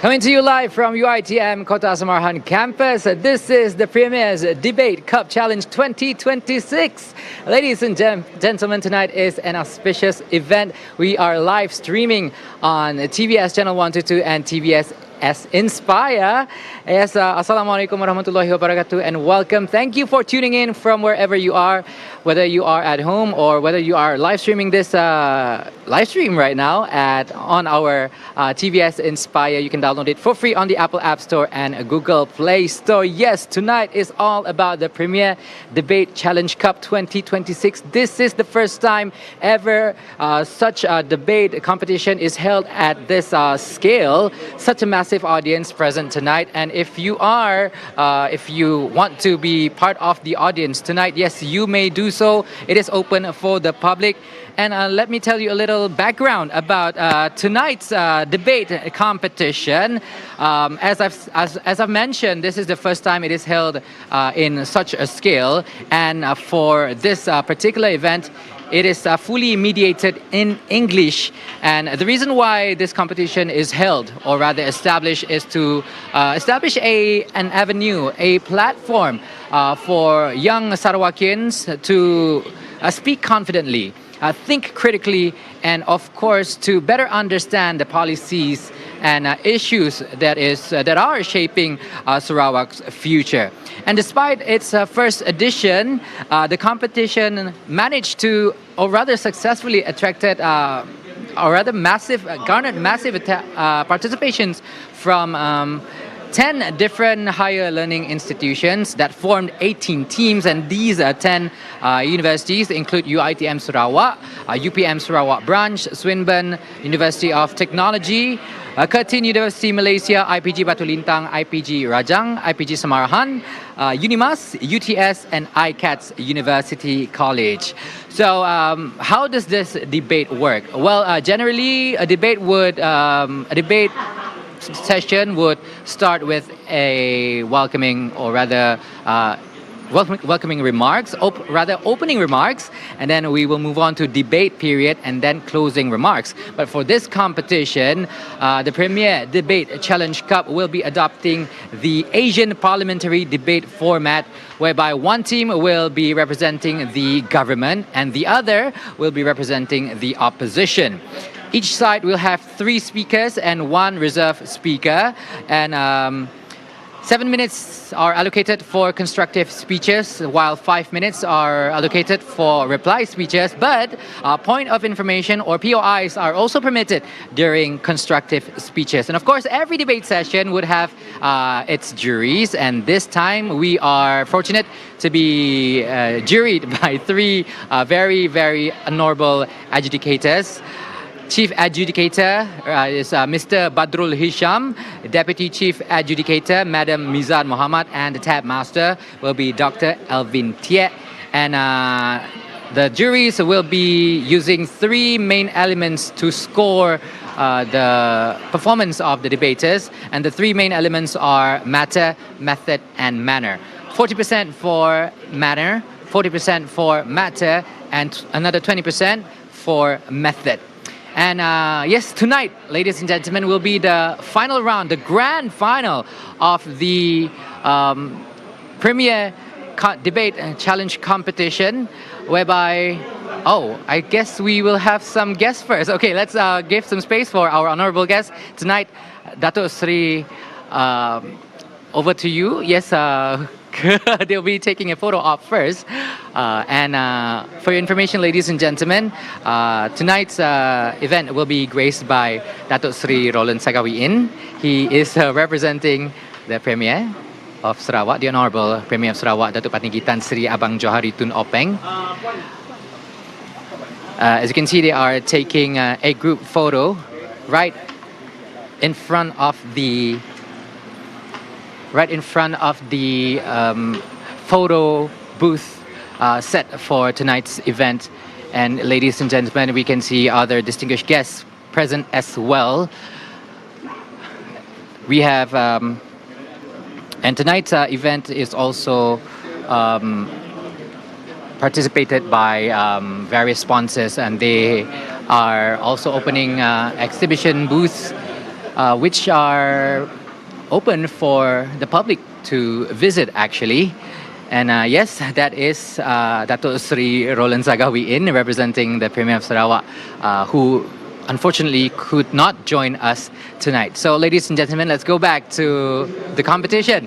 Coming to you live from UiTM Kota Samarahan campus. This is the Premier's Debate Cup Challenge 2026. Ladies and gentlemen, tonight is an auspicious event. We are live streaming on TVS Channel 122 and TVS Inspire. Yes, Assalamualaikum warahmatullahi wabarakatuh and welcome. Thank you for tuning in from wherever you are, whether you are at home or whether you are live streaming this live stream right now on our TVS Inspire. You can download it for free on the Apple App Store and Google Play Store. Yes, tonight is all about the Premier Debate Challenge Cup 2026. This is the first time ever such a debate competition is held at this scale. Such a massive audience present tonight, and if you want to be part of the audience tonight, yes, you may do so. It is open for the public. And let me tell you a little background about tonight's debate competition. As I've mentioned, this is the first time it is held in such a scale, and for this particular event, it is fully mediated in English. And the reason why this competition is held, or rather established, is to establish an avenue, a platform for young Sarawakians to speak confidently, think critically, and of course to better understand the policies and issues that are shaping Sarawak's future. And despite its first edition, the competition managed to, or rather successfully attracted, garnered massive participations from 10 different higher learning institutions that formed 18 teams, and these 10 universities include UiTM Sarawak, UPM Sarawak Branch, Swinburne University of Technology, Curtin University Malaysia, IPG Batu Lintang, IPG Rajang, IPG Samarahan, Unimas, UTS, and ICATS University College. So how does this debate work? Well, generally a debate session would start with a welcoming, or rather welcoming remarks, opening remarks, and then we will move on to debate period and then closing remarks. But for this competition, the Premier Debate Challenge Cup will be adopting the Asian Parliamentary Debate format, whereby one team will be representing the government and the other will be representing the opposition. Each side will have 3 speakers and 1 reserve speaker, and 7 minutes are allocated for constructive speeches, while 5 minutes are allocated for reply speeches. But point of information, or POIs, are also permitted during constructive speeches. And of course, every debate session would have its juries, and this time we are fortunate to be juried by 3 very, very honorable adjudicators. Chief Adjudicator is Mr. Badrul Hisham, Deputy Chief Adjudicator Madam Mizan Muhammad, and the Tab Master will be Dr. Elvin Tie. And the juries will be using 3 main elements to score the performance of the debaters, and the 3 main elements are matter, method, and manner. 40% for manner, 40% for matter, and another 20% for method. And yes, tonight, ladies and gentlemen, will be the final round, the grand final of the Premier Debate Challenge competition, whereby, I guess we will have some guests first. Okay, let's give some space for our honorable guest tonight. Dato Sri, over to you. Yes, they'll be taking a photo op first. And for your information, ladies and gentlemen, tonight's event will be graced by Dato Sri Roland Sagawiin. He is representing the Premier of Sarawak, the Honorable Premier of Sarawak, Datuk Patinggi Tan Sri Abang Johari Tun Openg. As you can see, they are taking a group photo right in front of the photo booth set for tonight's event. And ladies and gentlemen, we can see other distinguished guests present as well. We have, and tonight's event is also participated by various sponsors, and they are also opening exhibition booths which are open for the public to visit actually. And yes, that is Dato Sri Roland Sagawiin representing the Premier of Sarawak, who unfortunately could not join us tonight. So ladies and gentlemen, let's go back to the competition.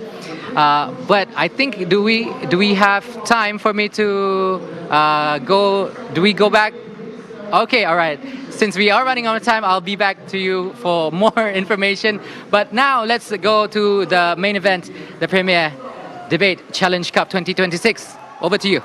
But I think, do we have time for me to do we go back? Okay, all right. Since we are running out of time, I'll be back to you for more information. But now let's go to the main event, the Premier Debate Challenge Cup 2026. Over to you.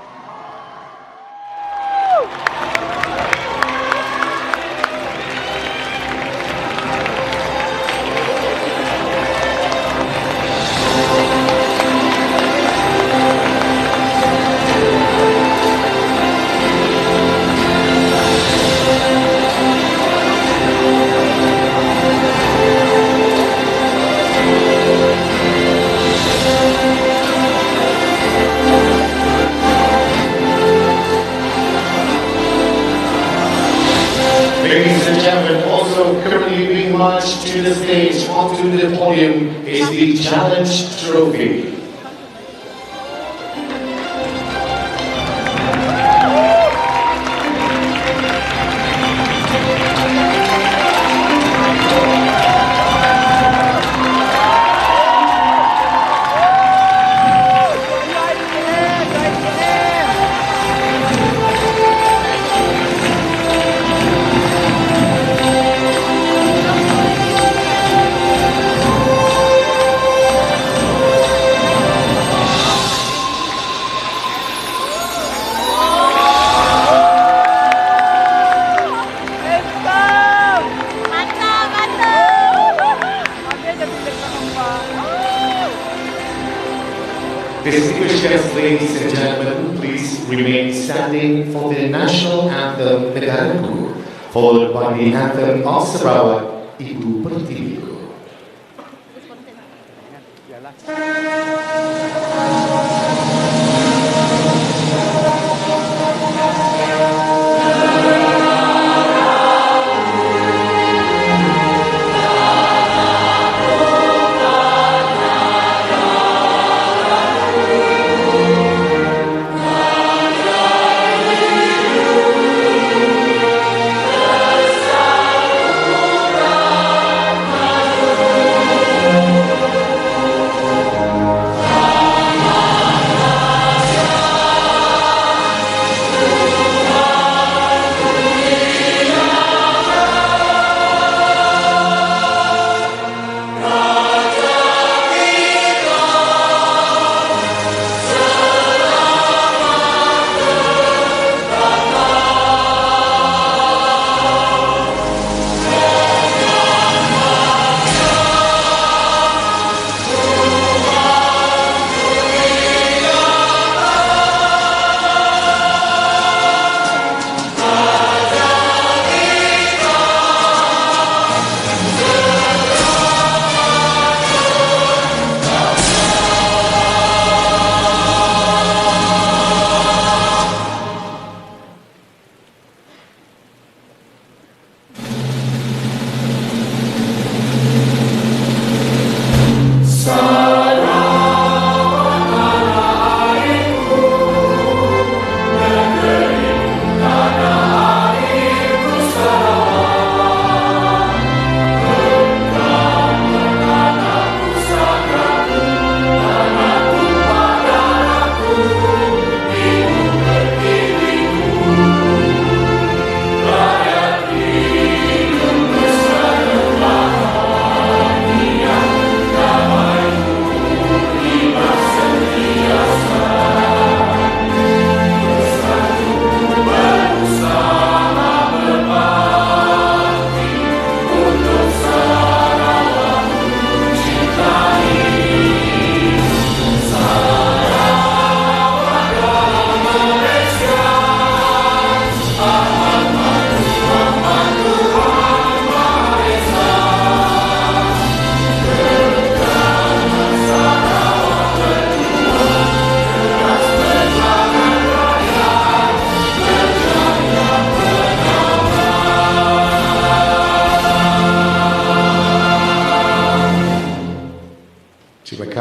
Ladies and gentlemen, also currently being marched to the stage onto the podium is the Challenge Trophy. Distinguished guests, ladies and gentlemen, please remain standing for the national anthem Medanku, followed by the anthem of Sarawak, Ibu Pertiwiku.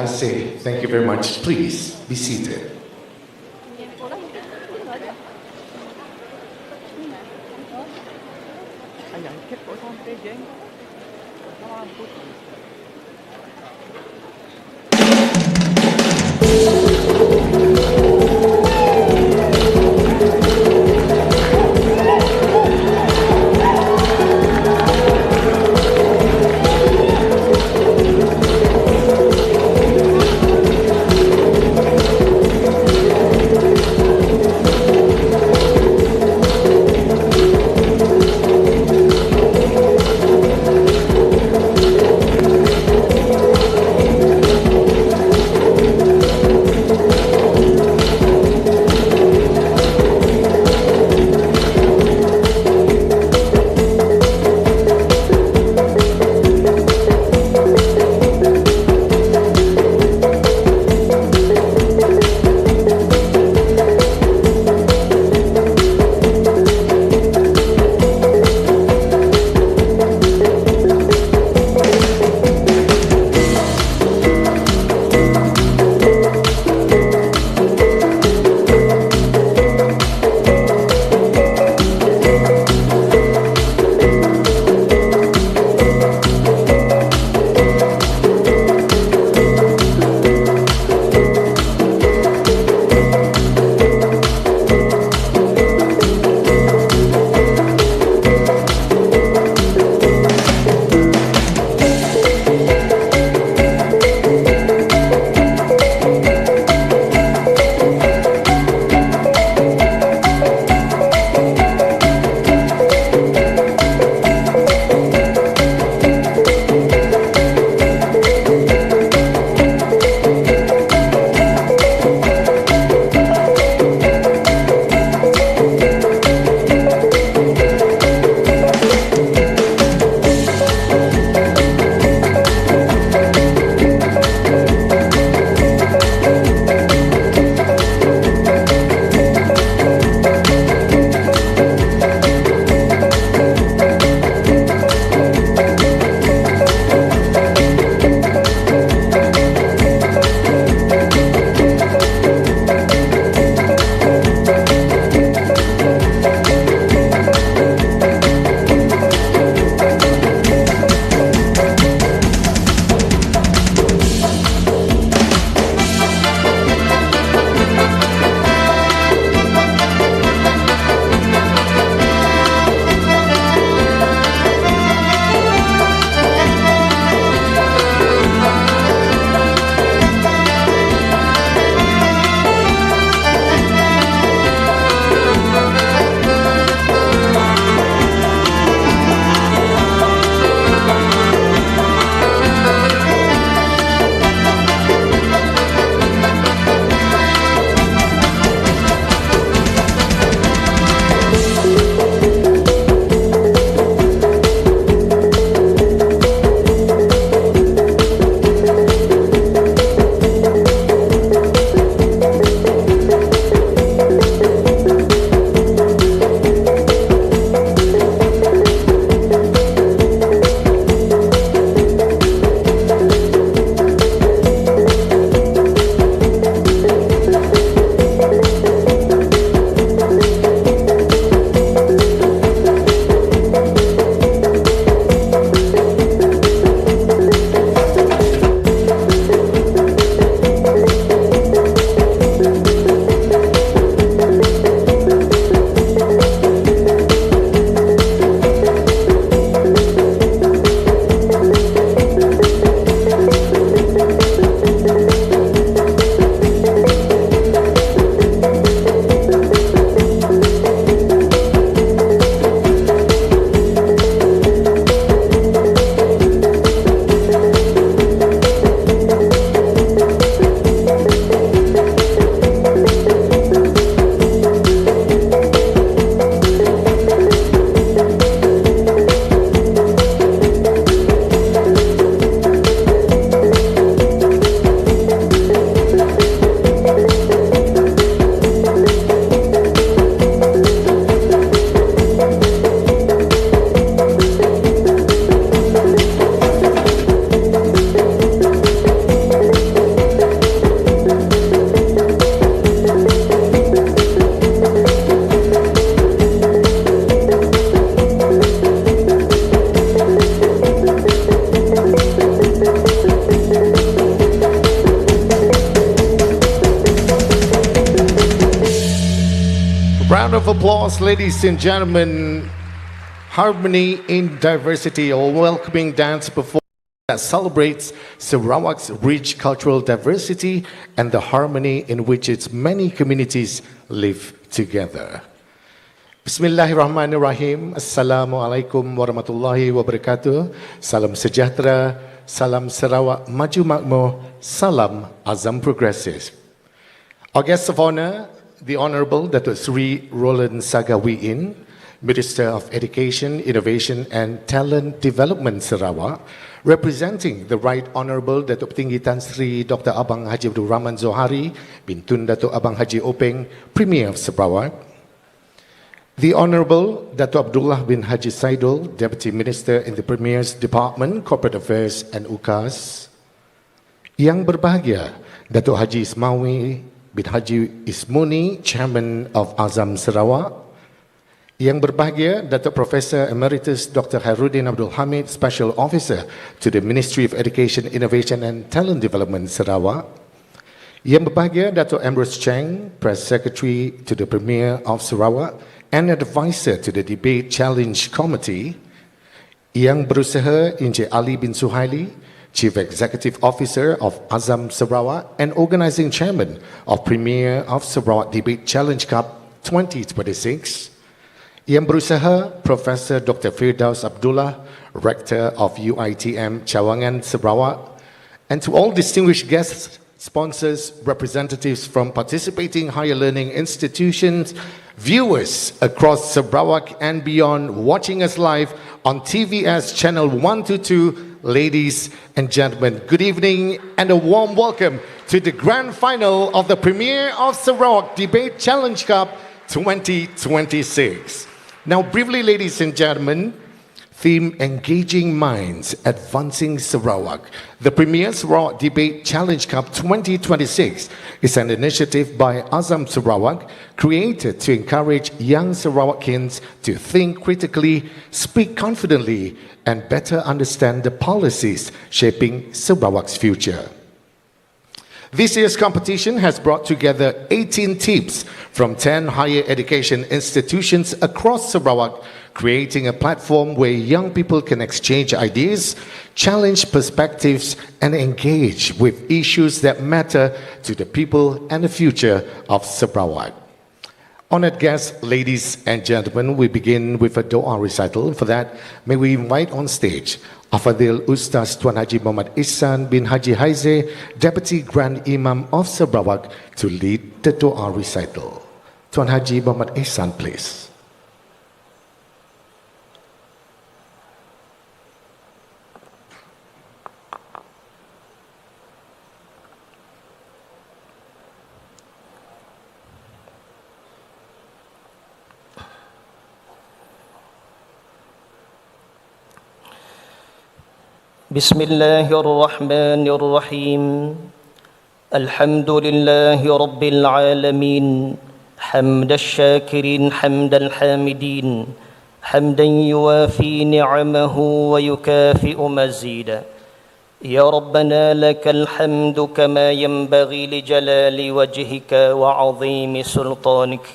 kasih. Thank you very much. Please be seated. applause, ladies and gentlemen. Harmony in Diversity, a welcoming dance performance that celebrates Sarawak's rich cultural diversity and the harmony in which its many communities live together. Bismillahirrahmanirrahim. Assalamualaikum warahmatullahi wabarakatuh. Salam sejahtera, salam Sarawak maju makmur, salam Azam Progressive. Our guest of honor, the Honorable Datuk Sri Roland Sagawiin, Minister of Education, Innovation and Talent Development Sarawak, representing the Right Honourable Datuk Tinggi Tan Sri Dr. Abang Haji Abdul Rahman Zohari bin Tun Datuk Abang Haji Openg, Premier of Sarawak, the Honourable Datuk Abdullah bin Haji Saidul, Deputy Minister in the Premier's Department, Corporate Affairs and UKAS, Yang berbahagia Datuk Haji Ismawi bin Haji Ismuni, Chairman of Azam Sarawak, Yang berbahagia Datuk Professor Emeritus Dr. Khairuddin Abdul Hamid, Special Officer to the Ministry of Education, Innovation and Talent Development Sarawak, Yang berbahagia Datuk Ambrose Cheng, Press Secretary to the Premier of Sarawak and Advisor to the Debate Challenge Committee, Yang berusaha Encik Ali bin Suhaili, Chief Executive Officer of Azam Sarawak and Organising Chairman of Premier of Sarawak Debate Challenge Cup 2026, Yang berusaha Professor Dr. Firdaus Abdullah, Rector of UiTM Cawangan Sarawak, and to all distinguished guests, sponsors, representatives from participating higher learning institutions, viewers across Sarawak and beyond, watching us live on TVS Channel 122, ladies and gentlemen, good evening and a warm welcome to the grand final of the Premier of Sarawak Debate Challenge Cup 2026. Now, briefly, ladies and gentlemen, theme Engaging Minds, Advancing Sarawak. The Premier Sarawak Debate Challenge Cup 2026 is an initiative by Azam Sarawak created to encourage young Sarawakians to think critically, speak confidently, and better understand the policies shaping Sarawak's future. This year's competition has brought together 18 teams from 10 higher education institutions across Sarawak, creating a platform where young people can exchange ideas, challenge perspectives, and engage with issues that matter to the people and the future of Sarawak. Honored guests, ladies and gentlemen, we begin with a Doa recital. For that, may we invite on stage Afadil Ustaz Tuan Haji Muhammad Ihsan bin Haji Haize, Deputy Grand Imam of Sarawak, to lead the Doa recital. Tuan Haji Muhammad Ihsan, please. بسم الله الرحمن الرحيم الحمد لله رب العالمين حمد الشاكرين حمد الحامدين حمدا يوافي نعمه ويكافئ مزيدا يا ربنا لك الحمد كما ينبغي لجلال وجهك وعظيم سلطانك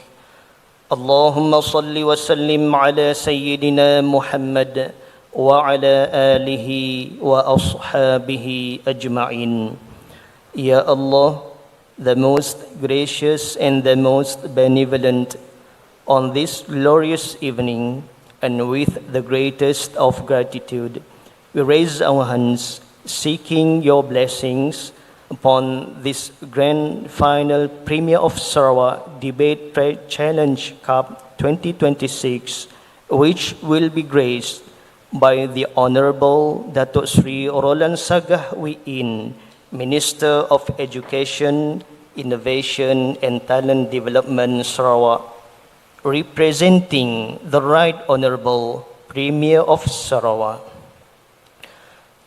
اللهم صل وسلم على سيدنا محمد وعلى آله وأصحابه أجمعين. Ya Allah, the most gracious and the most benevolent, on this glorious evening and with the greatest of gratitude, we raise our hands seeking your blessings upon this grand final Premier of Sarawak Debate Challenge Cup 2026, which will be graced by the Honorable Datuk Sri Roland Sagawiin, Minister of Education, Innovation and Talent Development Sarawak, representing the Right Honorable Premier of Sarawak.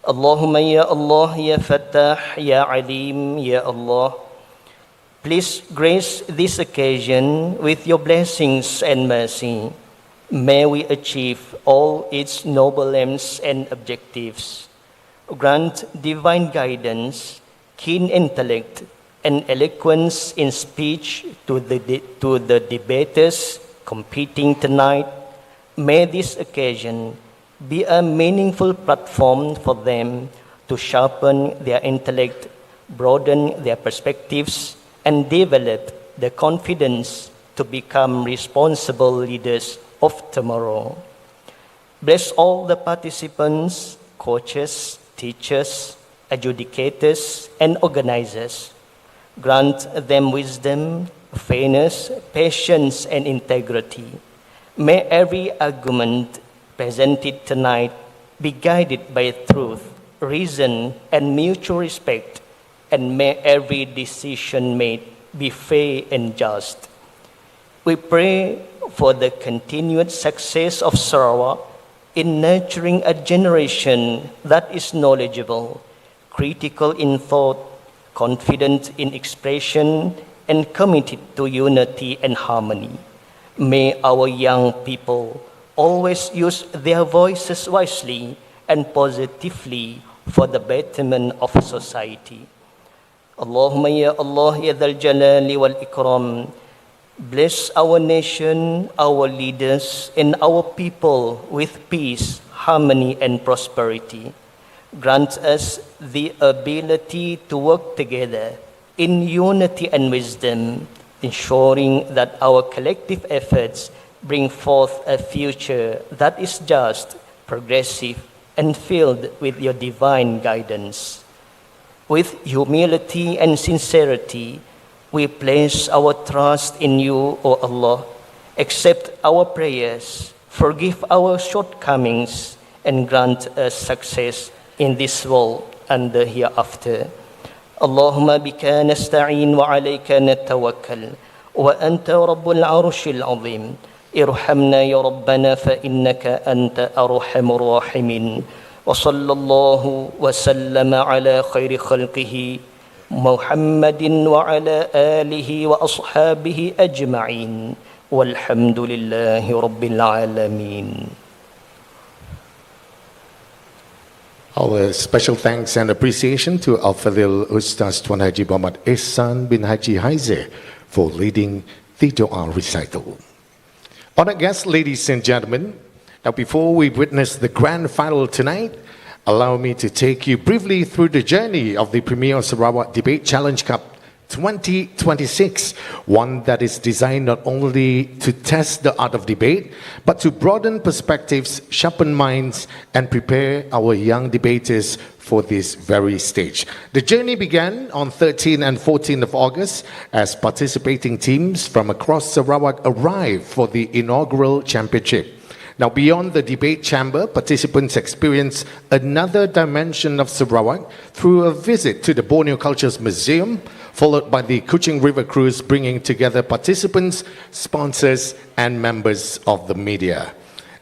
Allahumma ya Allah, ya Fattah, ya Alim, ya Allah. Please grace this occasion with your blessings and mercy. May we achieve all its noble aims and objectives. Grant divine guidance, keen intellect, and eloquence in speech to the debaters, competing tonight, may this occasion be a meaningful platform for them to sharpen their intellect, broaden their perspectives, and develop the confidence to become responsible leaders of tomorrow. Bless all the participants, coaches, teachers, adjudicators, and organizers. Grant them wisdom, fairness, patience, and integrity. May every argument presented tonight be guided by truth, reason, and mutual respect, and may every decision made be fair and just. We pray for the continued success of Sarawak in nurturing a generation that is knowledgeable, critical in thought, confident in expression, and committed to unity and harmony. May our young people always use their voices wisely and positively for the betterment of society. Allahumma ya Allah ya Dhal Jalali wal Ikram. Bless our nation, our leaders, and our people with peace, harmony, and prosperity. Grant us the ability to work together in unity and wisdom, ensuring that our collective efforts bring forth a future that is just, progressive, and filled with your divine guidance. With humility and sincerity, we place our trust in you, O Allah. Accept our prayers, forgive our shortcomings, and grant us success in this world and the hereafter. Allahumma bika nasta'in wa alayka natawakkal wa anta rabbul arshil azim. Irhamna ya Rabbana fa innaka anta arhamur rahimin. Wa sallallahu wa sallama ala khairi khalqihi Muhammadin wa ala alihi wa ashabihi ajma'in. Walhamdulillahi rabbil alamin. Our special thanks and appreciation to Al-Fadhil Ustaz Tuan Haji Muhammad Ehsan bin Haji Haize for leading the Dua recital. Honored guests, ladies and gentlemen, now before we witness the grand final tonight, allow me to take you briefly through the journey of the Premier Sarawak Debate Challenge Cup 2026, one that is designed not only to test the art of debate, but to broaden perspectives, sharpen minds, and prepare our young debaters for this very stage. The journey began on 13 and 14 of August as participating teams from across Sarawak arrived for the inaugural championship. Now, beyond the debate chamber, participants experience another dimension of Sarawak through a visit to the Borneo Cultures Museum, followed by the Kuching River Cruise, bringing together participants, sponsors, and members of the media.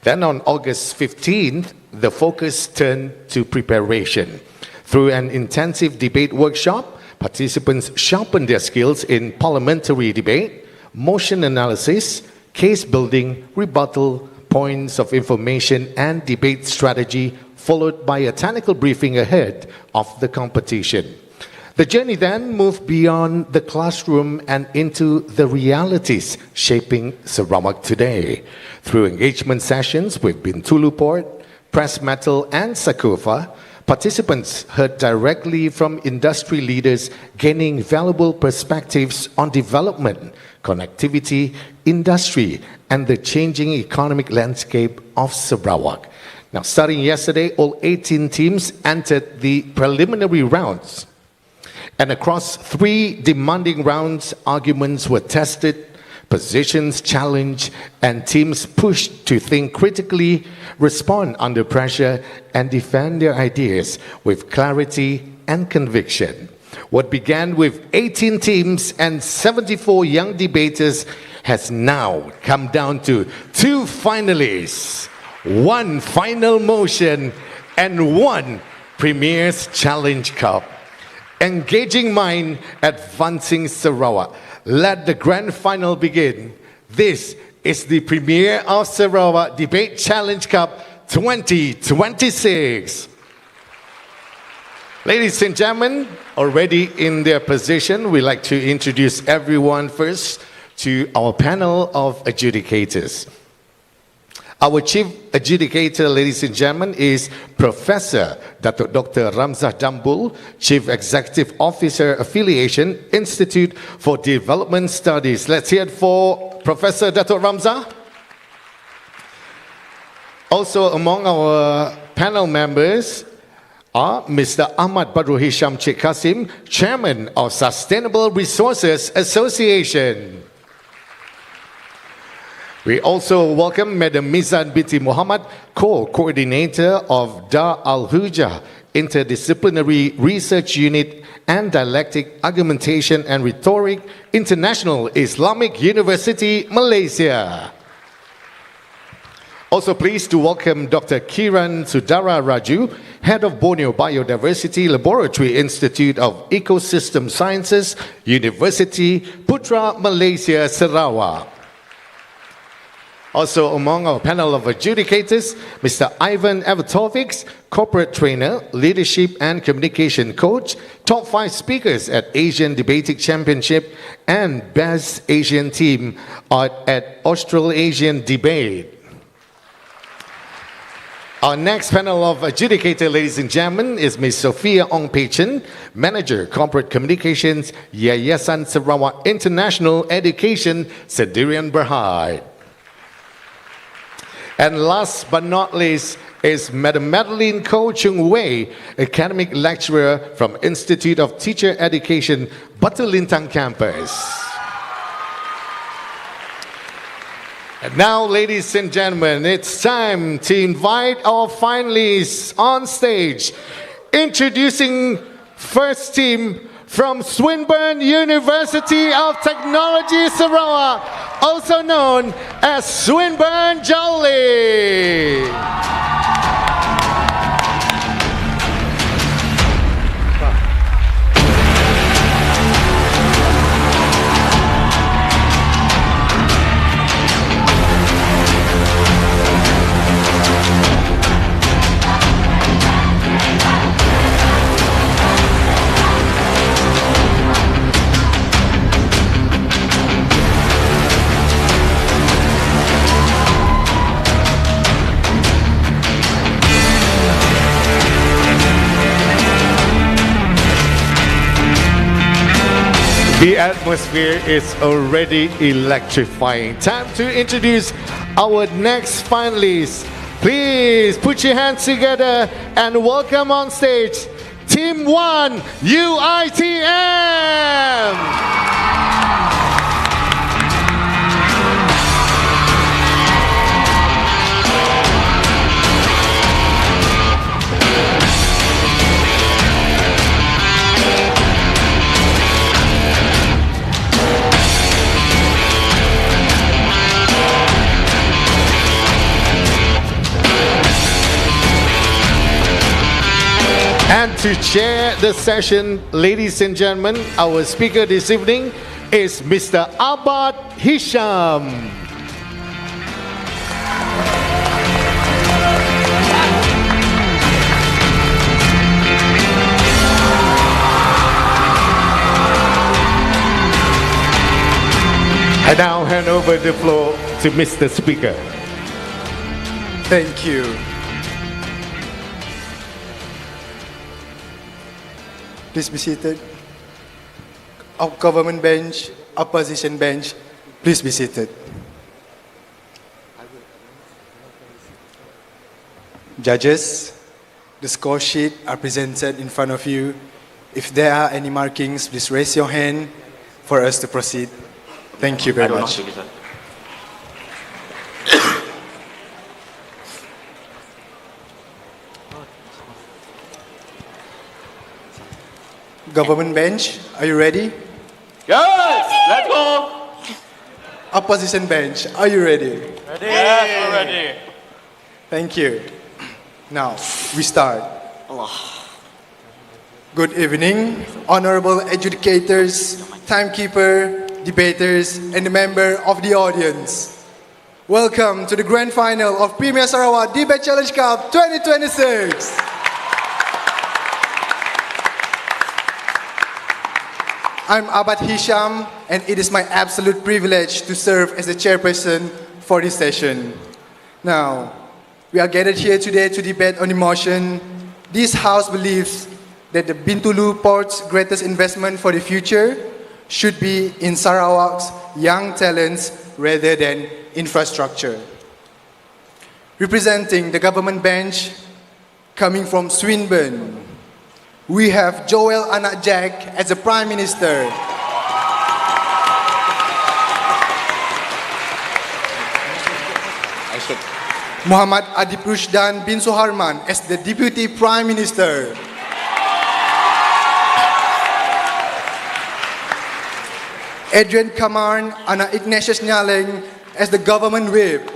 Then on August 15th, the focus turned to preparation. Through an intensive debate workshop, participants sharpened their skills in parliamentary debate, motion analysis, case building, rebuttal, points of information, and debate strategy, followed by a technical briefing ahead of the competition. The journey then moved beyond the classroom and into the realities shaping Sarawak today. Through engagement sessions with Bintulu Port, Press Metal, and Sakufa, participants heard directly from industry leaders, gaining valuable perspectives on development, connectivity, industry, and the changing economic landscape of Sarawak. Now, starting yesterday, all 18 teams entered the preliminary rounds. And across 3 demanding rounds, arguments were tested, positions challenged, and teams pushed to think critically, respond under pressure, and defend their ideas with clarity and conviction. What began with 18 teams and 74 young debaters has now come down to 2 finalists, 1 final motion, and 1 Premier's Challenge Cup. Engaging mind, advancing Sarawak. Let the grand final begin. This is the Premier of Sarawak Debate Challenge Cup 2026. Ladies and gentlemen, already in their position, we'd like to introduce everyone first to our panel of adjudicators. Our chief adjudicator, ladies and gentlemen, is Professor Datuk Dr. Ramzah Dambul, Chief Executive Officer, Affiliation, Institute for Development Studies. Let's hear it for Professor Datuk Ramzah. Also among our panel members are Mr. Ahmad Badrul Hisham Cik Kasim, Chairman of Sustainable Resources Association. We also welcome Madam Mizan binti Muhammad, Co-Coordinator of Dar Al-Hujah Interdisciplinary Research Unit and Dialectic Argumentation and Rhetoric, International Islamic University, Malaysia. Also pleased to welcome Dr. Kiran Sudara Raju, Head of Borneo Biodiversity Laboratory Institute of Ecosystem Sciences, University Putra, Malaysia, Sarawak. Also among our panel of adjudicators, Mr. Ivan Avatovics, Corporate Trainer, Leadership and Communication Coach, Top 5 Speakers at Asian Debating Championship and Best Asian Team at Australasian Debate. Our next panel of adjudicator, ladies and gentlemen, is Ms. Sophia Ong Pei-Chen, Manager, Corporate Communications, Yayasan Sarawak International Education, Sendirian Berhad. And last but not least is Madam Madeline Ko Chung Wei, Academic Lecturer from Institute of Teacher Education, Batu Lintang Campus. And now, ladies and gentlemen, it's time to invite our finalists on stage. Introducing first team from Swinburne University of Technology, Sarawak, also known as Swinburne Jolly. The atmosphere is already electrifying. Time to introduce our next finalists. Please put your hands together and welcome on stage Team 1 UiTM. And to chair the session, ladies and gentlemen, our speaker this evening is Mr. Ahmad Hisham. I now hand over the floor to Mr. Speaker. Thank you. Please be seated. Our government bench, opposition bench, please be seated. Judges, the score sheet are presented in front of you. If there are any markings, please raise your hand for us to proceed. Thank you very much. Government bench, are you ready? Yes, let's go. Opposition bench, are you ready? Ready? Yes, we're ready. Thank you. Now, we start. Good evening, honorable adjudicators, timekeeper, debaters, and the member of the audience. Welcome to the grand final of Premier Sarawak Debate Challenge Cup 2026. I'm Abad Hisham, and it is my absolute privilege to serve as the chairperson for this session. Now, we are gathered here today to debate on the motion. This House believes that the Bintulu Port's greatest investment for the future should be in Sarawak's young talents rather than infrastructure. Representing the government bench, coming from Swinburne, we have Joel Anak Jack as the Prime Minister. Muhammad Adib Rushdan bin Suharman as the Deputy Prime Minister. Adrian Kamarn Anak Ignatius Nyaleng as the Government Whip.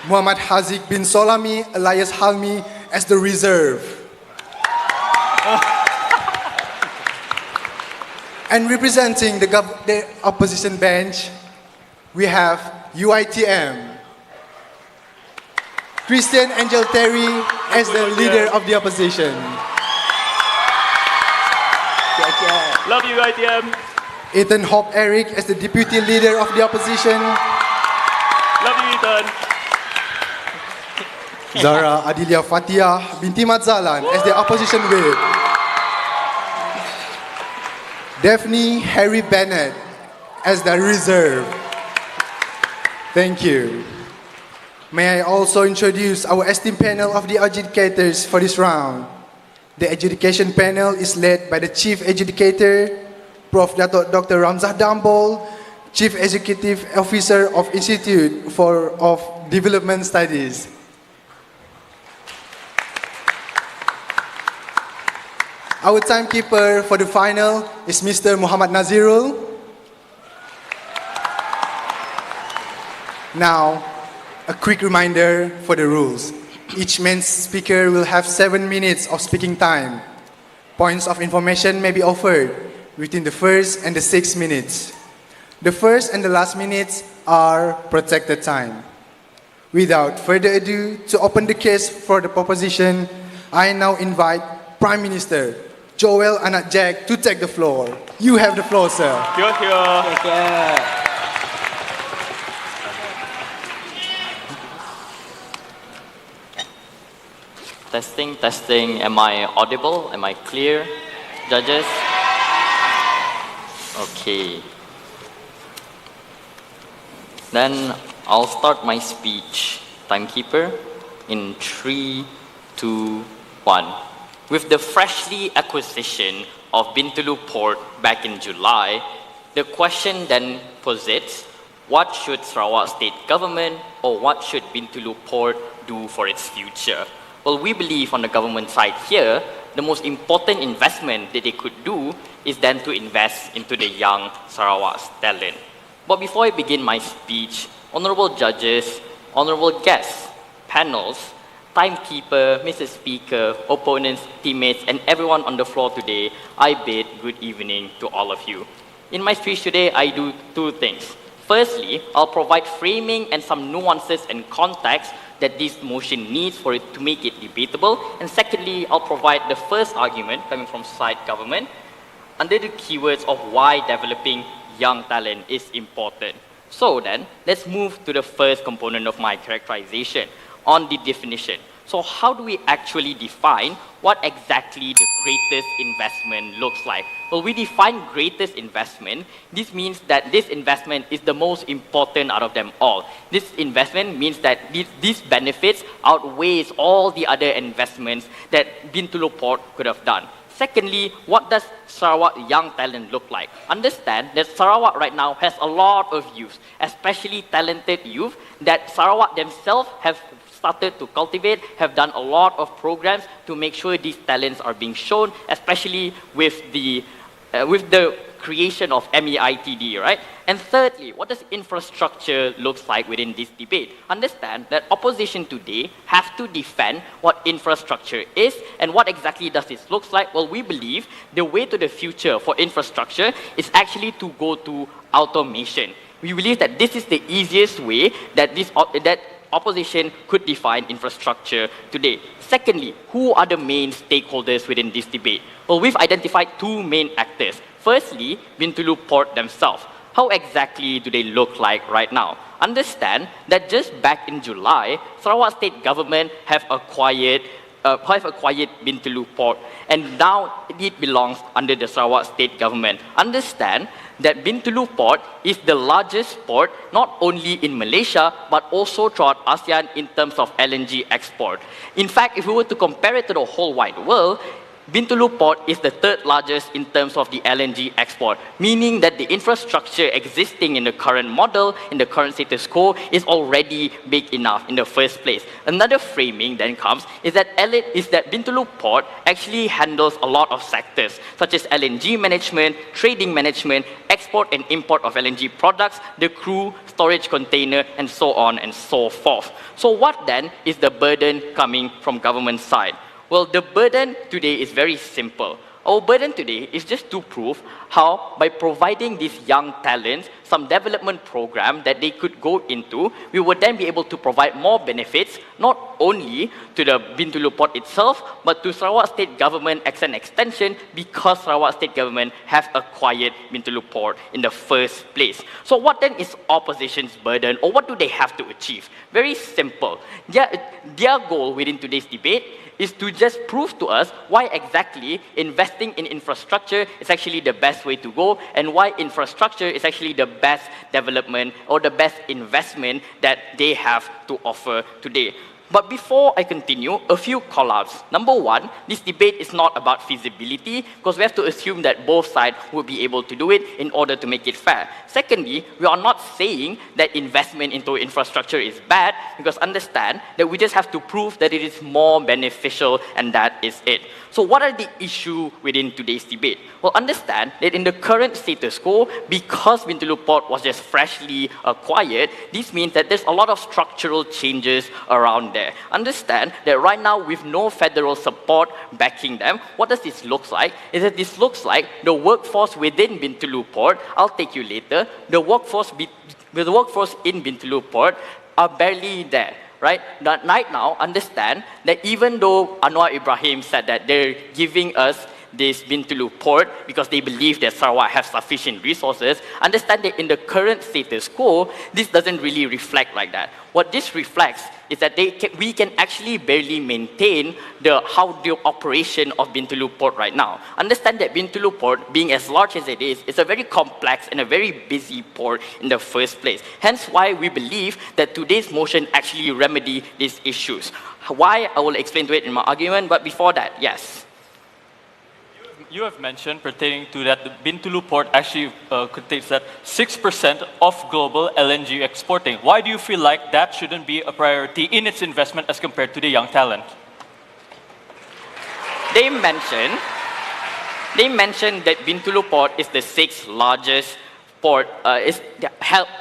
Muhammad Haziq bin Solami alias Halmi as the Reserve. And representing the opposition bench, we have UiTM. Christian Angel Terry as the leader of the opposition. Love you, UiTM. Ethan Hope Eric as the deputy leader of the opposition. Love you, Ethan. Zara Adilia Fatia binti Madzalan as the opposition whip. Daphne Harry Bennett as the reserve. Thank you. May I also introduce our esteemed panel of the adjudicators for this round. The adjudication panel is led by the Chief Adjudicator, Prof. Dr. Ramzah Dambol, Chief Executive Officer of Institute of Development Studies. Our timekeeper for the final is Mr. Muhammad Nazirul. Now, a quick reminder for the rules. Each main speaker will have 7 minutes of speaking time. Points of information may be offered within the first and the 6 minutes. The first and the last minutes are protected time. Without further ado, to open the case for the proposition, I now invite Prime Minister Joel Anak Jack to take the floor. You have the floor, sir. Here. Testing, testing. Am I audible? Am I clear? Judges? Okay. Then I'll start my speech, timekeeper, in 3, 2, 1. With the freshly acquisition of Bintulu Port back in July, the question then posits, what should Sarawak State Government or what should Bintulu Port do for its future? Well, we believe on the government side here, the most important investment that they could do is then to invest into the young Sarawak's talent. But before I begin my speech, honorable judges, honorable guests, panels, timekeeper, Mr. Speaker, opponents, teammates, and everyone on the floor today, I bid good evening to all of you. In my speech today, I do 2 things. Firstly, I'll provide framing and some nuances and context that this motion needs for it to make it debatable. And secondly, I'll provide the first argument coming from side government under the keywords of why developing young talent is important. So then, let's move to the first component of my characterization on the definition. So how do we actually define what exactly the greatest investment looks like? Well, we define greatest investment. This means that this investment is the most important out of them all. This investment means that these benefits outweighs all the other investments that Bintulu Port could have done. Secondly, what does Sarawak young talent look like? Understand that Sarawak right now has a lot of youth, especially talented youth that Sarawak themselves have started to cultivate, have done a lot of programs to make sure these talents are being shown, especially with the creation of MEITD, right? And thirdly, what does infrastructure looks like within this debate? Understand that opposition today have to defend what infrastructure is and what exactly does this looks like. Well, we believe the way to the future for infrastructure is actually to go to automation. We believe that this is the easiest way that opposition could define infrastructure today. Secondly, who are the main stakeholders within this debate? Well, we've identified two main actors. Firstly, Bintulu Port themselves. How exactly do they look like right now? Understand that just back in July, Sarawak state government have acquired Bintulu Port, and now it belongs under the Sarawak state government. Understand that Bintulu Port is the largest port not only in Malaysia but also throughout ASEAN in terms of LNG export. In fact, if we were to compare it to the whole wide world, Bintulu Port is the third largest in terms of the LNG export, meaning that the infrastructure existing in the current model, in the current status quo, is already big enough in the first place. Another framing then comes is that Bintulu Port actually handles a lot of sectors, such as LNG management, trading management, export and import of LNG products, the crew, storage container, and so on and so forth. So what then is the burden coming from government side? Well, the burden today is very simple. Our burden today is just to prove how, by providing these young talents some development program that they could go into, we would then be able to provide more benefits, not only to the Bintulu Port itself, but to Sarawak state government as an extension, because Sarawak state government have acquired Bintulu Port in the first place. So what then is opposition's burden, or what do they have to achieve? Very simple. Their goal within today's debate is to just prove to us why exactly investing in infrastructure is actually the best way to go, and why infrastructure is actually the best development or the best investment that they have to offer today. But before I continue, a few call-outs. Number one, this debate is not about feasibility, because we have to assume that both sides will be able to do it in order to make it fair. Secondly, we are not saying that investment into infrastructure is bad, because understand that we just have to prove that it is more beneficial, and that is it. So what are the issues within today's debate? Well, understand that in the current status quo, because Bintulu Port was just freshly acquired, this means that there's a lot of structural changes around there. Understand that right now, with no federal support backing them, what does this look like? Is that this looks like the workforce within Bintulu Port, I'll take you later, the workforce in Bintulu Port are barely there. Right now, understand that even though Anwar Ibrahim said that they're giving us this Bintulu Port because they believe that Sarawak has sufficient resources, understand that in the current status quo, this doesn't really reflect like that. What this reflects is that we can actually barely maintain the operation of Bintulu Port right now. Understand that Bintulu Port, being as large as it is a very complex and a very busy port in the first place. Hence why we believe that today's motion actually remedy these issues. Why, I will explain to it in my argument, but before that, yes. You have mentioned pertaining to that the Bintulu Port actually contains that 6% of global LNG exporting. Why do you feel like that shouldn't be a priority in its investment as compared to the young talent? They mentioned that Bintulu Port is the 6th largest port,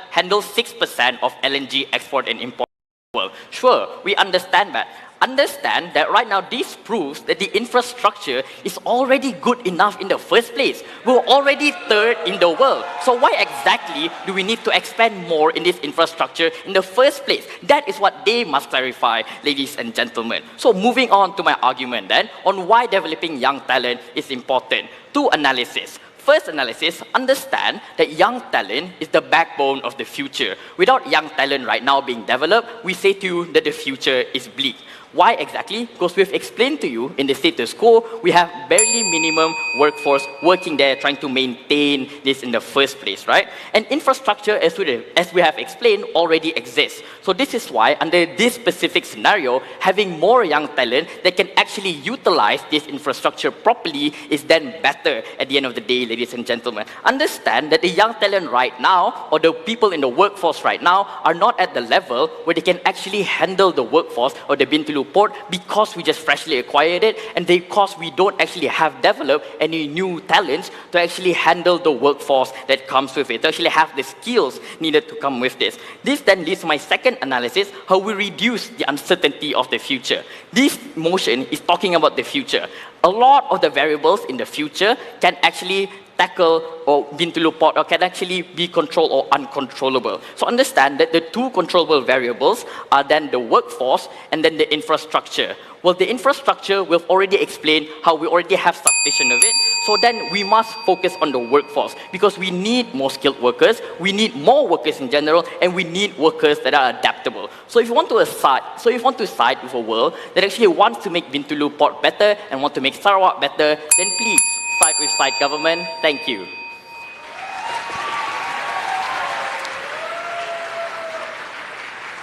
handles 6% of LNG export and import in the world. Sure, we understand that. Understand that right now this proves that the infrastructure is already good enough in the first place. We're already 3rd in the world. So why exactly do we need to expand more in this infrastructure in the first place? That is what they must clarify, ladies and gentlemen. So moving on to my argument then on why developing young talent is important. 2 analyses. First analysis, understand that young talent is the backbone of the future. Without young talent right now being developed, we say to you that the future is bleak. Why exactly? Because we've explained to you in the status quo, we have barely minimum workforce working there trying to maintain this in the first place, right? And infrastructure, as we have explained, already exists. So this is why, under this specific scenario, having more young talent that can actually utilize this infrastructure properly is then better at the end of the day, ladies and gentlemen. Understand that the young talent right now, or the people in the workforce right now, are not at the level where they can actually handle the workforce or the Bintulu Port, because we just freshly acquired it, and because we don't actually have developed any new talents to actually handle the workforce that comes with it, to actually have the skills needed to come with this. This then leads to my second analysis, how we reduce the uncertainty of the future. This motion is talking about the future. A lot of the variables in the future can actually tackle or Bintulu Port, or can actually be controlled or uncontrollable. So understand that the two controllable variables are then the workforce and then the infrastructure. Well, the infrastructure, we've already explained how we already have sufficient of it. So then we must focus on the workforce because we need more skilled workers, we need more workers in general, and we need workers that are adaptable. So if you want to side with a world that actually wants to make Bintulu Port better and want to make Sarawak better, then please side with side government. Thank you.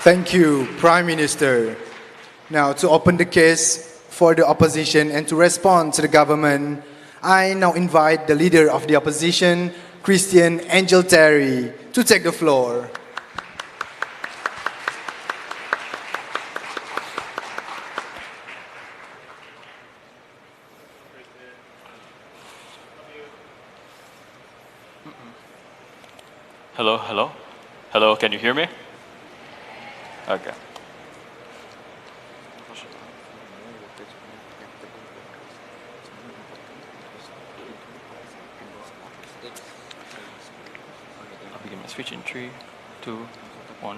Thank you, Prime Minister. Now, to open the case for the opposition and to respond to the government, I now invite the leader of the opposition, Christian Angel Terry, to take the floor. Hello, hello? Hello, can you hear me? Okay. I'll begin my speech in 3, 2, 1.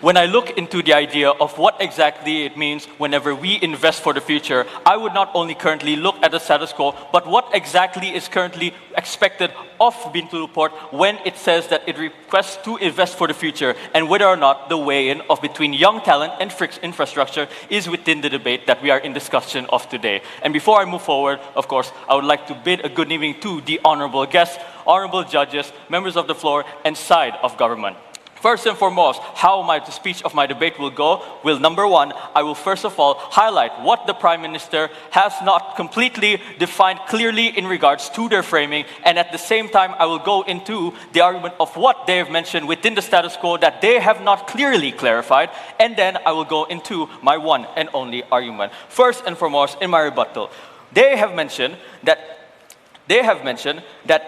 When I look into the idea of what exactly it means whenever we invest for the future, I would not only currently look at the status quo, but what exactly is currently expected of Bintulu Port when it says that it requests to invest for the future, and whether or not the weigh-in of between young talent and infrastructure is within the debate that we are in discussion of today. And before I move forward, of course, I would like to bid a good evening to the honorable guests, honorable judges, members of the floor, and side of government. First and foremost, how the speech of my debate will go will, number one, I will first of all highlight what the Prime Minister has not completely defined clearly in regards to their framing, and at the same time, I will go into the argument of what they have mentioned within the status quo that they have not clearly clarified, and then I will go into my one and only argument. First and foremost, in my rebuttal, they have mentioned that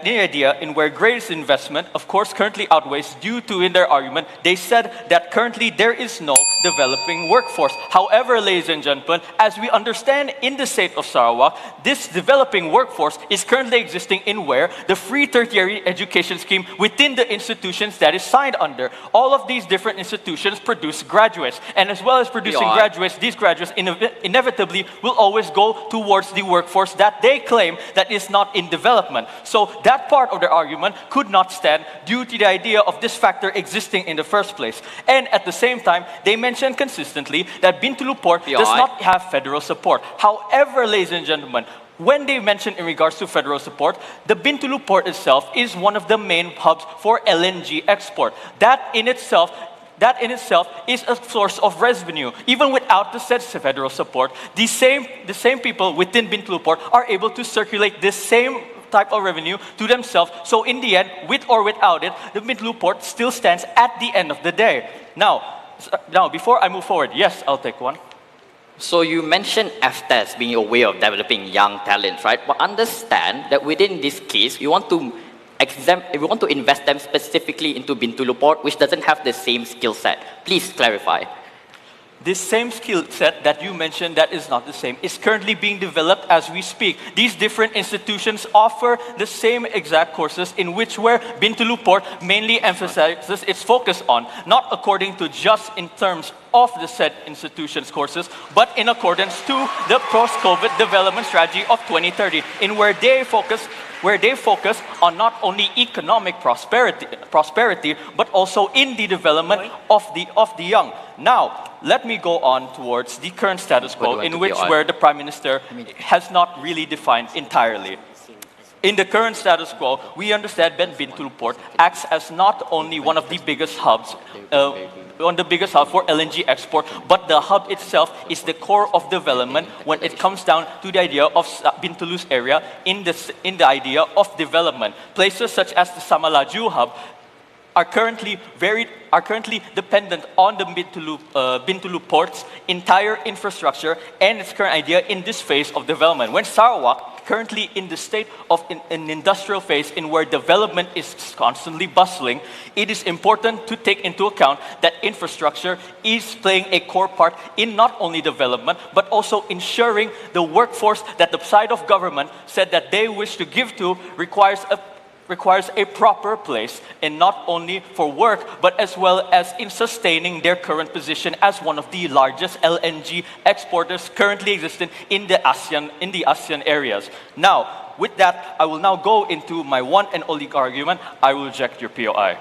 the idea in where greatest investment, of course, currently outweighs due to, in their argument, they said that currently there is no developing workforce. However, ladies and gentlemen, as we understand in the state of Sarawak, this developing workforce is currently existing in where the free tertiary education scheme within the institutions that is signed under. All of these different institutions produce graduates, and as well as producing graduates, these graduates inevitably will always go towards the workforce that they claim that is not in development. So that part of their argument could not stand due to the idea of this factor existing in the first place. And at the same time, they mention consistently that Bintulu Port does not have federal support. However, ladies and gentlemen, when they mention in regards to federal support, the Bintulu Port itself is one of the main hubs for LNG export. That in itself is a source of revenue. Even without the said federal support, the same people within Bintulu Port are able to circulate this same type of revenue to themselves. So in the end, with or without it, the Bintulu Port still stands at the end of the day. Now, before I move forward, yes, I'll take one. So you mentioned FTES being a way of developing young talents, right? But understand that within this case, we want to invest them specifically into Bintulu Port, which doesn't have the same skill set. Please clarify. This same skill set that you mentioned that is not the same is currently being developed as we speak. These different institutions offer the same exact courses in which where Bintulu Port mainly emphasizes its focus on, not according to just in terms of the said institutions' courses, but in accordance to the post-COVID development strategy of 2030, in where they focus on not only economic prosperity, but also in the development of the young. Now, let me go on towards the current status quo, in which where the Prime Minister has not really defined entirely. In the current status quo, we understand that Bintulu Port acts as not only one of the biggest hubs, for LNG export, but the hub itself is the core of development when it comes down to the idea of Bintulu's area in the idea of development. Places such as the Samalaju hub are currently dependent on the Bintulu Port's entire infrastructure and its current idea in this phase of development. When Sarawak, currently in the state of an industrial phase in where development is constantly bustling, it is important to take into account that infrastructure is playing a core part in not only development, but also ensuring the workforce that the side of government said that they wish to give to requires requires a proper place in not only for work, but as well as in sustaining their current position as one of the largest LNG exporters currently existing in the ASEAN areas. Now, with that, I will now go into my one and only argument. I will reject your POI.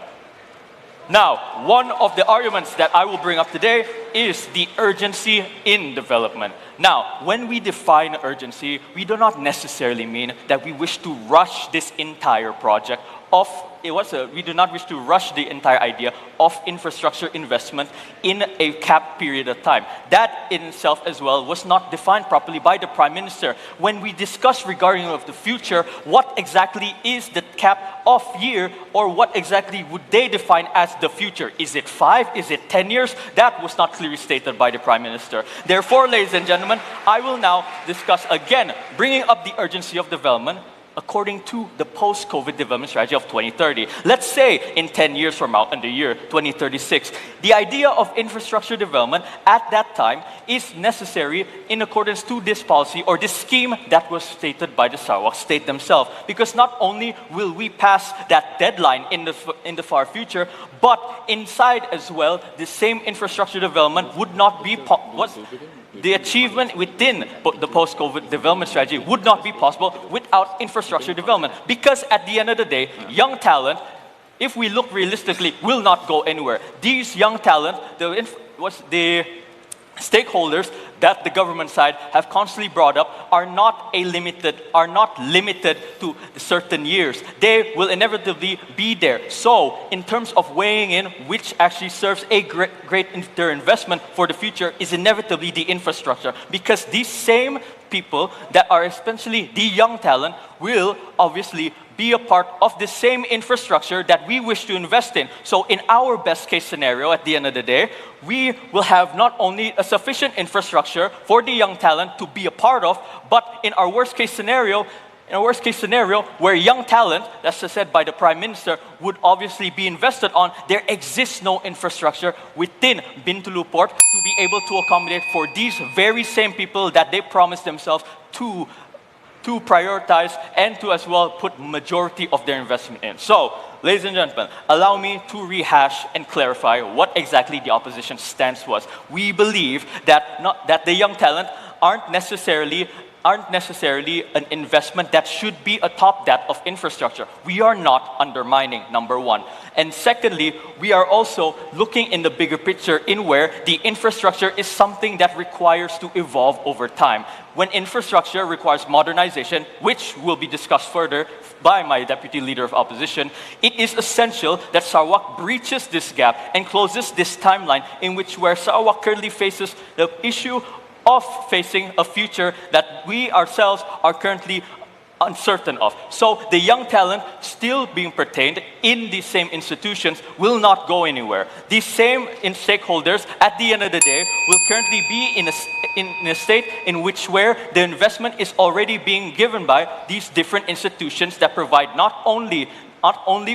Now, one of the arguments that I will bring up today is the urgency in development. Now, when we define urgency, we do not necessarily mean that we wish to rush this entire project of, we do not wish to rush the entire idea of infrastructure investment in a capped period of time. That in itself as well was not defined properly by the Prime Minister. When we discuss regarding of the future, what exactly is the cap of year, or what exactly would they define as the future? Is it 5? Is it 10 years? That was not clearly stated by the Prime Minister. Therefore, ladies and gentlemen, I will now discuss again, bringing up the urgency of development according to the post-COVID development strategy of 2030. Let's say in 10 years from now, in the year 2036, the idea of infrastructure development at that time is necessary in accordance to this policy or this scheme that was stated by the Sarawak state themselves. Because not only will we pass that deadline in the far future, but inside as well, the same infrastructure development would not be the achievement within the post-COVID development strategy would not be possible without infrastructure development. Because at the end of the day, young talent, if we look realistically, will not go anywhere. These young talent, the stakeholders that the government side have constantly brought up are not limited to certain years. They will inevitably be there. So, in terms of weighing in, which actually serves a great investment for the future is inevitably the infrastructure, because these same people that are essentially the young talent will obviously be a part of the same infrastructure that we wish to invest in. So in our best case scenario, at the end of the day, we will have not only a sufficient infrastructure for the young talent to be a part of, but in our worst case scenario, where young talent, that's said by the Prime Minister, would obviously be invested on, there exists no infrastructure within Bintulu Port to be able to accommodate for these very same people that they promised themselves to prioritize and to as well put majority of their investment in. So, ladies and gentlemen, allow me to rehash and clarify what exactly the opposition stance was. We believe that the young talent aren't necessarily an investment that should be atop that of infrastructure. We are not undermining, number one. And secondly, we are also looking in the bigger picture in where the infrastructure is something that requires to evolve over time. When infrastructure requires modernization, which will be discussed further by my Deputy Leader of Opposition, it is essential that Sarawak breaches this gap and closes this timeline in which where Sarawak currently faces the issue of facing a future that we ourselves are currently uncertain of. So the young talent still being pertained in these same institutions will not go anywhere. These same stakeholders at the end of the day will currently be in a state in which where the investment is already being given by these different institutions that provide not only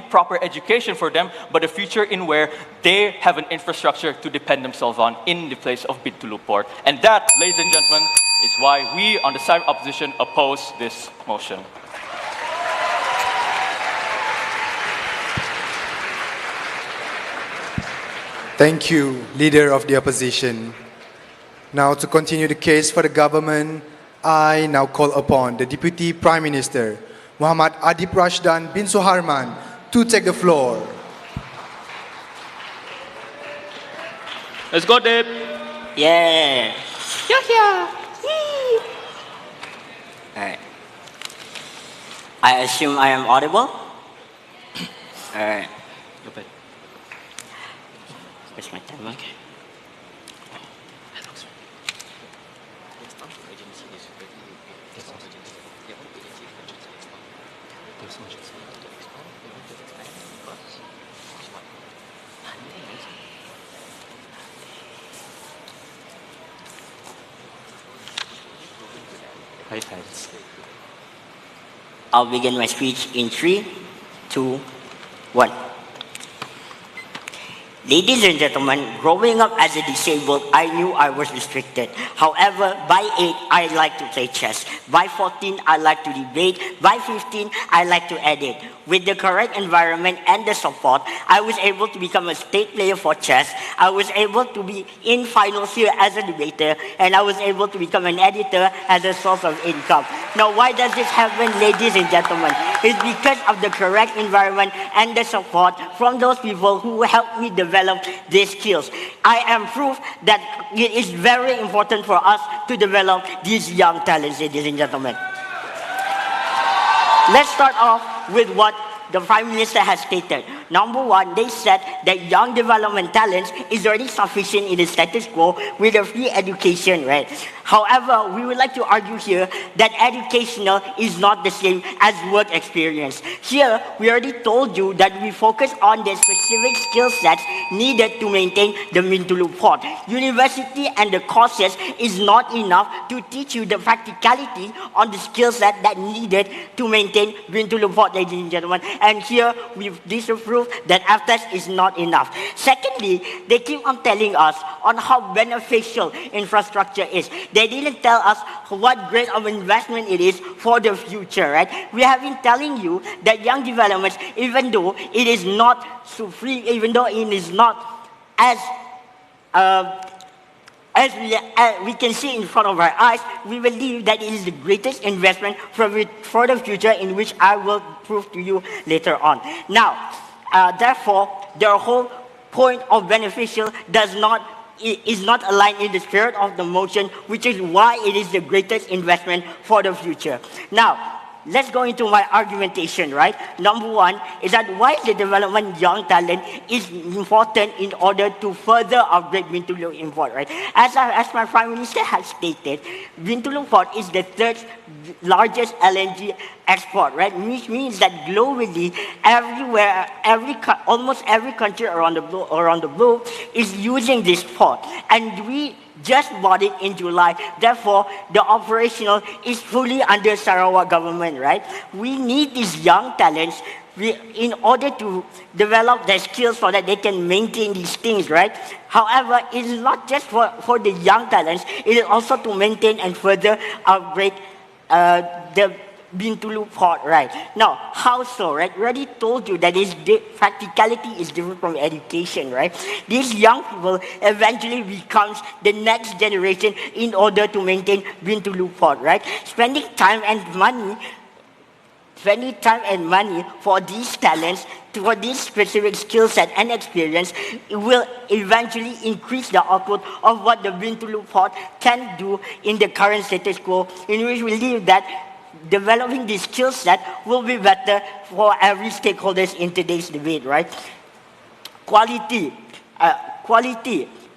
proper education for them, but a future in where they have an infrastructure to depend themselves on in the place of Bintulu Port. And that, ladies and gentlemen, is why we on the side of opposition oppose this motion. Thank you, Leader of the Opposition. Now, to continue the case for the government, I now call upon the Deputy Prime Minister, Muhammad Adib Rashdan bin Suharman, to take the floor. Let's go, Deb. Yeah. Yeah. Alright. I assume I am audible? Alright. Where's my timer? Okay. I'll begin my speech in 3, 2, 1. Ladies and gentlemen, growing up as a disabled, I knew I was restricted. However, by 8, I like to play chess. By 14, I like to debate. By 15, I like to edit. With the correct environment and the support, I was able to become a state player for chess. I was able to be in finals here as a debater, and I was able to become an editor as a source of income. Now, why does this happen, ladies and gentlemen? It's because of the correct environment and the support from those people who helped me develop these skills. I am proof that it is very important for us to develop these young talents, ladies and gentlemen. Let's start off with what the Prime Minister has stated. Number one, they said that young development talents is already sufficient in the status quo with a free education, right? However, we would like to argue here that educational is not the same as work experience. Here, we already told you that we focus on the specific skill sets needed to maintain the Bintulu Port. University and the courses is not enough to teach you the practicality on the skill set that needed to maintain Bintulu Port, ladies and gentlemen. And here, we've disapproved that FTES is not enough. Secondly, they keep on telling us on how beneficial infrastructure is. They didn't tell us what great of investment it is for the future, right? We have been telling you that young developments, even though it is not so free, even though it is not as we can see in front of our eyes, we believe that it is the greatest investment for the future, in which I will prove to you later on. Now, therefore, their whole point of beneficial is not aligned in the spirit of the motion, which is why it is the greatest investment for the future. Now, let's go into my argumentation, right? Number one is that why the development young talent is important in order to further upgrade Bintulu Import, right? As my Prime Minister has stated, Bintulu Port is the third largest LNG export, right? Which means that globally, everywhere, almost every country around the globe is using this port. And we just bought it in July. Therefore, the operational is fully under Sarawak government, right? We need these young talents in order to develop their skills so that they can maintain these things, right? However, it is not just for the young talents, it is also to maintain and further upgrade the Bintulu Port, right? Now, how so, right? We already told you that practicality is different from education, right? These young people eventually becomes the next generation in order to maintain Bintulu Port, right? Spending time and money for these talents, for this specific skill set and experience, it will eventually increase the output of what the Bintulu Port can do in the current status quo, in which we believe that developing this skill set will be better for every stakeholders in today's debate, right? Quality,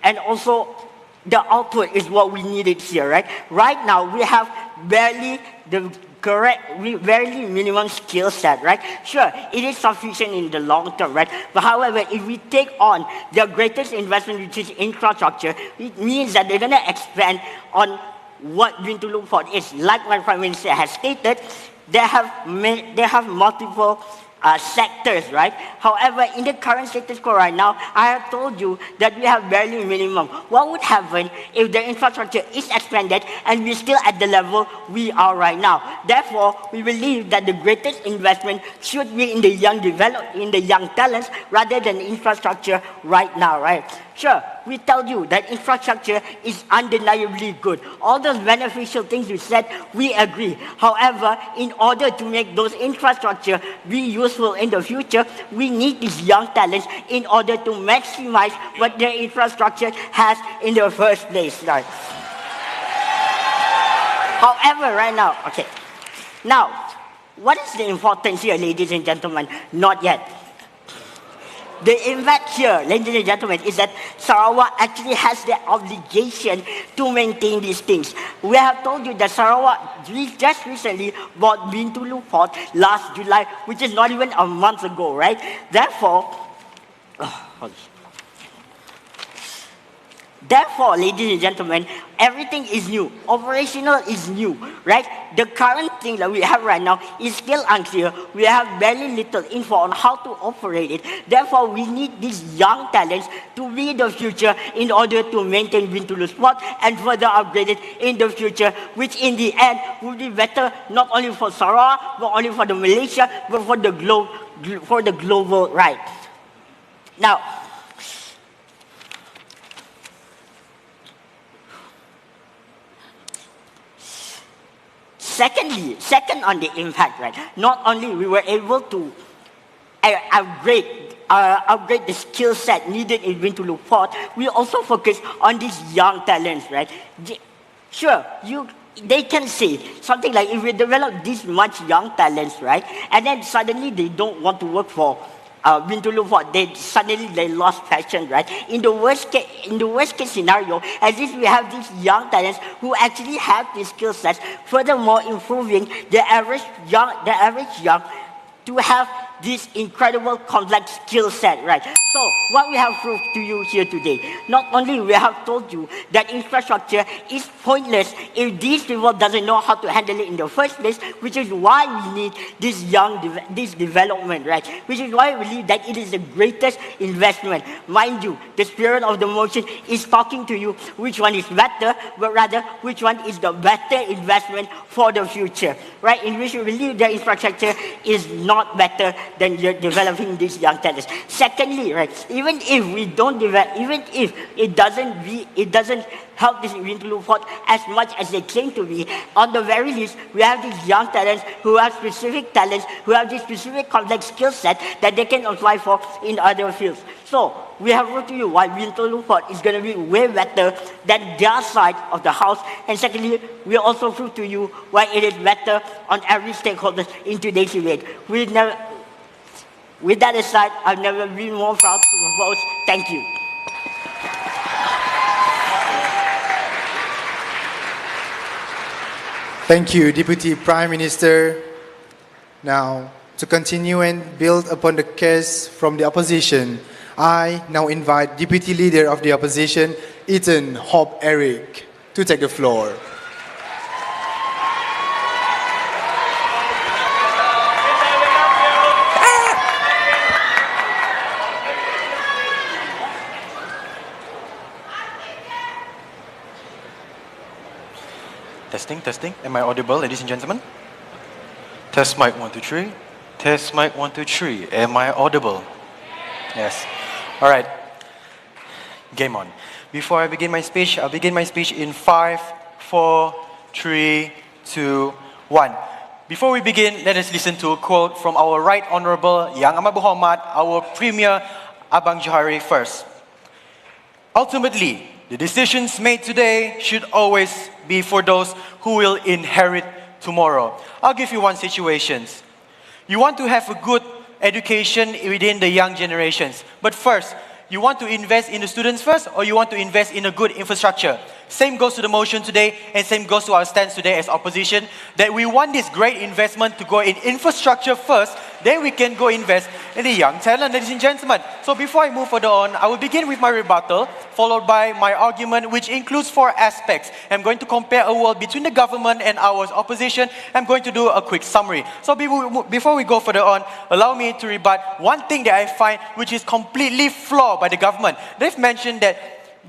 and also the output is what we needed here, right? Right now, we have barely minimum skill set, right? Sure, it is sufficient in the long term, right? But however, if we take on the greatest investment, which is infrastructure, it means that they're going to expand on what Bintulu Port is. Like my Prime Minister has stated, they have multiple sectors, right? However, in the current status quo right now, I have told you that we have barely minimum. What would happen if the infrastructure is expanded and we're still at the level we are right now? Therefore, we believe that the greatest investment should be in the young talents rather than infrastructure right now, right? Sure, we tell you that infrastructure is undeniably good. All those beneficial things you said, we agree. However, in order to make those infrastructure be useful in the future, we need these young talents in order to maximize what their infrastructure has in the first place. Right? However, right now, okay. Now, what is the importance here, ladies and gentlemen? Not yet. The impact here, ladies and gentlemen, is that Sarawak actually has the obligation to maintain these things. We have told you that Sarawak just recently bought Bintulu Port last July, which is not even a month ago, right? Therefore, Therefore, ladies and gentlemen, everything is new. Operational is new, right? The current thing that we have right now is still unclear. We have very little info on how to operate it. Therefore, we need these young talents to be the future in order to maintain Bintulu Sport and further upgrade it in the future, which in the end will be better not only for Sarawak, not only for the Malaysia, but for the global right. Now, second on the impact, right? Not only we were able to upgrade the skill set needed in Bintulu Port, we also focus on these young talents, right? Sure, they can say something like, if we develop this much young talents, right, and then suddenly they don't want to work for Bintulu Port, they lost passion, right? In the worst case scenario, as if we have these young talents who actually have these skill sets, furthermore improving the average young to have this incredible complex skill set, right? So what we have proved to you here today, not only we have told you that infrastructure is pointless if these people doesn't know how to handle it in the first place, which is why we need this this development, right? Which is why we believe that it is the greatest investment. Mind you, the spirit of the motion is talking to you which one is better, but rather which one is the better investment for the future, right? In which we believe the infrastructure is not better than developing these young talents. Secondly, right, even if we don't develop, even if it doesn't help this Bintulu Port as much as they claim to be, on the very least, we have these young talents who have specific talents, who have this specific complex skill set that they can apply for in other fields. So, we have proved to you why Bintulu Port is going to be way better than their side of the house. And secondly, we also proved to you why it is better on every stakeholder in today's debate. With that aside, I've never been more proud to propose. Thank you. Thank you, Deputy Prime Minister. Now, to continue and build upon the case from the opposition, I now invite Deputy Leader of the Opposition, Ethan Hope Eric, to take the floor. Testing. Am I audible, ladies and gentlemen? Test mic 1, 2, 3. Test mic 1, 2, 3. Am I audible? Yes. All right. Game on. Before I begin my speech, I'll begin my speech in 5, 4, 3, 2, 1. Before we begin, let us listen to a quote from our Right Honourable Yang Amat Berhormat, our Premier Abang Johari first. Ultimately, the decisions made today should always be for those who will inherit tomorrow. I'll give you one situation. You want to have a good education within the young generations. But first, you want to invest in the students first, or you want to invest in a good infrastructure? Same goes to the motion today, and same goes to our stance today as opposition, that we want this great investment to go in infrastructure first, then we can go invest in the young talent, ladies and gentlemen. So before I move further on, I will begin with my rebuttal, followed by my argument, which includes 4 aspects. I'm going to compare a world between the government and our opposition. I'm going to do a quick summary. So before we go further on, allow me to rebut one thing that I find which is completely flawed by the government. They've mentioned that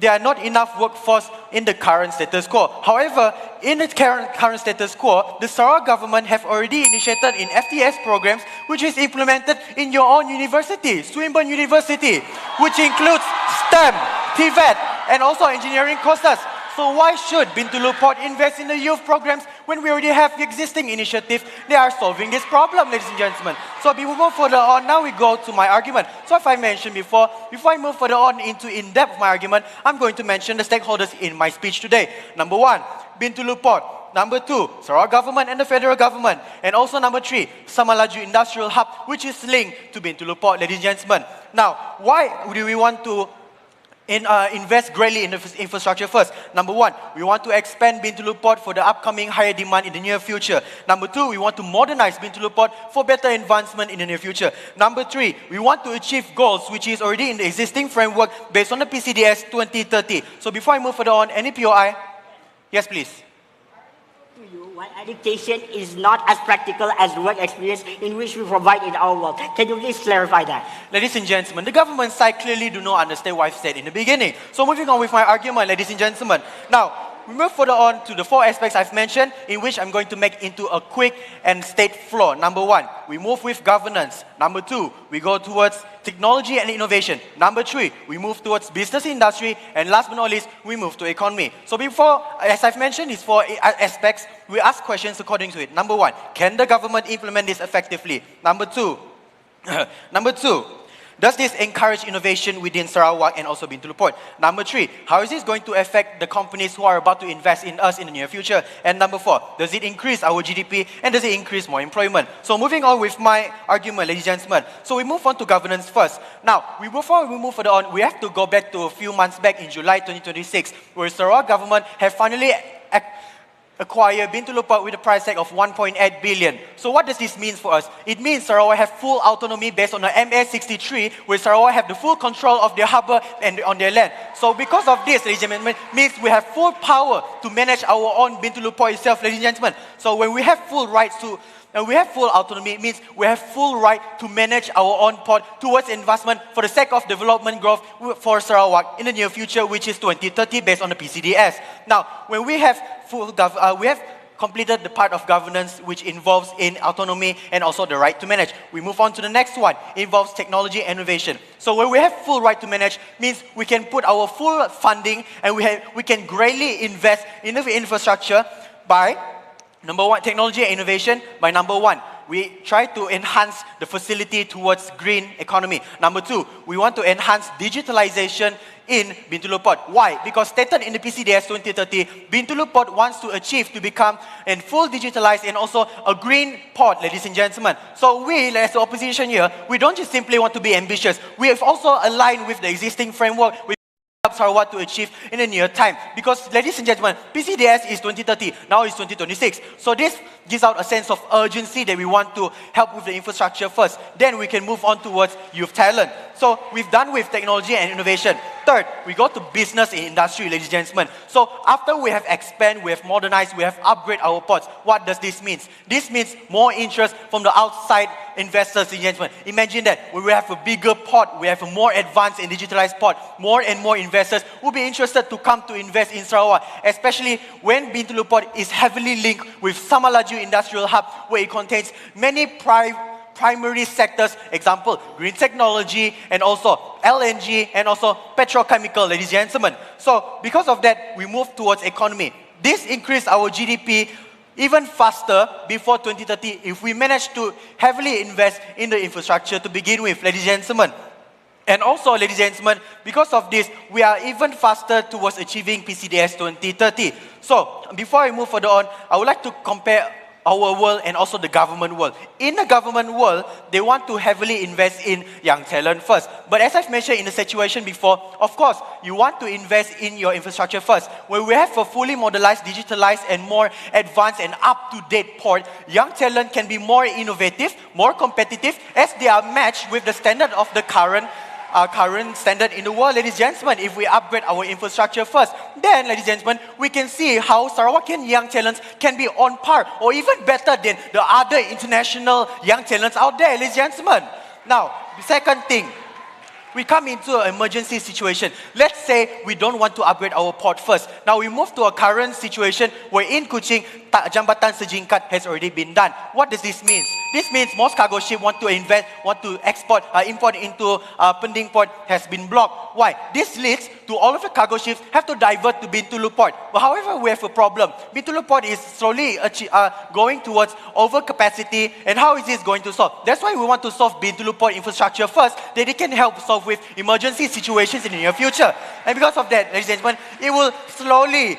there are not enough workforce in the current status quo. However, in the current status quo, the Sarawak government have already initiated in FTS programs, which is implemented in your own university, Swinburne University, which includes STEM, TVET, and also engineering courses. So why should Bintulu Port invest in the youth programs when we already have the existing initiatives that are solving this problem, ladies and gentlemen? So we move further on, now we go to my argument. So if I mentioned before I move further on into in-depth of my argument, I'm going to mention the stakeholders in my speech today. Number 1, Bintulu Port. Number 2, Sarawak government and the federal government. And also number 3, Samalaju Industrial Hub, which is linked to Bintulu Port, ladies and gentlemen. Now, why do we want to invest greatly in the infrastructure first. Number one, we want to expand Bintulu Port for the upcoming higher demand in the near future. Number two, we want to modernize Bintulu Port for better advancement in the near future. Number three, we want to achieve goals which is already in the existing framework based on the PCDS 2030. So before I move further on, any POI? Yes, please. To you, why education is not as practical as work experience in which we provide in our work. Can you please clarify that? Ladies and gentlemen, the government side clearly do not understand what I've said in the beginning. So moving on with my argument, ladies and gentlemen. Now, we move further on to the four aspects I've mentioned, in which I'm going to make into a quick and state flow. Number one, we move with governance. Number two, we go towards technology and innovation. Number three, we move towards business industry. And last but not least, we move to economy. So before, as I've mentioned, these four aspects, we ask questions according to it. Number one, can the government implement this effectively? Number two, does this encourage innovation within Sarawak and also Bintulu Port? Number three, how is this going to affect the companies who are about to invest in us in the near future? And number four, does it increase our GDP and does it increase more employment? So moving on with my argument, ladies and gentlemen. So we move on to governance first. Now, before we move further on, we have to go back to a few months back in July 2026, where Sarawak government have finally acquire Bintulu Port with a price tag of 1.8 billion. So what does this mean for us? It means Sarawak have full autonomy based on the MA63, where Sarawak have the full control of their harbour and on their land. So because of this, ladies and gentlemen, means we have full power to manage our own Bintulu Port itself, ladies and gentlemen. So when we have full rights to and we have full autonomy, it means we have full right to manage our own port towards investment for the sake of development growth for Sarawak in the near future, which is 2030 based on the PCDS. Now, when we have we have completed the part of governance which involves in autonomy and also the right to manage. We move on to the next one, involves technology and innovation. So when we have full right to manage, means we can put our full funding and we can greatly invest in the infrastructure by number one, technology and innovation. By number one, we try to enhance the facility towards green economy. Number two, we want to enhance digitalization in Bintulu Port. Why? Because stated in the PCDS 2030, Bintulu Port wants to achieve to become a full digitalized and also a green port, ladies and gentlemen. So we, as the opposition here, we don't just simply want to be ambitious. We have also aligned with the existing framework Sarawak to achieve in the near time. Because, ladies and gentlemen, PCDS is 2030, now it's 2026. So this gives out a sense of urgency that we want to help with the infrastructure first. Then we can move on towards youth talent. So we've done with technology and innovation. Third, we go to business and industry, ladies and gentlemen. So after we have expanded, we have modernized, we have upgraded our ports, what does this mean? This means more interest from the outside investors, ladies and gentlemen. Imagine that when we have a bigger port, we have a more advanced and digitalized port, more and more investors will be interested to come to invest in Sarawak, especially when Bintulu Port is heavily linked with Samalaju Industrial Hub, where it contains many primary sectors, example, green technology and also LNG and also petrochemical, ladies and gentlemen. So because of that, we move towards economy. This increased our GDP even faster before 2030 if we manage to heavily invest in the infrastructure to begin with, ladies and gentlemen. And also, ladies and gentlemen, because of this, we are even faster towards achieving PCDS 2030. So, before I move further on, I would like to compare our world and also the government world. In the government world, they want to heavily invest in young talent first. But as I've mentioned in the situation before, of course, you want to invest in your infrastructure first. When we have a fully modernized, digitalized, and more advanced and up-to-date port, young talent can be more innovative, more competitive, as they are matched with the standard of the current standard in the world, ladies and gentlemen. If we upgrade our infrastructure first, then, ladies and gentlemen, we can see how Sarawakian young talents can be on par or even better than the other international young talents out there, ladies and gentlemen. Now, the second thing, we come into an emergency situation. Let's say we don't want to upgrade our port first. Now we move to a current situation where in Kuching, Jambatan Sejingkat has already been done. What does this mean? This means most cargo ships want to invest, want to import into Pending Port has been blocked. Why? This leads to all of the cargo ships have to divert to Bintulu Port. But however, we have a problem. Bintulu Port is slowly going towards overcapacity, and how is this going to solve? That's why we want to solve Bintulu Port infrastructure first, that it can help solve with emergency situations in the near future. And because of that, ladies and gentlemen, it will slowly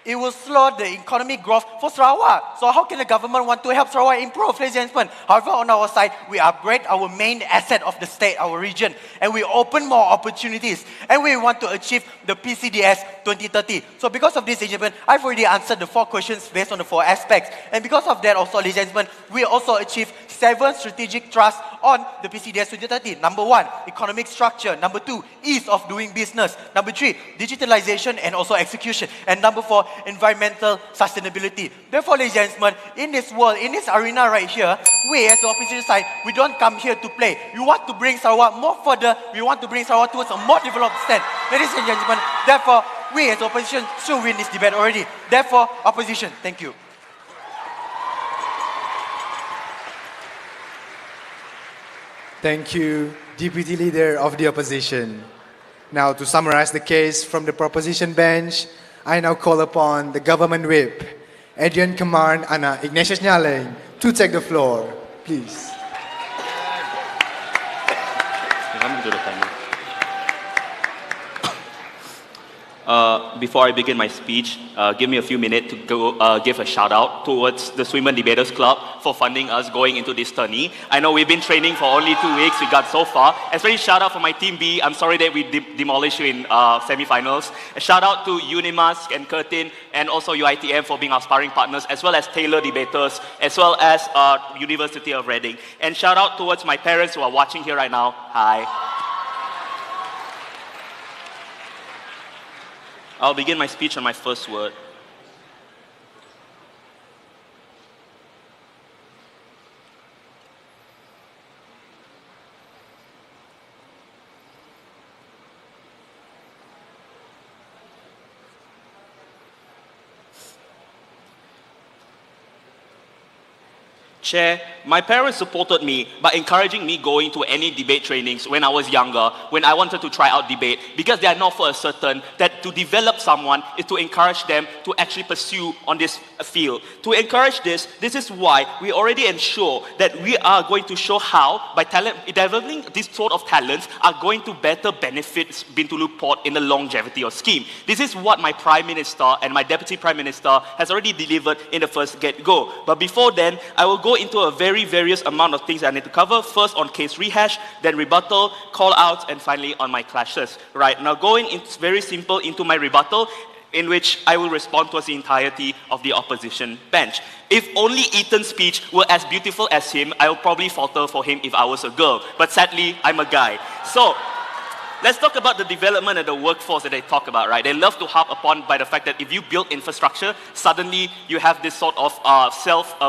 it will slow the economic growth for Sarawak. So how can the government want to help Sarawak improve, ladies and gentlemen? However, on our side, we upgrade our main asset of the state, our region, and we open more opportunities, and we want to achieve the PCDS 2030. So because of this, ladies and gentlemen, I've already answered the 4 questions based on the 4 aspects. And because of that also, ladies and gentlemen, we also achieve 7 strategic thrusts on the PCDS 2030. Number 1, economic structure. Number 2, ease of doing business. Number 3, digitalization and also execution. And number 4, environmental sustainability. Therefore, ladies and gentlemen, in this world, in this arena right here, we as the opposition side, we don't come here to play. We want to bring Sarawak more further. We want to bring Sarawak towards a more developed stand. Ladies and gentlemen, therefore, we as opposition should win this debate already. Therefore, opposition, thank you. Thank you, Deputy Leader of the Opposition. Now, to summarize the case from the proposition bench, I now call upon the Government Whip, Adrian Kamar Ana Ignatius Nyaleng, to take the floor. Please. Before I begin my speech, give me a few minutes to go give a shout out towards the Swimmer Debaters Club for funding us going into this tourney. I know we've been training for only 2 weeks, we got so far. Especially shout out for my team B. I'm sorry that we demolished you in semi-finals. A shout out to Unimask and Curtin and also UiTM for being our sparring partners, as well as Taylor Debaters, as well as University of Reading. And shout out towards my parents who are watching here right now. Hi. I'll begin my speech on my first word. Chair, my parents supported me by encouraging me going to any debate trainings when I was younger, when I wanted to try out debate, because they are not for certain that to develop someone is to encourage them to actually pursue on this field. To encourage this is why we already ensure that we are going to show how, by developing this sort of talents, are going to better benefit Bintulu Port in the longevity of scheme. This is what my Prime Minister and my Deputy Prime Minister has already delivered in the first get-go. But before then, I will go into a very various amount of things I need to cover. First on case rehash, then rebuttal, call-outs, and finally on my clashes. Right, now going very simple into my rebuttal, in which I will respond towards the entirety of the opposition bench. If only Ethan's speech were as beautiful as him, I would probably falter for him if I was a girl. But sadly, I'm a guy. So, let's talk about the development and the workforce that they talk about, right? They love to harp upon by the fact that if you build infrastructure, suddenly you have this sort of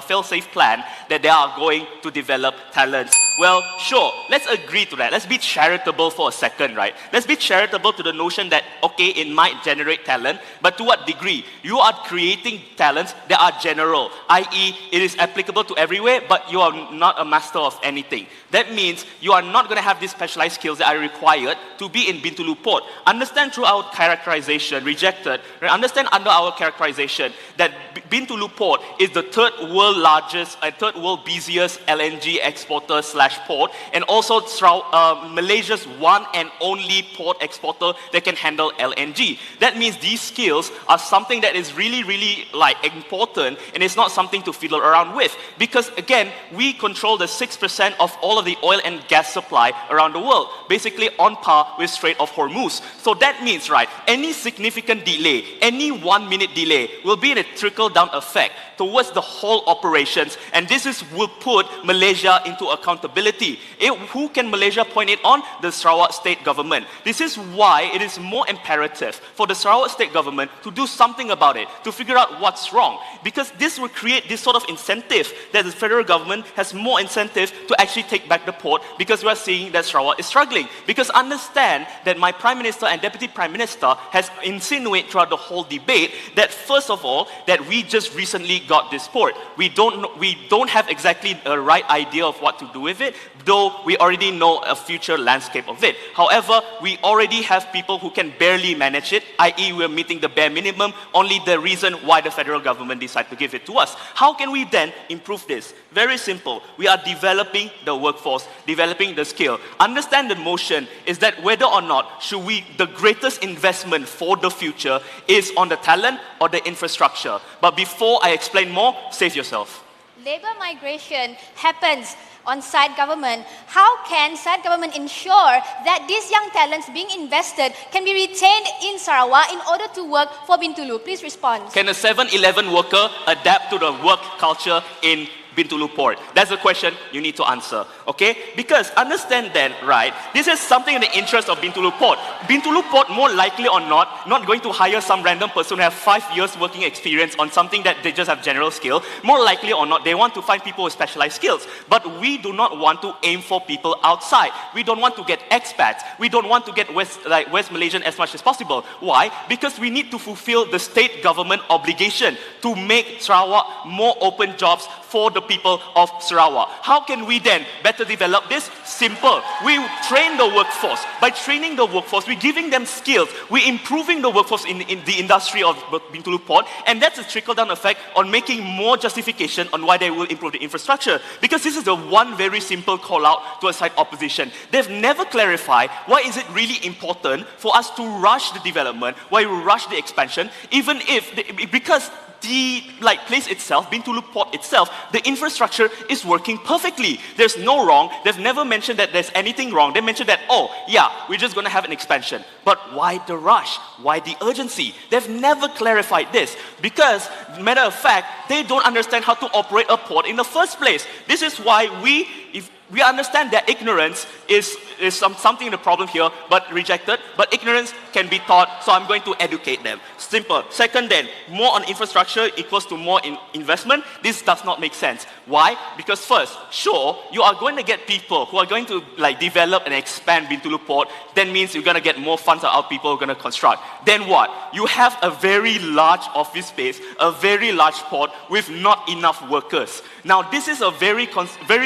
fail-safe plan that they are going to develop talents. Well, sure, let's agree to that. Let's be charitable for a second, right? Let's be charitable to the notion that, okay, it might generate talent, but to what degree? You are creating talents that are general, i.e., it is applicable to everywhere, but you are not a master of anything. That means you are not going to have these specialized skills that are required to be in Bintulu Port. Understand through our characterization, rejected, understand under our characterization that Bintulu Port is the third world largest and third world busiest LNG exporter / port, and also Malaysia's one and only port exporter that can handle LNG. That means these skills are something that is really, really important, and it's not something to fiddle around with. Because again, we control the 6% of all of the oil and gas supply around the world, basically on par with Strait of Hormuz. So that means, right, any significant delay, any 1 minute delay will be in a trickle-down effect towards the whole operations, and will put Malaysia into accountability. Who can Malaysia point it on? The Sarawak state government. This is why it is more imperative for the Sarawak state government to do something about it, to figure out what's wrong, because this will create this sort of incentive that the federal government has more incentive to actually take back the port, because we are seeing that Sarawak is struggling. Because understand that my Prime Minister and Deputy Prime Minister has insinuated throughout the whole debate that first of all, that we just recently got this port. We don't have exactly a right idea of what to do with with it, though we already know a future landscape of it. However, we already have people who can barely manage it, i.e. we're meeting the bare minimum, only the reason why the federal government decided to give it to us. How can we then improve this? Very simple. We are developing the workforce, developing the skill. Understand the motion is that whether or not the greatest investment for the future is on the talent or the infrastructure. But before I explain more, save yourself. Labor migration happens on side government. How can side government ensure that these young talents being invested can be retained in Sarawak in order to work for Bintulu? Please respond. Can a 7-Eleven worker adapt to the work culture in Bintulu Port? That's the question you need to answer, okay? Because understand then, right, this is something in the interest of Bintulu Port. Bintulu Port, more likely or not going to hire some random person who have 5 years working experience on something that they just have general skill. More likely or not, they want to find people with specialized skills. But we do not want to aim for people outside. We don't want to get expats. We don't want to get West Malaysian as much as possible. Why? Because we need to fulfill the state government obligation to make Sarawak more open jobs for the people of Sarawak. How can we then better develop this? Simple. We train the workforce. By training the workforce, we're giving them skills. We're improving the workforce in the industry of Bintulu Port, and that's a trickle-down effect on making more justification on why they will improve the infrastructure. Because this is the one very simple call-out to a side opposition. They've never clarified why is it really important for us to rush the development, why we rush the expansion, even if, because the place itself, Bintulu Port itself, the infrastructure is working perfectly. There's no wrong. They've never mentioned that there's anything wrong. They mentioned that, oh, yeah, we're just going to have an expansion. But why the rush? Why the urgency? They've never clarified this because, matter of fact, they don't understand how to operate a port in the first place. This is why we understand that ignorance is something in the problem here, but rejected. But ignorance can be taught, so I'm going to educate them. Simple. Second then, more on infrastructure equals to more investment. This does not make sense. Why? Because first, sure, you are going to get people who are going to develop and expand Bintulu Port. That means you're going to get more funds out people who are going to construct. Then what? You have a very large office space, a very large port with not enough workers. Now, this is a very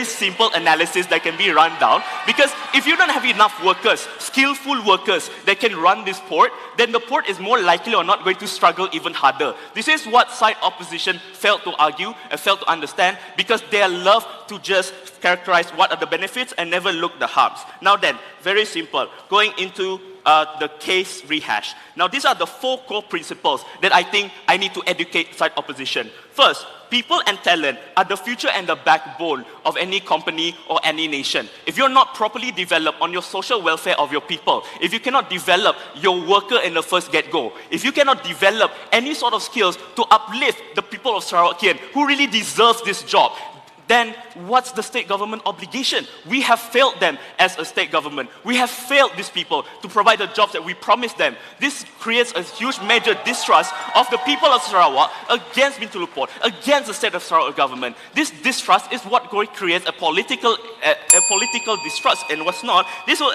simple analysis that can be run down, because if you don't have enough workers, skillful workers that can run this port, then the port is more likely or not going to struggle even harder. This is what side opposition failed to argue and failed to understand, because they love to just characterize what are the benefits and never look the harms. Now then, very simple, going into the case rehash. Now these are the 4 core principles that I think I need to educate side opposition. First, people and talent are the future and the backbone of any company or any nation. If you're not properly developed on your social welfare of your people, if you cannot develop your worker in the first get-go, if you cannot develop any sort of skills to uplift the people of Sarawakian who really deserve this job, then what's the state government obligation? We have failed them as a state government. We have failed these people to provide the jobs that we promised them. This creates a huge major distrust of the people of Sarawak against Bintulu Port, against the state of Sarawak government. This distrust is what creates a political distrust, and what's not, this will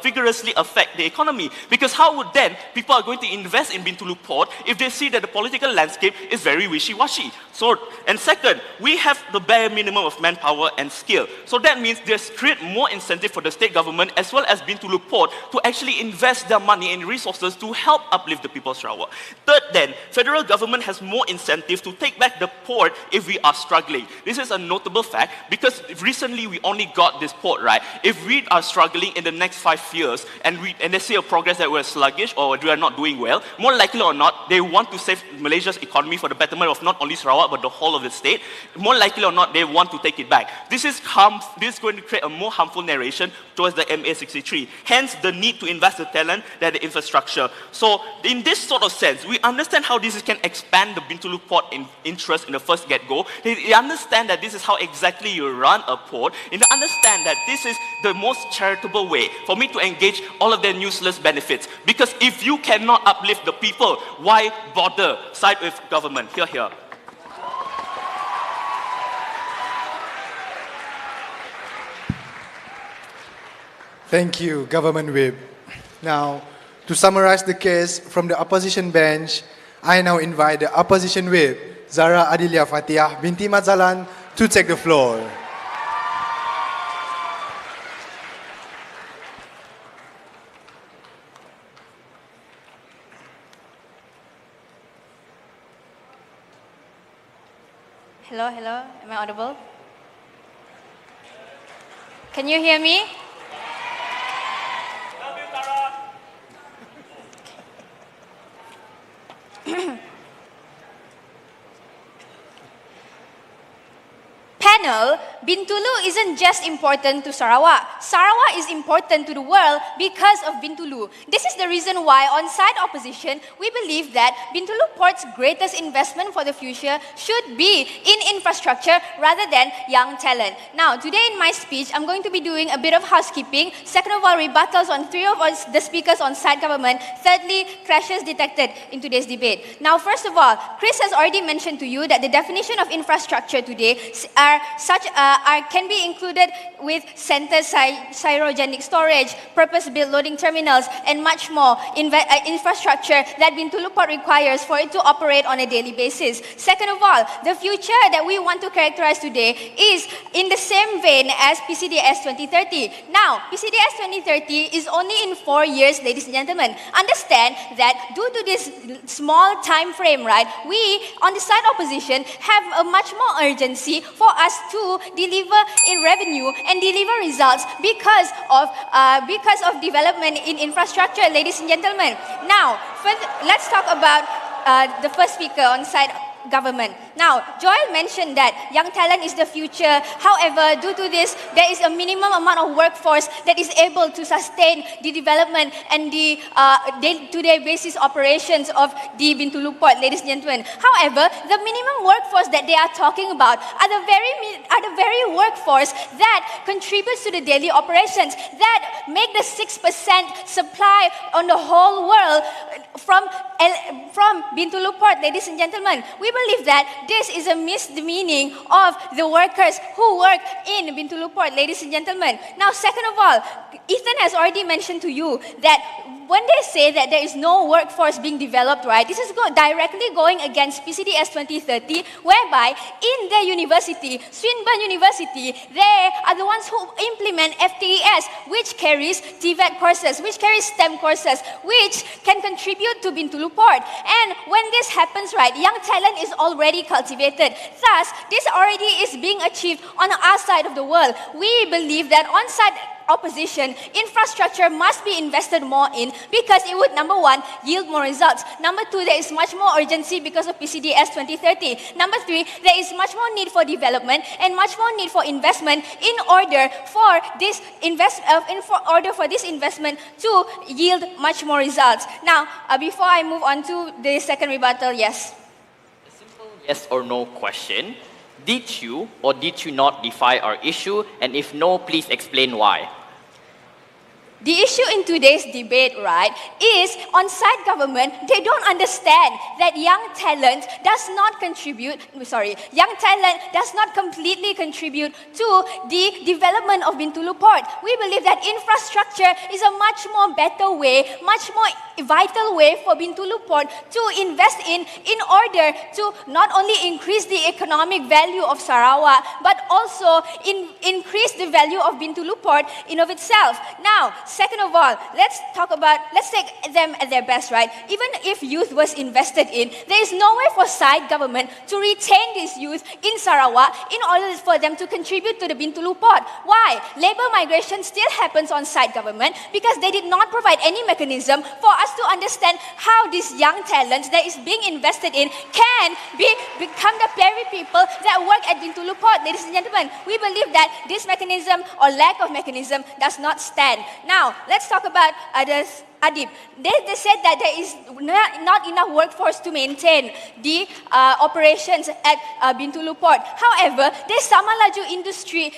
vigorously affect the economy. Because how would then people are going to invest in Bintulu Port if they see that the political landscape is very wishy-washy? So, and second, we have the bare minimum of manpower and skill. So that means there's create more incentive for the state government as well as Bintulu Port to actually invest their money and resources to help uplift the people of Sarawak. Third then, federal government has more incentive to take back the port if we are struggling. This is a notable fact because recently we only got this port, right? If we are struggling in the next 5 years and they see a progress that we're sluggish or we are not doing well, more likely or not, they want to save Malaysia's economy for the betterment of not only Sarawak but the whole of the state. More likely or not, they want to take it back. This is going to create a more harmful narration towards the MA63. Hence, the need to invest the talent than the infrastructure. So, in this sort of sense, we understand how this can expand the Bintulu Port interest in the first get-go. They understand that this is how exactly you run a port. And they understand that this is the most charitable way for me to engage all of their useless benefits. Because if you cannot uplift the people, why bother side with government? Here. Thank you, Government Whip. Now, to summarize the case from the opposition bench, I now invite the opposition whip, Zara Adilia Fatihah binti Mazalan, to take the floor. Hello, hello. Am I audible? Can you hear me? Panel, Bintulu isn't just important to Sarawak. Sarawak is important to the world because of Bintulu. This is the reason why on side opposition, we believe that Bintulu Port's greatest investment for the future should be in infrastructure rather than young talent. Now, today in my speech, I'm going to be doing a bit of housekeeping. Second of all, rebuttals on three of the speakers on side government. Thirdly, clashes detected in today's debate. Now, first of all, Chris has already mentioned to you that the definition of infrastructure today can be included with center cryogenic storage, purpose-built loading terminals, and much more infrastructure that Bintulu Port requires for it to operate on a daily basis. Second of all, the future that we want to characterize today is in the same vein as PCDS 2030. Now, PCDS 2030 is only in 4 years, ladies and gentlemen. Understand that due to this small time frame, right, we on the side opposition have a much more urgency for us to deliver in revenue and deliver results because of development in infrastructure, ladies and gentlemen. Now, let's talk about the first speaker on side government. Now, Joel mentioned that young talent is the future. However, due to this, there is a minimum amount of workforce that is able to sustain the development and the day-to-day basis operations of the Bintulu Port, ladies and gentlemen. However, the minimum workforce that they are talking about are the very workforce that contributes to the daily operations, that make the 6% supply on the whole world from Bintulu Port, ladies and gentlemen. We believe that this is a misdemeaning of the workers who work in Bintulu Port, ladies and gentlemen. Now, second of all, Ethan has already mentioned to you that when they say that there is no workforce being developed, right, this is directly going against PCDS 2030, whereby in the university, Swinburne University, they are the ones who implement FTES, which carries TVET courses, which carries STEM courses, which can contribute to Bintulu Port. And when this happens, right, young talent is already cultivated. Thus, this already is being achieved on our side of the world. We believe that on-site opposition, infrastructure must be invested more in because it would, number one, yield more results. Number two, there is much more urgency because of PCDS 2030. Number three, there is much more need for development and much more need for investment in order for this investment to yield much more results. Now, before I move on to the second rebuttal, yes. A simple yes or no question. Did you or did you not defy our issue? And if no, please explain why. The issue in today's debate, right, is on-site government, they don't understand that young talent does not completely contribute to the development of Bintulu Port. We believe that infrastructure is a much more better way, much more vital way for Bintulu Port to invest in order to not only increase the economic value of Sarawak, but also increase the value of Bintulu Port in of itself. Now, second of all, let's take them at their best, right? Even if youth was invested in, there is no way for side government to retain this youth in Sarawak in order for them to contribute to the Bintulu Port. Why? Labor migration still happens on side government because they did not provide any mechanism for us to understand how these young talents that is being invested in can become the very people that work at Bintulu Port. Ladies and gentlemen, we believe that this mechanism or lack of mechanism does not stand. Now, let's talk about others. Adib, they said that there is not enough workforce to maintain the operations at Bintulu Port. However, the Samalaju industry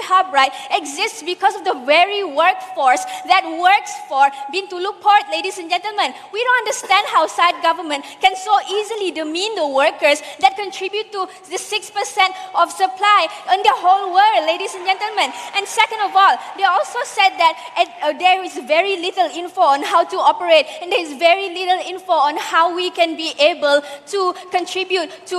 hub, right, exists because of the very workforce that works for Bintulu Port, ladies and gentlemen. We don't understand how side government can so easily demean the workers that contribute to the 6% of supply in the whole world, ladies and gentlemen. And second of all, they also said that there is very little info on how to operate, and there is very little info on how we can be able to contribute to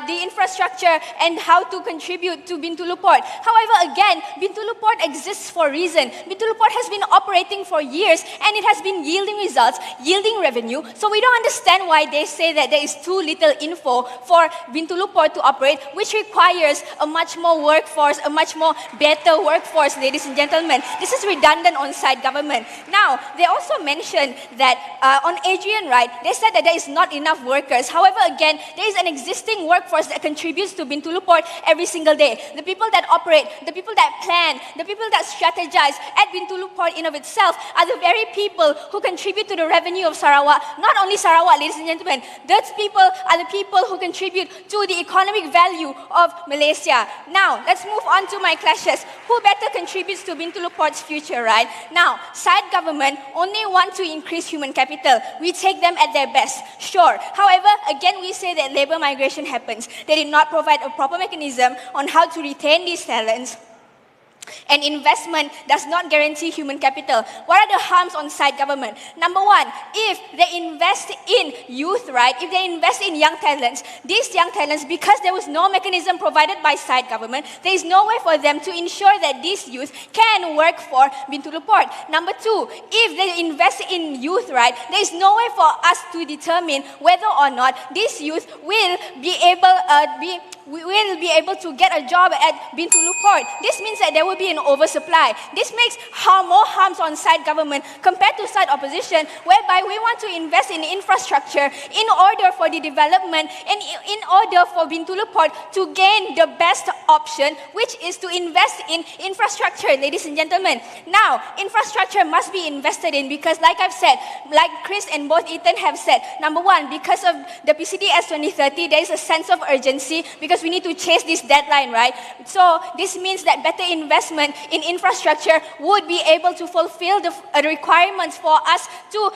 the infrastructure and how to contribute to Bintulu Port. However, again, Bintulu Port exists for a reason. Bintulu Port has been operating for years and it has been yielding results, yielding revenue. So we don't understand why they say that there is too little info for Bintulu Port to operate, which requires a much more workforce, a much more better workforce, ladies and gentlemen. This is redundant on-site government. Now, they also mentioned that on Adrian, right, they said that there is not enough workers. However, again, there is an existing workforce that contributes to Bintulu Port every single day. The people that operate, the people that plan, the people that strategize at Bintulu Port in of itself are the very people who contribute to the revenue of Sarawak. Not only Sarawak, ladies and gentlemen, those people are the people who contribute to the economic value of Malaysia. Now, let's move on to my clashes. Who better contributes to Bintulu Port's future, right? Now, side government only want to increase human capital. We take them at their best, sure. However, again, we say that labor migration happens. They did not provide a proper mechanism on how to retain these talents. And investment does not guarantee human capital. What are the harms on side government? Number one, if they invest in youth, right? If they invest in young talents, these young talents, because there was no mechanism provided by side government, there is no way for them to ensure that these youth can work for Bintulu Port. Number two, if they invest in youth, right? There is no way for us to determine whether or not these youth will be able to get a job at Bintulu Port. This means that there will be an oversupply. This makes more harms on side government compared to side opposition, whereby we want to invest in infrastructure in order for the development and in order for Bintulu Port to gain the best option, which is to invest in infrastructure, ladies and gentlemen. Now, infrastructure must be invested in because, like I've said, like Chris and both Ethan have said, number one, because of the PCDS 2030, there is a sense of urgency because we need to chase this deadline, right? So this means that better investment in infrastructure would be able to fulfill the requirements for us to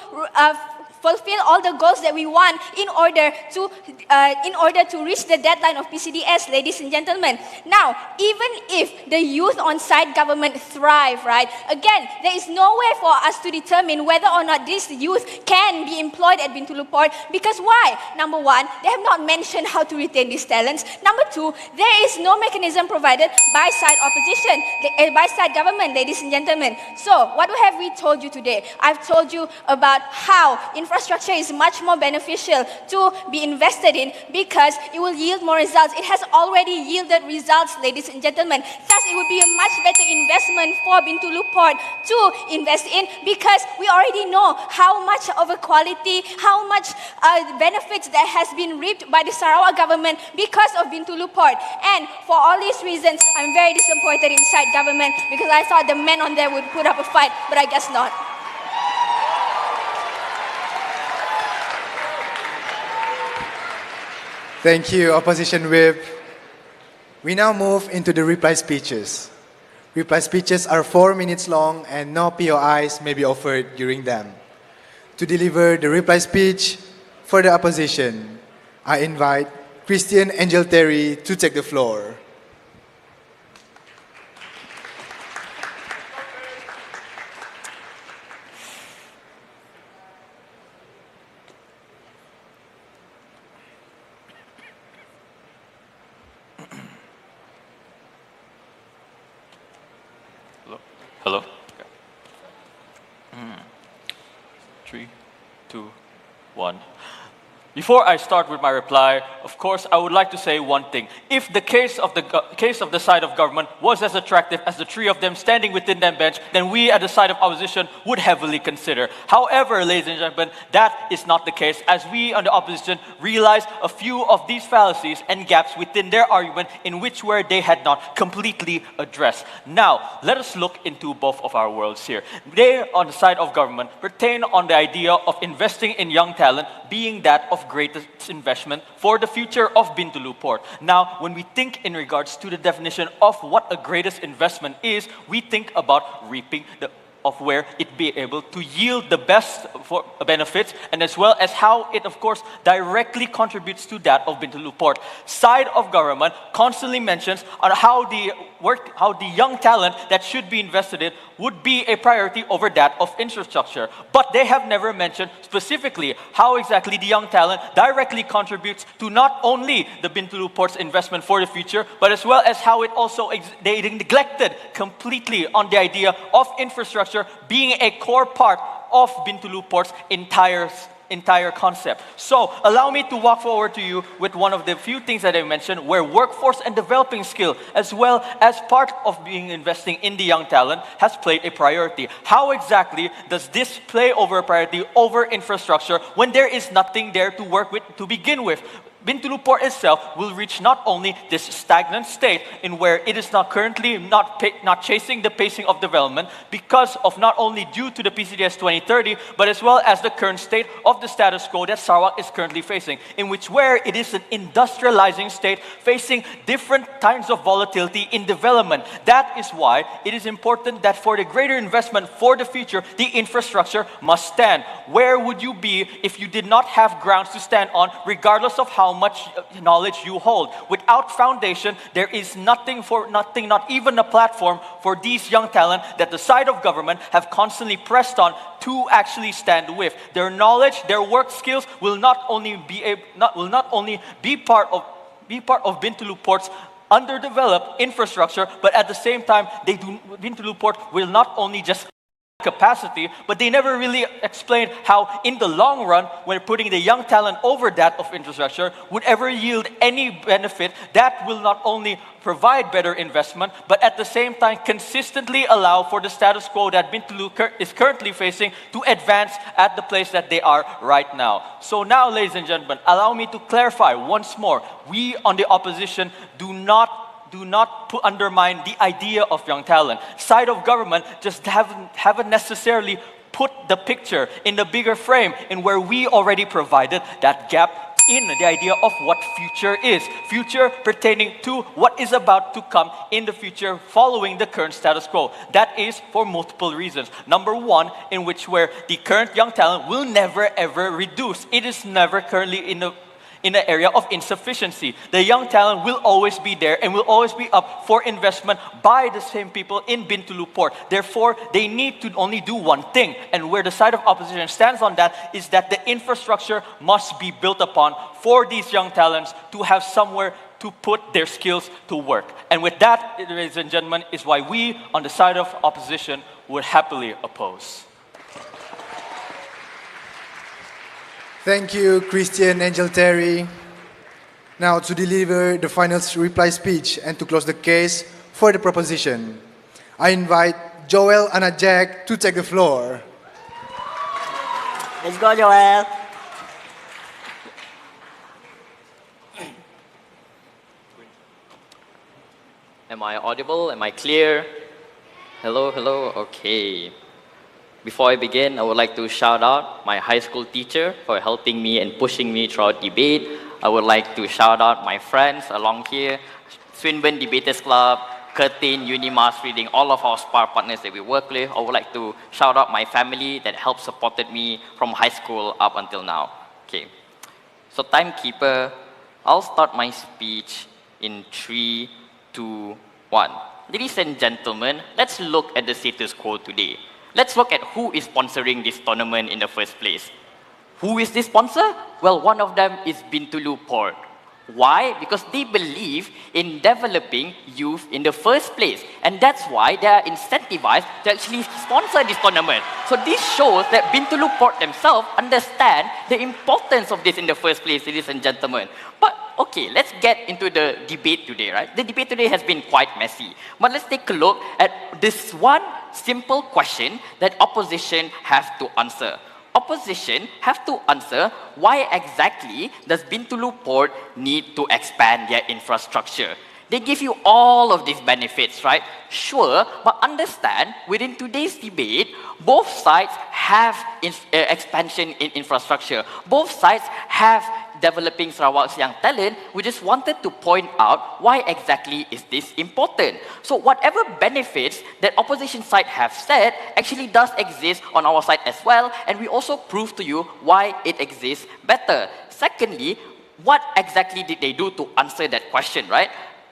fulfill all the goals that we want in order to reach the deadline of PCDS, ladies and gentlemen. Now, even if the youth on side government thrive, right? Again, there is no way for us to determine whether or not this youth can be employed at Bintulu Port because why? Number one, they have not mentioned how to retain these talents. Number two, there is no mechanism provided by side opposition, by side government, ladies and gentlemen. So, what have we told you today? I've told you about how infrastructure is much more beneficial to be invested in because it will yield more results. It has already yielded results, ladies and gentlemen. Thus, it would be a much better investment for Bintulu Port to invest in because we already know how much of a quality, how much benefits that has been reaped by the Sarawak government because of Bintulu Port. And for all these reasons, I'm very disappointed in side government because I thought the men on there would put up a fight, but I guess not. Thank you, Opposition Whip. We now move into the reply speeches. Reply speeches are 4 minutes long and no POIs may be offered during them. To deliver the reply speech for the opposition, I invite Christian Angel Terry to take the floor. Hello? Okay. 3, 2, 1. Before I start with my reply, of course, I would like to say one thing. If the case of the side of government was as attractive as the three of them standing within that bench, then we at the side of opposition would heavily consider. However, ladies and gentlemen, that is not the case, as we on the opposition realize a few of these fallacies and gaps within their argument in which where they had not completely addressed. Now, let us look into both of our worlds here. They, on the side of government, pertain on the idea of investing in young talent being that of greatest investment for the future of Bintulu Port. Now, when we think in regards to the definition of what a greatest investment is, we think about reaping the of where it be able to yield the best for benefits, and as well as how it, of course, directly contributes to that of Bintulu Port. Side of government constantly mentions on how the young talent that should be invested in would be a priority over that of infrastructure. But they have never mentioned specifically how exactly the young talent directly contributes to not only the Bintulu Port's investment for the future, but as well as how it also they neglected completely on the idea of infrastructure being a core part of Bintulu Port's entire concept. So allow me to walk forward to you with one of the few things that I mentioned, where workforce and developing skill, as well as part of being investing in the young talent, has played a priority. How exactly does this play over a priority over infrastructure when there is nothing there to work with to begin with? Bintulu Port itself will reach not only this stagnant state in where it is not currently not chasing the pacing of development because of not only due to the PCDS 2030, but as well as the current state of the status quo that Sarawak is currently facing, in which where it is an industrializing state facing different kinds of volatility in development. That is why it is important that for the greater investment for the future, the infrastructure must stand. Where would you be if you did not have grounds to stand on, regardless of how much knowledge you hold? Without foundation, there is nothing, not even a platform for these young talent that the side of government have constantly pressed on to actually stand with. Their knowledge, their work skills will not only be part of Bintulu Port's underdeveloped infrastructure, but at the same time, Bintulu Port will not only just capacity, but they never really explained how in the long run, when putting the young talent over that of infrastructure, would ever yield any benefit that will not only provide better investment, but at the same time consistently allow for the status quo that Bintulu is currently facing to advance at the place that they are right now. So now, ladies and gentlemen, allow me to clarify once more. We on the opposition do not undermine the idea of young talent. Side of government just haven't necessarily put the picture in the bigger frame in where we already provided that gap in the idea of what future is. Future pertaining to what is about to come in the future following the current status quo. That is for multiple reasons. Number one, in which where the current young talent will never ever reduce. It is never currently in the area of insufficiency. The young talent will always be there and will always be up for investment by the same people in Bintulu Port. Therefore, they need to only do one thing. And where the side of opposition stands on that is that the infrastructure must be built upon for these young talents to have somewhere to put their skills to work. And with that, ladies and gentlemen, is why we on the side of opposition would happily oppose. Thank you, Christian Angel Terry. Now to deliver the final reply speech and to close the case for the proposition, I invite Joel Anajek to take the floor. Let's go, Joel. Am I audible? Am I clear? Hello, hello, okay. Before I begin, I would like to shout out my high school teacher for helping me and pushing me throughout debate. I would like to shout out my friends along here, Swinburne Debaters Club, Curtin, Unimas Reading, all of our SPAR partners that we work with. I would like to shout out my family that helped supported me from high school up until now. Okay, so timekeeper, I'll start my speech in 3, 2, 1. Ladies and gentlemen, let's look at the status quo today. Let's look at who is sponsoring this tournament in the first place. Who is this sponsor? Well, one of them is Bintulu Port. Why? Because they believe in developing youth in the first place. And that's why they are incentivized to actually sponsor this tournament. So this shows that Bintulu Port themselves understand the importance of this in the first place, ladies and gentlemen. But okay, let's get into the debate today, right? The debate today has been quite messy. But let's take a look at this one simple question that opposition has to answer. Opposition have to answer why exactly does Bintulu Port need to expand their infrastructure. They give you all of these benefits, right? Sure, but understand, within today's debate, both sides have expansion in infrastructure. Both sides have developing Sarawak's young talent. We just wanted to point out why exactly is this important. So whatever benefits that opposition side have said actually does exist on our side as well, and we also prove to you why it exists better. Secondly, what exactly did they do to answer that question, right?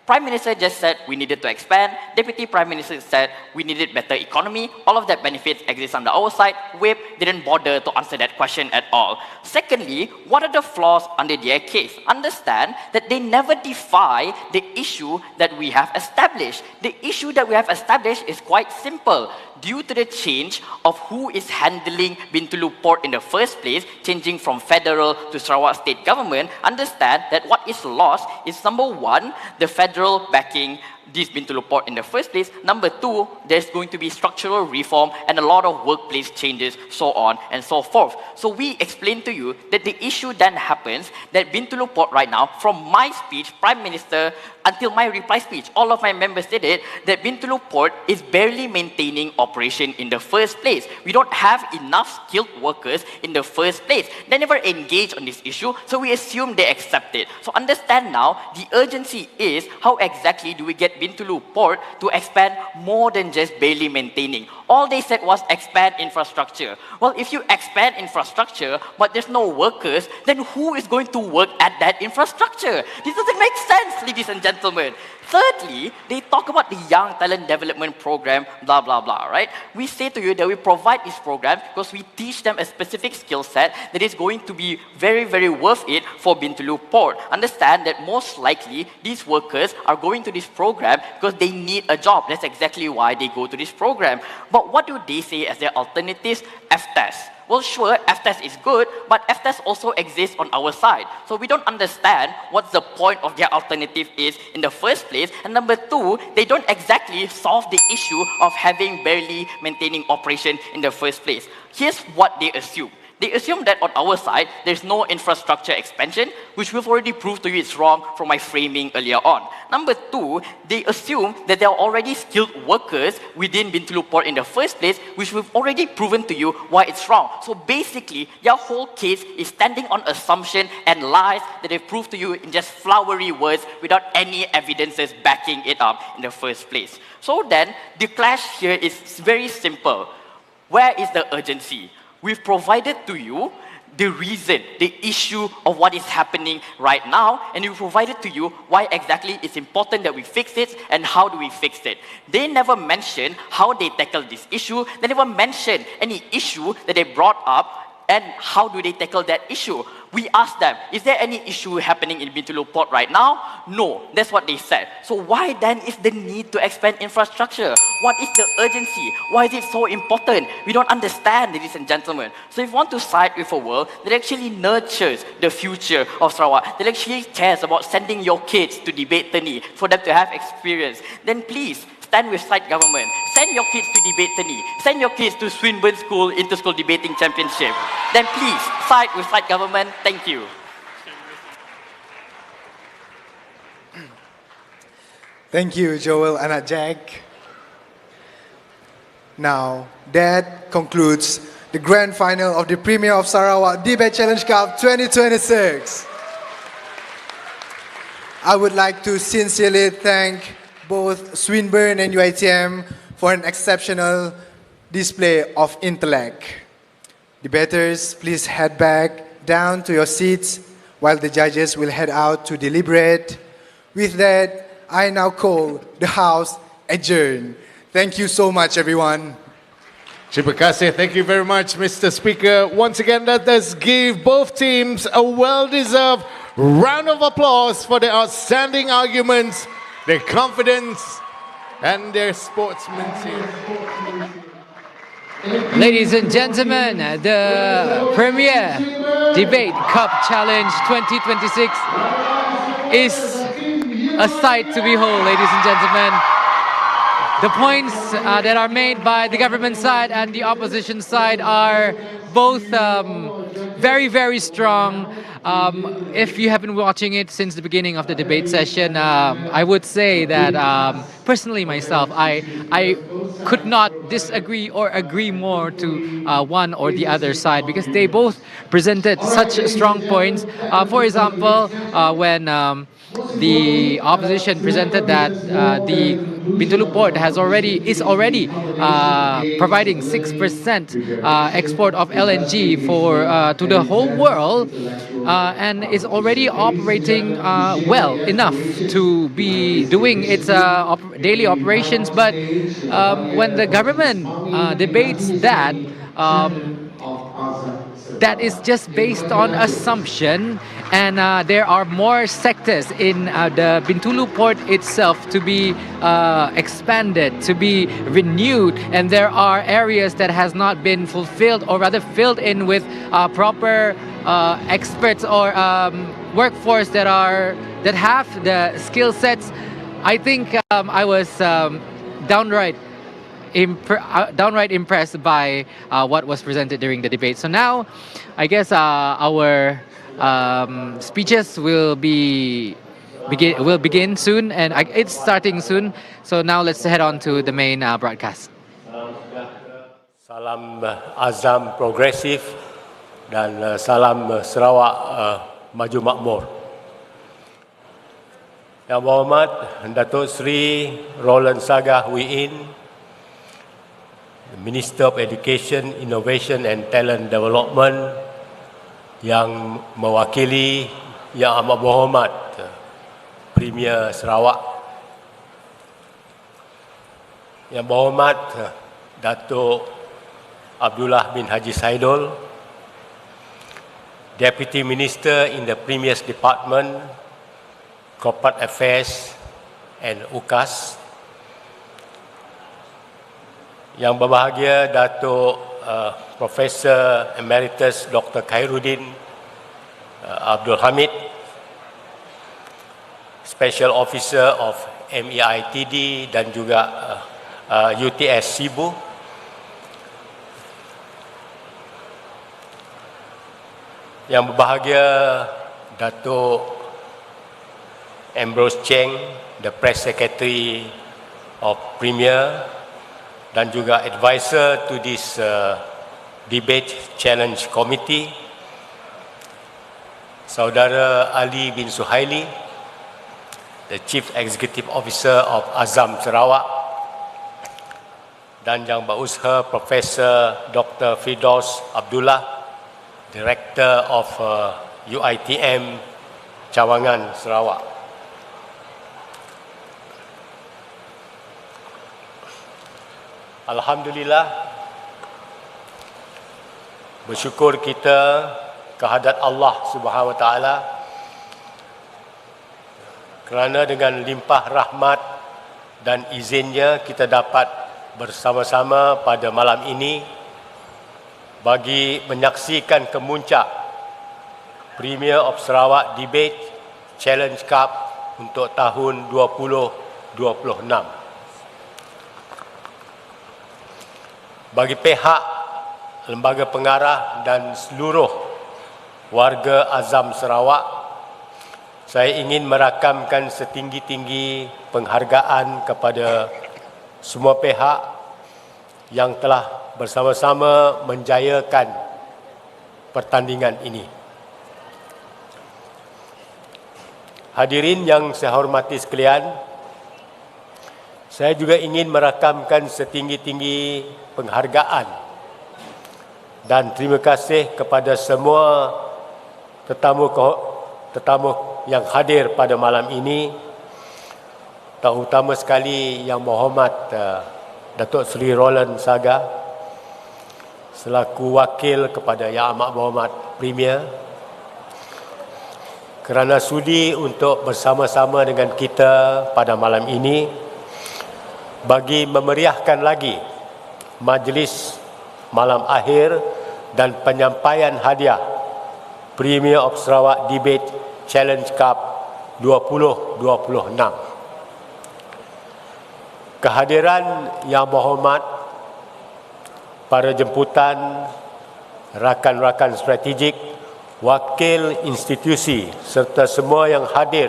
Prime Minister just said we needed to expand. Deputy Prime Minister said we needed better economy. All of that benefits exist on the our side. Whip didn't bother to answer that question at all. Secondly, what are the flaws under their case? Understand that they never defy the issue that we have established. The issue that we have established is quite simple. Due to the change of who is handling Bintulu Port in the first place, changing from federal to Sarawak state government, understand that what is lost is number one, the federal backing this Bintulu Port in the first place. Number two, there's going to be structural reform and a lot of workplace changes, so on and so forth. So we explained to you that the issue then happens that Bintulu Port right now, from my speech, Prime Minister, until my reply speech, all of my members did it, that Bintulu Port is barely maintaining operation in the first place. We don't have enough skilled workers in the first place. They never engage on this issue, so we assume they accept it. So understand now, the urgency is how exactly do we get Bintulu Port to expand more than just barely maintaining. All they said was expand infrastructure. Well, if you expand infrastructure, but there's no workers, then who is going to work at that infrastructure? This doesn't make sense, ladies and gentlemen. Thirdly, they talk about the Young Talent Development Program, blah, blah, blah, right? We say to you that we provide this program because we teach them a specific skill set that is going to be very, very worth it for Bintulu Port. Understand that most likely these workers are going to this program because they need a job. That's exactly why they go to this program. But what do they say as their alternatives? FTES. Well, sure, FTES is good, but FTES also exists on our side. So we don't understand what the point of their alternative is in the first place. And number two, they don't exactly solve the issue of having barely maintaining operation in the first place. Here's what they assume. They assume that on our side, there's no infrastructure expansion, which we've already proved to you is wrong from my framing earlier on. Number two, they assume that there are already skilled workers within Bintulu Port in the first place, which we've already proven to you why it's wrong. So basically, their whole case is standing on assumption and lies that they've proved to you in just flowery words without any evidences backing it up in the first place. So then, the clash here is very simple. Where is the urgency? We've provided to you the reason, the issue of what is happening right now, and we provided to you why exactly it's important that we fix it and how do we fix it. They never mentioned how they tackle this issue. They never mentioned any issue that they brought up and how do they tackle that issue. We asked them, is there any issue happening in Bintulu Port right now? No, that's what they said. So why then is the need to expand infrastructure? What is the urgency? Why is it so important? We don't understand, ladies and gentlemen. So if you want to side with a world that actually nurtures the future of Sarawak, that actually cares about sending your kids to debate Tani for them to have experience, then please, stand with side government. Send your kids to debate Tani. Send your kids to Swinburne School Inter-School Debating Championship. Then please, side with side government. Thank you. Thank you, Joel and Jack. Now, that concludes the grand final of the Premier of Sarawak Debate Challenge Cup 2026. I would like to sincerely thank both Swinburne and UiTM for an exceptional display of intellect. Debaters, please head back down to your seats while the judges will head out to deliberate. With that, I now call the House adjourned. Thank you so much, everyone. Terima kasih. Thank you very much, Mr. Speaker. Once again, let us give both teams a well-deserved round of applause for their outstanding arguments, their confidence, and their sportsmanship. Ladies and gentlemen, the Premier Debate Cup Challenge 2026 is a sight to behold, ladies and gentlemen. The points that are made by the government side and the opposition side are both very, very strong. If you have been watching it since the beginning of the debate session, I would say that personally myself, I could not disagree or agree more to one or the other side because they both presented such strong points. For example, when the opposition presented that the Bintulu port is already providing 6% export of LNG for to the whole world, and is already operating well enough to be doing its daily operations. But when the government debates that. That is just based on assumption, and there are more sectors in the Bintulu port itself to be expanded, to be renewed, and there are areas that has not been fulfilled or rather filled in with proper experts or workforce that have the skill sets. I think I was downright impressed by what was presented during the debate. So now, I guess our speeches will begin soon, and it's starting soon. So now let's head on to the main broadcast. Salam Azam Progresif dan salam Sarawak Maju Makmur. Yang berhormat Datuk Seri Roland Sagah Wiin, Minister of Education, Innovation and Talent Development, yang mewakili Yang Amat Berhormat Premier Sarawak, Yang Berhormat Datuk Abdullah bin Haji Saidul, Deputy Minister in the Premier's Department, Corporate Affairs and UKAS, Yang berbahagia Datuk Profesor Emeritus Dr. Khairuddin Abdul Hamid, Special Officer of MEITD dan juga UTS Sibu, yang berbahagia Datuk Ambrose Cheng, the Press Secretary of Premier dan juga advisor to this debate challenge committee, Saudara Ali bin Suhaili, the Chief Executive Officer of Azam Sarawak, dan Yang Berusaha Profesor Dr. Firdaus Abdullah, Director of UiTM Cawangan Sarawak. Alhamdulillah, bersyukur kita kehadrat Allah Subhanahu Wa Taala kerana dengan limpah rahmat dan izinnya kita dapat bersama-sama pada malam ini bagi menyaksikan kemuncak Premier of Sarawak Debate Challenge Cup untuk tahun 2026. Bagi pihak lembaga pengarah dan seluruh warga Azam Sarawak, saya ingin merakamkan setinggi-tinggi penghargaan kepada semua pihak yang telah bersama-sama menjayakan pertandingan ini. Hadirin yang saya hormati sekalian, saya juga ingin merakamkan setinggi-tinggi penghargaan dan terima kasih kepada semua tetamu yang hadir pada malam ini, terutama sekali Yang Berhormat Datuk Seri Roland Sagah selaku wakil kepada Yang Amat Berhormat Premier kerana sudi untuk bersama-sama dengan kita pada malam ini bagi memeriahkan lagi majlis malam akhir dan penyampaian hadiah Premier of Sarawak Debate Challenge Cup 2026. Kehadiran Yang Berhormat para jemputan, rakan-rakan strategik wakil institusi serta semua yang hadir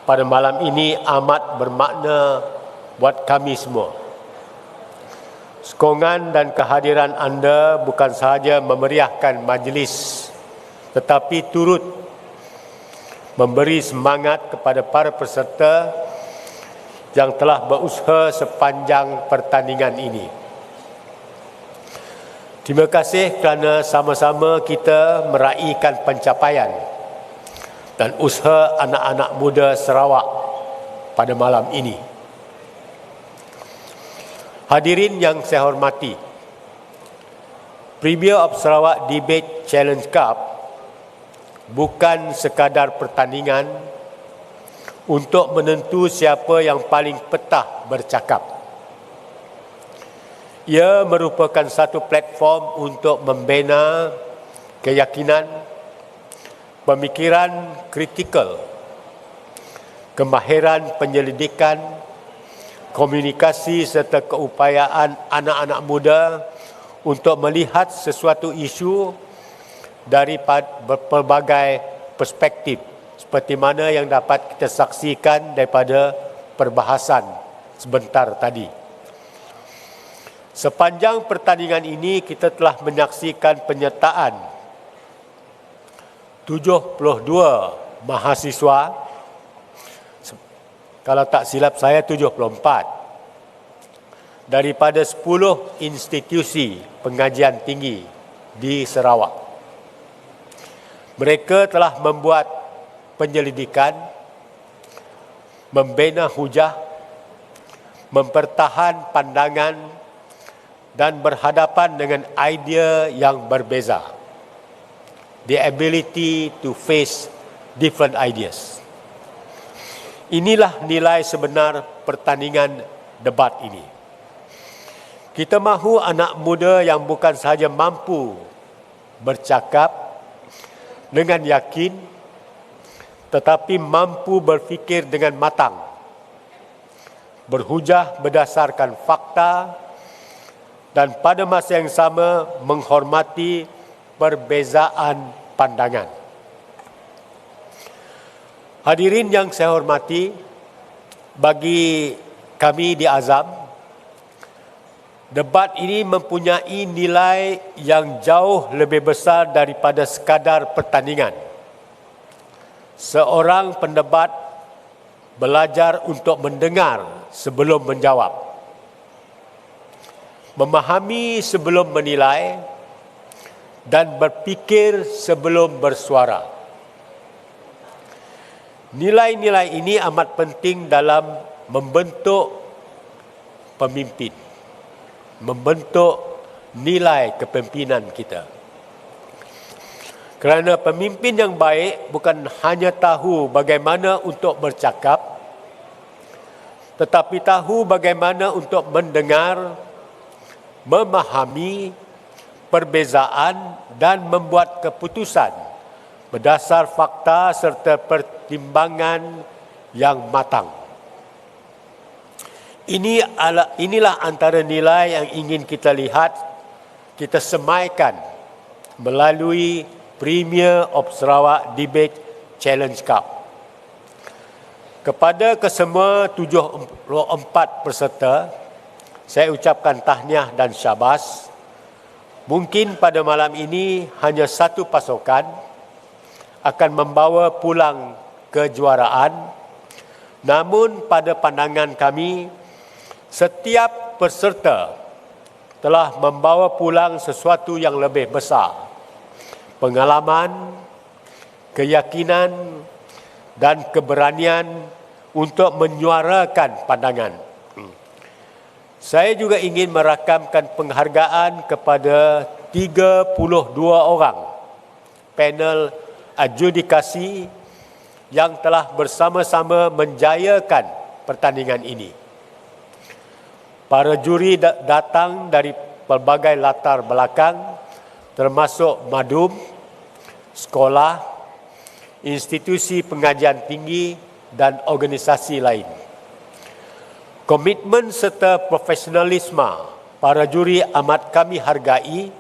pada malam ini amat bermakna buat kami semua. Sokongan dan kehadiran anda bukan sahaja memeriahkan majlis tetapi turut memberi semangat kepada para peserta yang telah berusaha sepanjang pertandingan ini. Terima kasih kerana sama-sama kita meraihkan pencapaian dan usaha anak-anak muda Sarawak pada malam ini. Hadirin yang saya hormati, Premier of Sarawak Debate Challenge Cup bukan sekadar pertandingan untuk menentu siapa yang paling petah bercakap. Ia merupakan satu platform untuk membina keyakinan, pemikiran kritikal, kemahiran penyelidikan, komunikasi serta keupayaan anak-anak muda untuk melihat sesuatu isu dari pelbagai perspektif seperti mana yang dapat kita saksikan daripada perbahasan sebentar tadi. Sepanjang pertandingan ini kita telah menyaksikan penyertaan 72 mahasiswa, kalau tak silap saya 74, daripada 10 institusi pengajian tinggi di Sarawak. Mereka telah membuat penyelidikan, membina hujah, mempertahan pandangan dan berhadapan dengan idea yang berbeza. The ability to face different ideas. Inilah nilai sebenar pertandingan debat ini. Kita mahu anak muda yang bukan sahaja mampu bercakap dengan yakin, tetapi mampu berfikir dengan matang, berhujah berdasarkan fakta, dan pada masa yang sama menghormati perbezaan pandangan. Hadirin yang saya hormati, bagi kami di Azam, debat ini mempunyai nilai yang jauh lebih besar daripada sekadar pertandingan. Seorang pendebat belajar untuk mendengar sebelum menjawab, memahami sebelum menilai, dan berfikir sebelum bersuara. Nilai-nilai ini amat penting dalam membentuk pemimpin, membentuk nilai kepimpinan kita. Kerana pemimpin yang baik bukan hanya tahu bagaimana untuk bercakap, tetapi tahu bagaimana untuk mendengar, memahami perbezaan dan membuat keputusan berdasar fakta serta pertimbangan yang matang. Inilah antara nilai yang ingin kita lihat, kita semaikan melalui Premier of Sarawak Debate Challenge Cup. Kepada kesemua 74 peserta, saya ucapkan tahniah dan syabas. Mungkin pada malam ini hanya satu pasukan akan membawa pulang kejuaraan. Namun pada pandangan kami, setiap peserta telah membawa pulang sesuatu yang lebih besar. Pengalaman, keyakinan dan keberanian untuk menyuarakan pandangan. Saya juga ingin merakamkan penghargaan kepada 32 orang panel adjudikasi yang telah bersama-sama menjayakan pertandingan ini. Para juri datang dari pelbagai latar belakang, termasuk madum, sekolah, institusi pengajian tinggi dan organisasi lain. Komitmen serta profesionalisme para juri amat kami hargai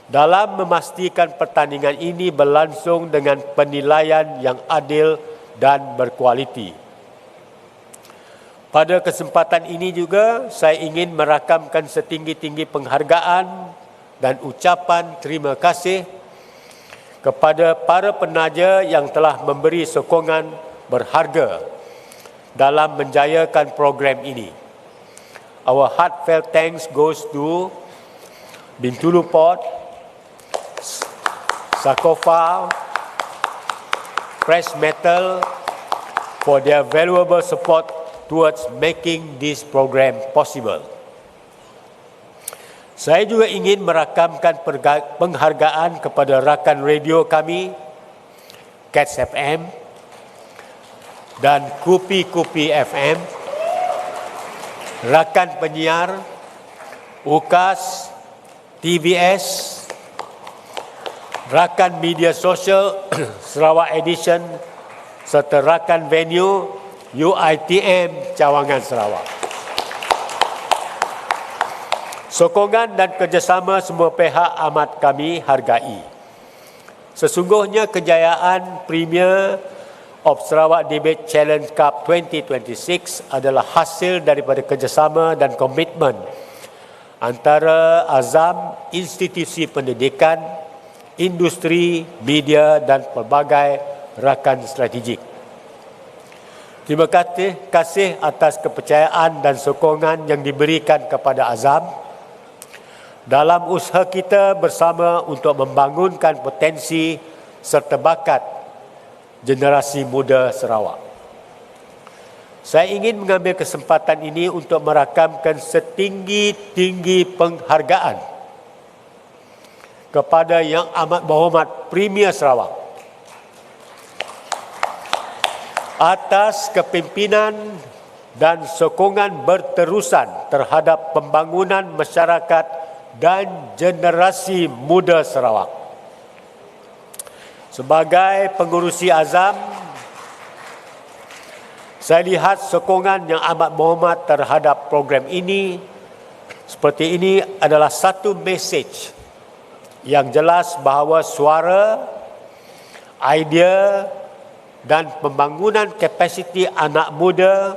dalam memastikan pertandingan ini berlangsung dengan penilaian yang adil dan berkualiti. Pada kesempatan ini juga, saya ingin merakamkan setinggi-tinggi penghargaan dan ucapan terima kasih kepada para penaja yang telah memberi sokongan berharga dalam menjayakan program ini. Our heartfelt thanks goes to Bintulu Port, Sakofa, Press Metal for their valuable support towards making this program possible. Saya juga ingin merakamkan penghargaan kepada rakan radio kami, Cats FM dan Kupi FM, rakan penyiar, UKAS, TVS, rakan media sosial, Sarawak Edition, serta rakan venue, UiTM Cawangan Sarawak. Sokongan dan kerjasama semua pihak amat kami hargai. Sesungguhnya kejayaan Premier of Sarawak Debate Challenge Cup 2026 adalah hasil daripada kerjasama dan komitmen antara azam institusi pendidikan, industri, media dan pelbagai rakan strategik. Terima kasih atas kepercayaan dan sokongan yang diberikan kepada azam dalam usaha kita bersama untuk membangunkan potensi serta bakat generasi muda Sarawak. Saya ingin mengambil kesempatan ini untuk merakamkan setinggi-tinggi penghargaan kepada Yang Amat Berhormat Premier Sarawak atas kepimpinan dan sokongan berterusan terhadap pembangunan masyarakat dan generasi muda Sarawak. Sebagai pengurusi azam, saya lihat sokongan Yang Amat Berhormat terhadap program ini seperti ini adalah satu mesej yang jelas bahawa suara, idea dan pembangunan kapasiti anak muda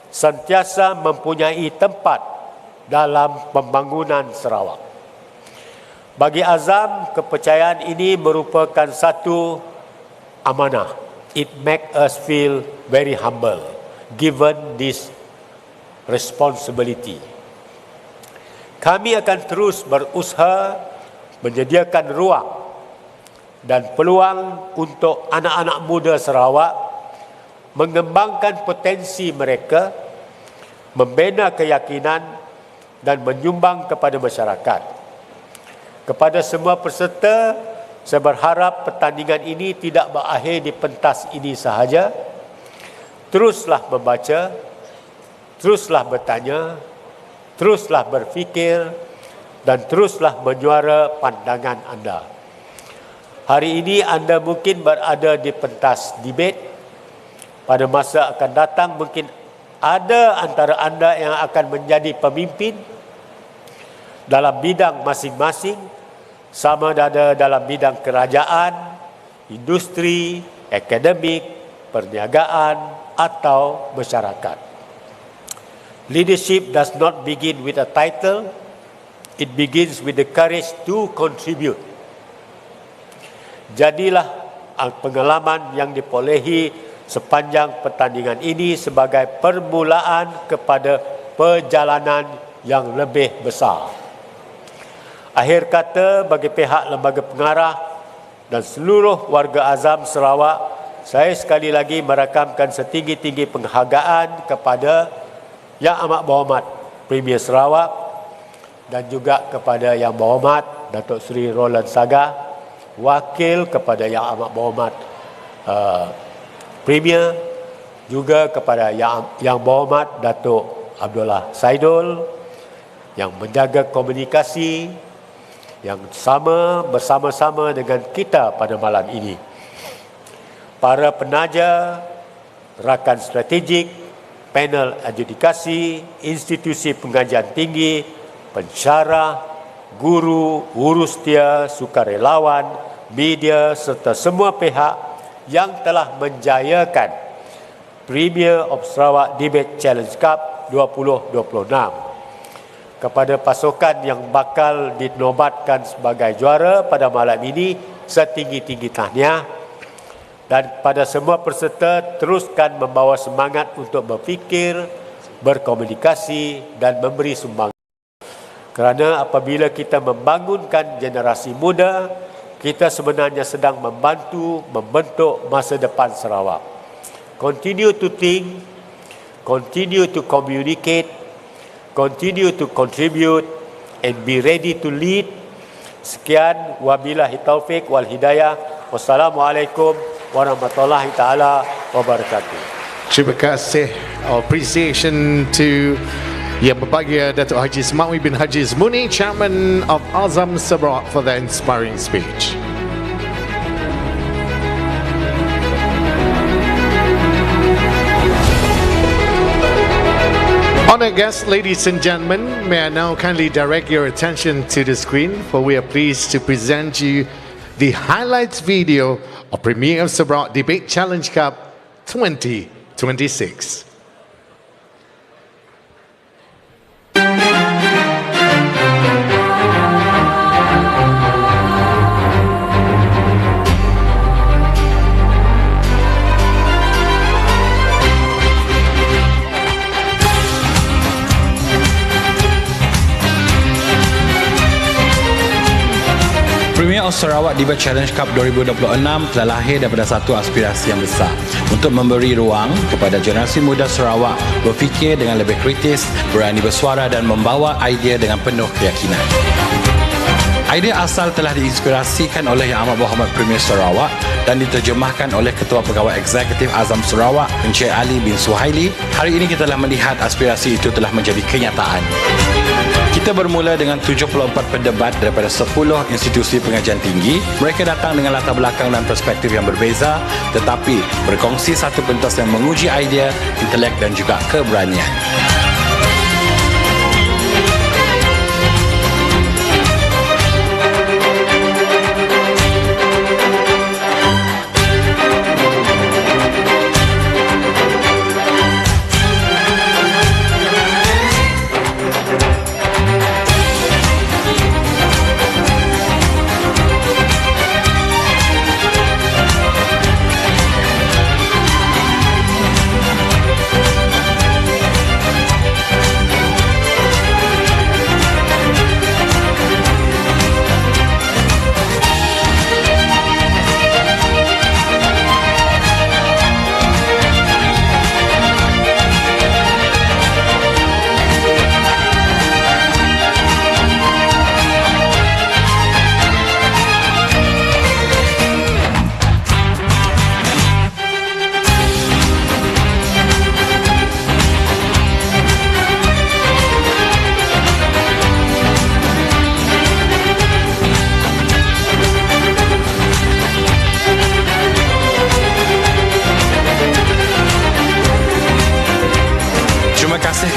sentiasa mempunyai tempat dalam pembangunan Sarawak. Bagi azam, kepercayaan ini merupakan satu amanah. It makes us feel very humble given this responsibility. Kami akan terus berusaha menyediakan ruang dan peluang untuk anak-anak muda Sarawak mengembangkan potensi mereka, membina keyakinan dan menyumbang kepada masyarakat. Kepada semua peserta, saya berharap pertandingan ini tidak berakhir di pentas ini sahaja. Teruslah membaca, teruslah bertanya, teruslah berfikir dan teruslah menyuara pandangan anda. Hari ini anda mungkin berada di pentas debate. Pada masa akan datang mungkin ada antara anda yang akan menjadi pemimpin dalam bidang masing-masing, sama ada dalam bidang kerajaan, industri, akademik, perniagaan atau masyarakat. Leadership does not begin with a title, it begins with the courage to contribute. Jadilah pengalaman yang diperolehi sepanjang pertandingan ini sebagai permulaan kepada perjalanan yang lebih besar. Akhir kata, bagi pihak lembaga pengarah dan seluruh warga azam Sarawak, saya sekali lagi merakamkan setinggi-tinggi penghargaan kepada Yang Amat Berhormat Premier Sarawak dan juga kepada Yang Berhormat Datuk Seri Roland Sagah, wakil kepada Yang Amat Berhormat Premier, juga kepada Yang Berhormat Datuk Abdullah Saidul yang menjaga komunikasi yang bersama-sama dengan kita pada malam ini. Para penaja, rakan strategik, panel adjudikasi, institusi pengajian tinggi, pensyarah, guru, urustia, sukarelawan, media serta semua pihak yang telah menjayakan Premier of Sarawak Debate Challenge Cup 2026. Kepada pasukan yang bakal dinobatkan sebagai juara pada malam ini, setinggi-tinggi tahniah. Dan pada semua peserta, teruskan membawa semangat untuk berfikir, berkomunikasi dan memberi sumbangan. Kerana apabila kita membangunkan generasi muda, kita sebenarnya sedang membentuk masa depan Sarawak. Continue to think, continue to communicate, continue to contribute and be ready to lead. Sekian, wabillahi taufik wal hidayah. Wassalamualaikum warahmatullahi taala wabarakatuh. Terima kasih. Appreciation to Yang Berbahagia Datuk Haji Ismail bin Haji Zmuni, Chairman of Azam Sarawak, for the inspiring speech. Honored guests, ladies and gentlemen, may I now kindly direct your attention to the screen, for we are pleased to present you the highlights video of Premier of Sarawak Debate Challenge Cup 2026. Premier of Sarawak Debate Challenge Cup 2026 telah lahir daripada satu aspirasi yang besar untuk memberi ruang kepada generasi muda Sarawak berfikir dengan lebih kritis, berani bersuara dan membawa idea dengan penuh keyakinan. Idea asal telah diinspirasikan oleh Yang Amat Berhormat Premier Sarawak dan diterjemahkan oleh Ketua Pegawai Eksekutif Azam Sarawak, Encik Ali bin Suhaili. Hari ini kita telah melihat aspirasi itu telah menjadi kenyataan. Kita bermula dengan 74 pendebat daripada 10 institusi pengajian tinggi. Mereka datang dengan latar belakang dan perspektif yang berbeza, tetapi berkongsi satu pentas yang menguji idea, intelek dan juga keberanian.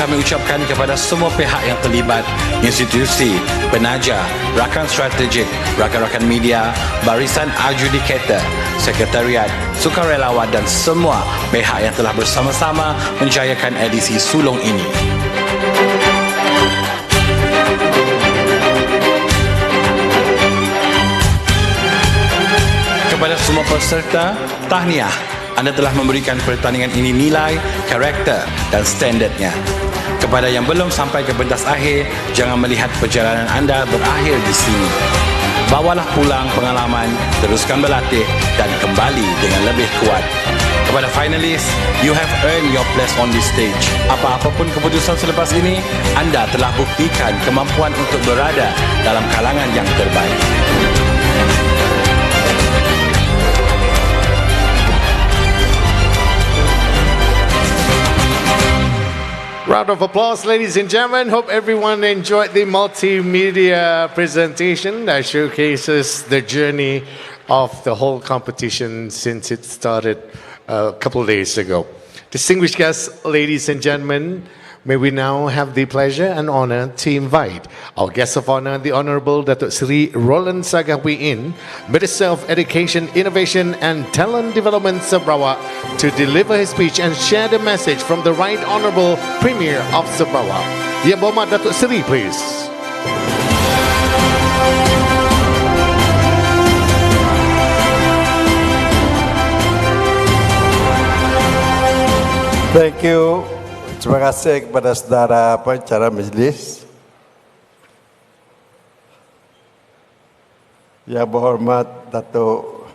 Kami ucapkan kepada semua pihak yang terlibat, institusi, penaja, rakan strategik, rakan-rakan media, barisan adjudicator, sekretariat, sukarelawan dan semua pihak yang telah bersama-sama menjayakan edisi sulung ini. Kepada semua peserta, tahniah. Anda telah memberikan pertandingan ini nilai, karakter dan standardnya. Kepada yang belum sampai ke pentas akhir, jangan melihat perjalanan anda berakhir di sini. Bawalah pulang pengalaman, teruskan berlatih dan kembali dengan lebih kuat. Kepada finalis, you have earned your place on this stage. Apa-apapun keputusan selepas ini, anda telah buktikan kemampuan untuk berada dalam kalangan yang terbaik. Round of applause, ladies and gentlemen. Hope everyone enjoyed the multimedia presentation that showcases the journey of the whole competition since it started a couple of days ago. Distinguished guests, ladies and gentlemen, May we now have the pleasure and honor to invite our guest of honor, the Honorable Datuk Seri Roland Sagawiin, Minister of Education, Innovation and Talent Development Sarawak, to deliver his speech and share the message from the Right Honorable Premier of Sarawak. Yang Berhormat Datuk Seri, please. Thank you. Terima kasih kepada saudara pengacara majlis. Yang berhormat Datuk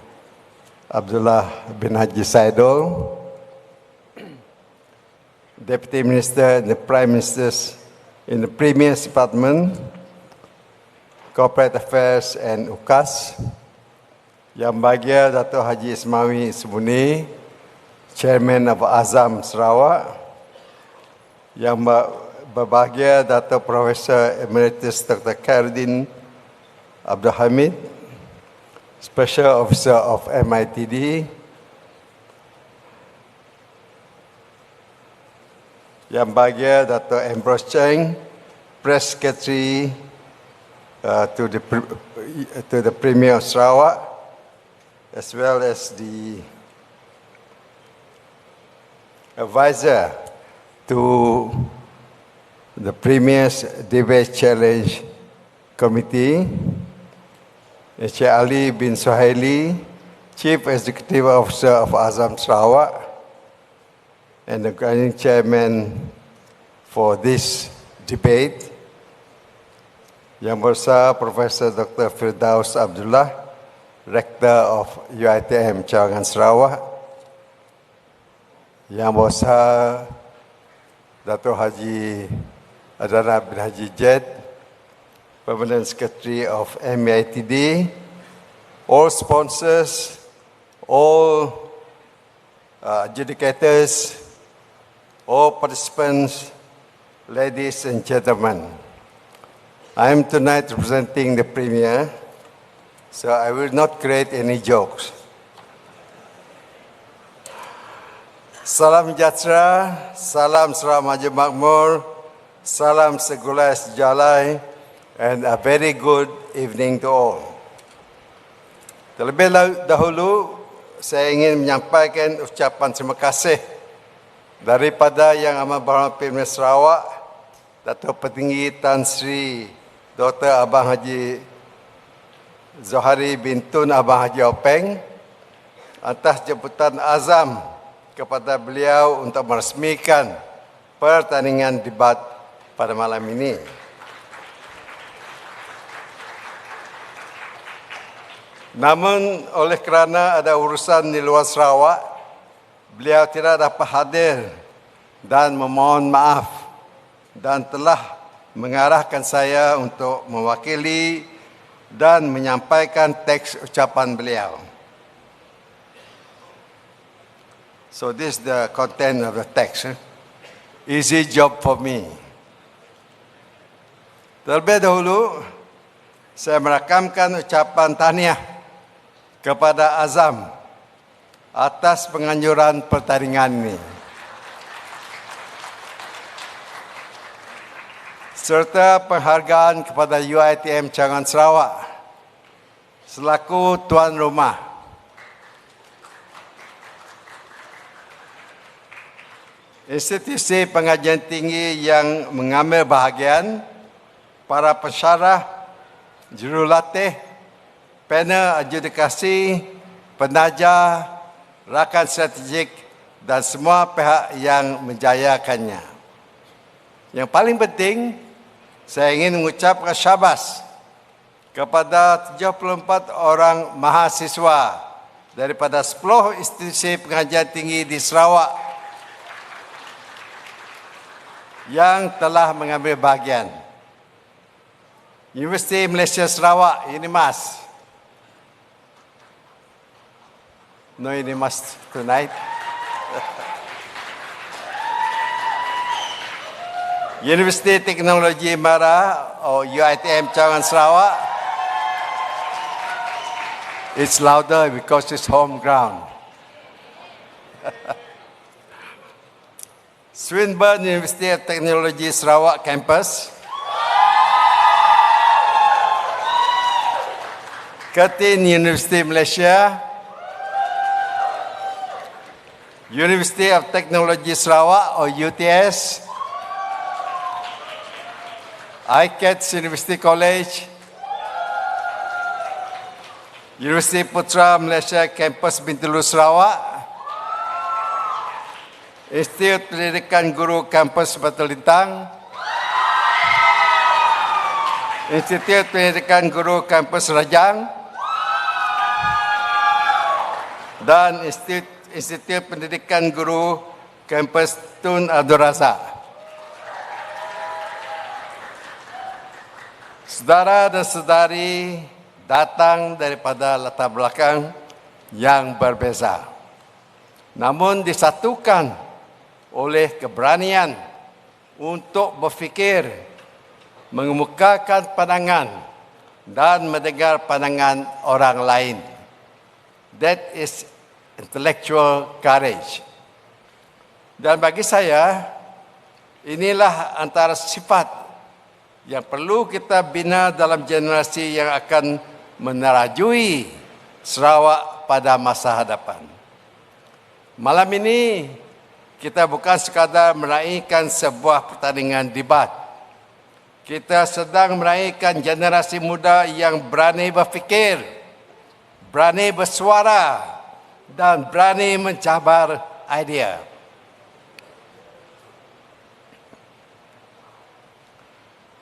Abdullah bin Haji Saidul, Deputy Minister and the Prime Ministers in the Premier's Department, Corporate Affairs and UKAS, Yang Bahagia Datuk Haji Ismawi Subuni, Chairman of Azam Sarawak, Yang berbahagia Datuk Profesor Emeritus Dr. Khairuddin Abdul Hamid, Special Officer of MITD, Yang bahagia Datuk Ambrose Cheng, Press Secretary to the Premier of Sarawak, as well as the advisor to the Premier's Debate Challenge Committee, Encik Ali bin Suhaili, Chief Executive Officer of Azam Sarawak, and the Guiding Chairman for this debate, Yang Besar Profesor Dr. Firdaus Abdullah, Rector of UiTM Cawangan Sarawak, Yang Besar Datuk Haji Adana bin Haji Jed, Permanent Secretary of MITD, all sponsors, all adjudicators, all participants, ladies and gentlemen. I am tonight representing the Premier, so I will not create any jokes. Salam sejahtera, salam Sarawak Maju Makmur, salam segulai sejalai, and a very good evening to all. Terlebih dahulu, saya ingin menyampaikan ucapan terima kasih daripada Yang Amat Berhormat Premier Sarawak, Datuk Petinggi Tan Sri Dr. Abang Haji Zohari bin Tun Abang Haji Openg, atas jemputan azam kepada beliau untuk meresmikan pertandingan debat pada malam ini. Namun oleh kerana ada urusan di luar Sarawak, beliau tidak dapat hadir dan memohon maaf dan telah mengarahkan saya untuk mewakili dan menyampaikan teks ucapan beliau. So this is the content of the text. Easy job for me. Terlebih dahulu, saya merakamkan ucapan tahniah kepada Azam atas penganjuran pertandingan ini, serta penghargaan kepada UiTM Cawangan Sarawak selaku tuan rumah. Institusi pengajian tinggi yang mengambil bahagian, para pensyarah, jurulatih, panel adjudikasi, penaja, rakan strategik dan semua pihak yang menjayakannya. Yang paling penting, saya ingin mengucapkan syabas kepada 74 orang mahasiswa daripada 10 institusi pengajian tinggi di Sarawak yang telah mengambil bahagian. Universiti Malaysia Sarawak, UNIMAS. No UNIMAS tonight. Universiti Teknologi Mara, or UiTM Cawangan Sarawak. It's louder because it's home ground. Swinburne University of Technology Sarawak Campus, Curtin University Malaysia, University of Technology Sarawak or UTS, ICATS University College, Universiti Putra Malaysia Kampus Bintulu Sarawak, Institut Pendidikan Guru Kampus Batu Lintang, Institut Pendidikan Guru Kampus Rajang, dan Institut Pendidikan Guru Kampus Tun Abdul Razak. Saudara dan saudari datang daripada latar belakang yang berbeza, namun disatukan oleh keberanian untuk berfikir, mengemukakan pandangan dan mendengar pandangan orang lain. That is intellectual courage. Dan bagi saya, inilah antara sifat yang perlu kita bina dalam generasi yang akan menerajui Sarawak pada masa hadapan. Malam ini, kita bukan sekadar meraihkan sebuah pertandingan debat. Kita sedang meraihkan generasi muda yang berani berfikir, berani bersuara, dan berani mencabar idea.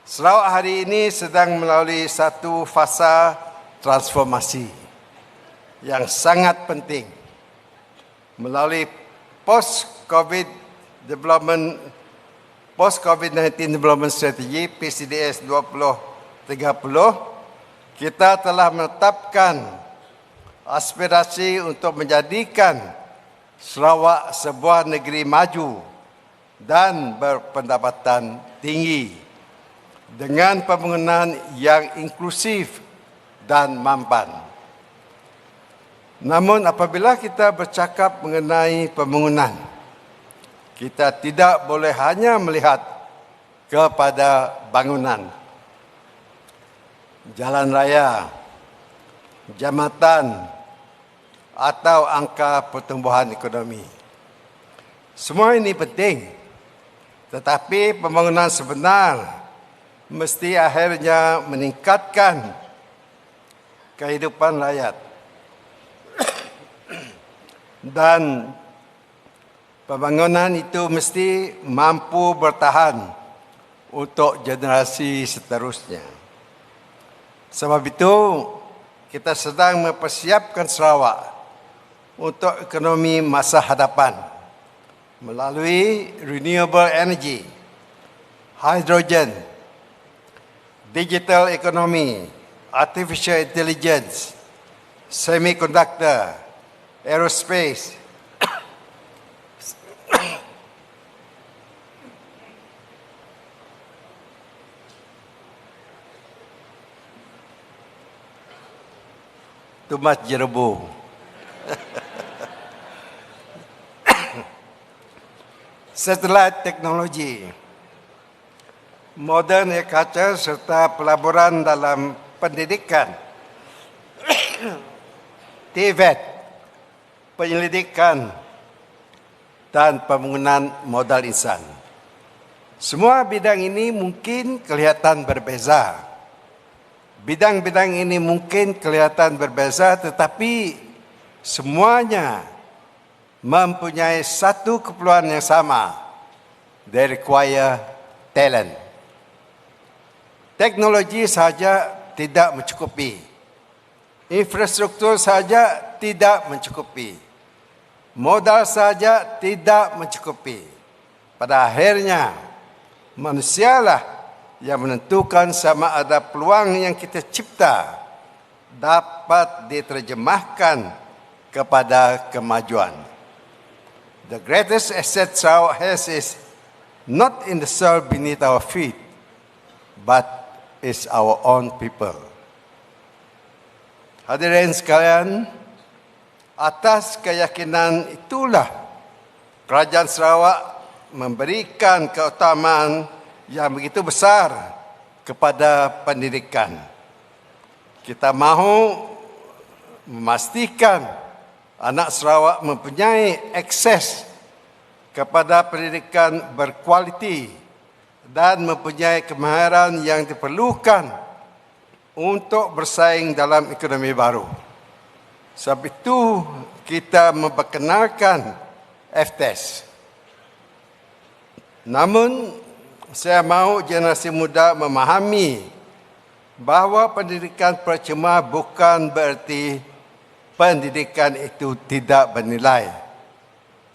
Sarawak hari ini sedang melalui satu fasa transformasi yang sangat penting. Melalui post-COVID-19 Development Strategy PCDS 2030, kita telah menetapkan aspirasi untuk menjadikan Sarawak sebuah negeri maju dan berpendapatan tinggi dengan pembangunan yang inklusif dan mampan. Namun apabila kita bercakap mengenai pembangunan, kita tidak boleh hanya melihat kepada bangunan, jalan raya, jambatan atau angka pertumbuhan ekonomi. Semua ini penting, tetapi pembangunan sebenar mesti akhirnya meningkatkan kehidupan rakyat. Dan pembangunan itu mesti mampu bertahan untuk generasi seterusnya. Sebab itu, kita sedang mempersiapkan Sarawak untuk ekonomi masa hadapan melalui renewable energy, hydrogen, digital economy, artificial intelligence, semiconductor, aerospace, tumas jerebu, satellite teknologi, modern agriculture serta pelaburan dalam pendidikan, TVET, penyelidikan dan pembangunan modal insan. Semua bidang ini mungkin kelihatan berbeza. Bidang-bidang ini mungkin kelihatan berbeza, tetapi semuanya mempunyai satu keperluan yang sama. They require talent. Teknologi saja tidak mencukupi. Infrastruktur saja tidak mencukupi. Modal saja tidak mencukupi. Pada akhirnya, manusialah yang menentukan sama ada peluang yang kita cipta dapat diterjemahkan kepada kemajuan. The greatest asset Sarawak has is not in the soil beneath our feet, but is our own people. Hadirin sekalian, atas keyakinan itulah Kerajaan Sarawak memberikan keutamaan yang begitu besar kepada pendidikan. Kita mahu memastikan anak Sarawak mempunyai akses kepada pendidikan berkualiti dan mempunyai kemahiran yang diperlukan untuk bersaing dalam ekonomi baru. Sebab itu kita memperkenalkan FTES. Namun, saya mahu generasi muda memahami bahawa pendidikan percuma bukan bererti pendidikan itu tidak bernilai.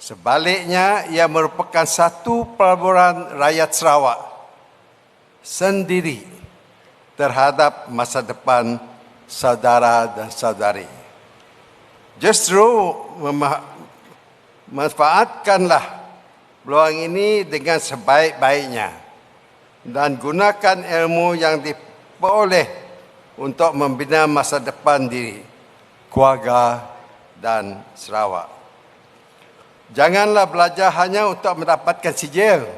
Sebaliknya, ia merupakan satu pelaburan rakyat Sarawak sendiri terhadap masa depan saudara dan saudari. Justru manfaatkanlah peluang ini dengan sebaik-baiknya dan gunakan ilmu yang diperoleh untuk membina masa depan diri, keluarga dan Sarawak. Janganlah belajar hanya untuk mendapatkan sijil.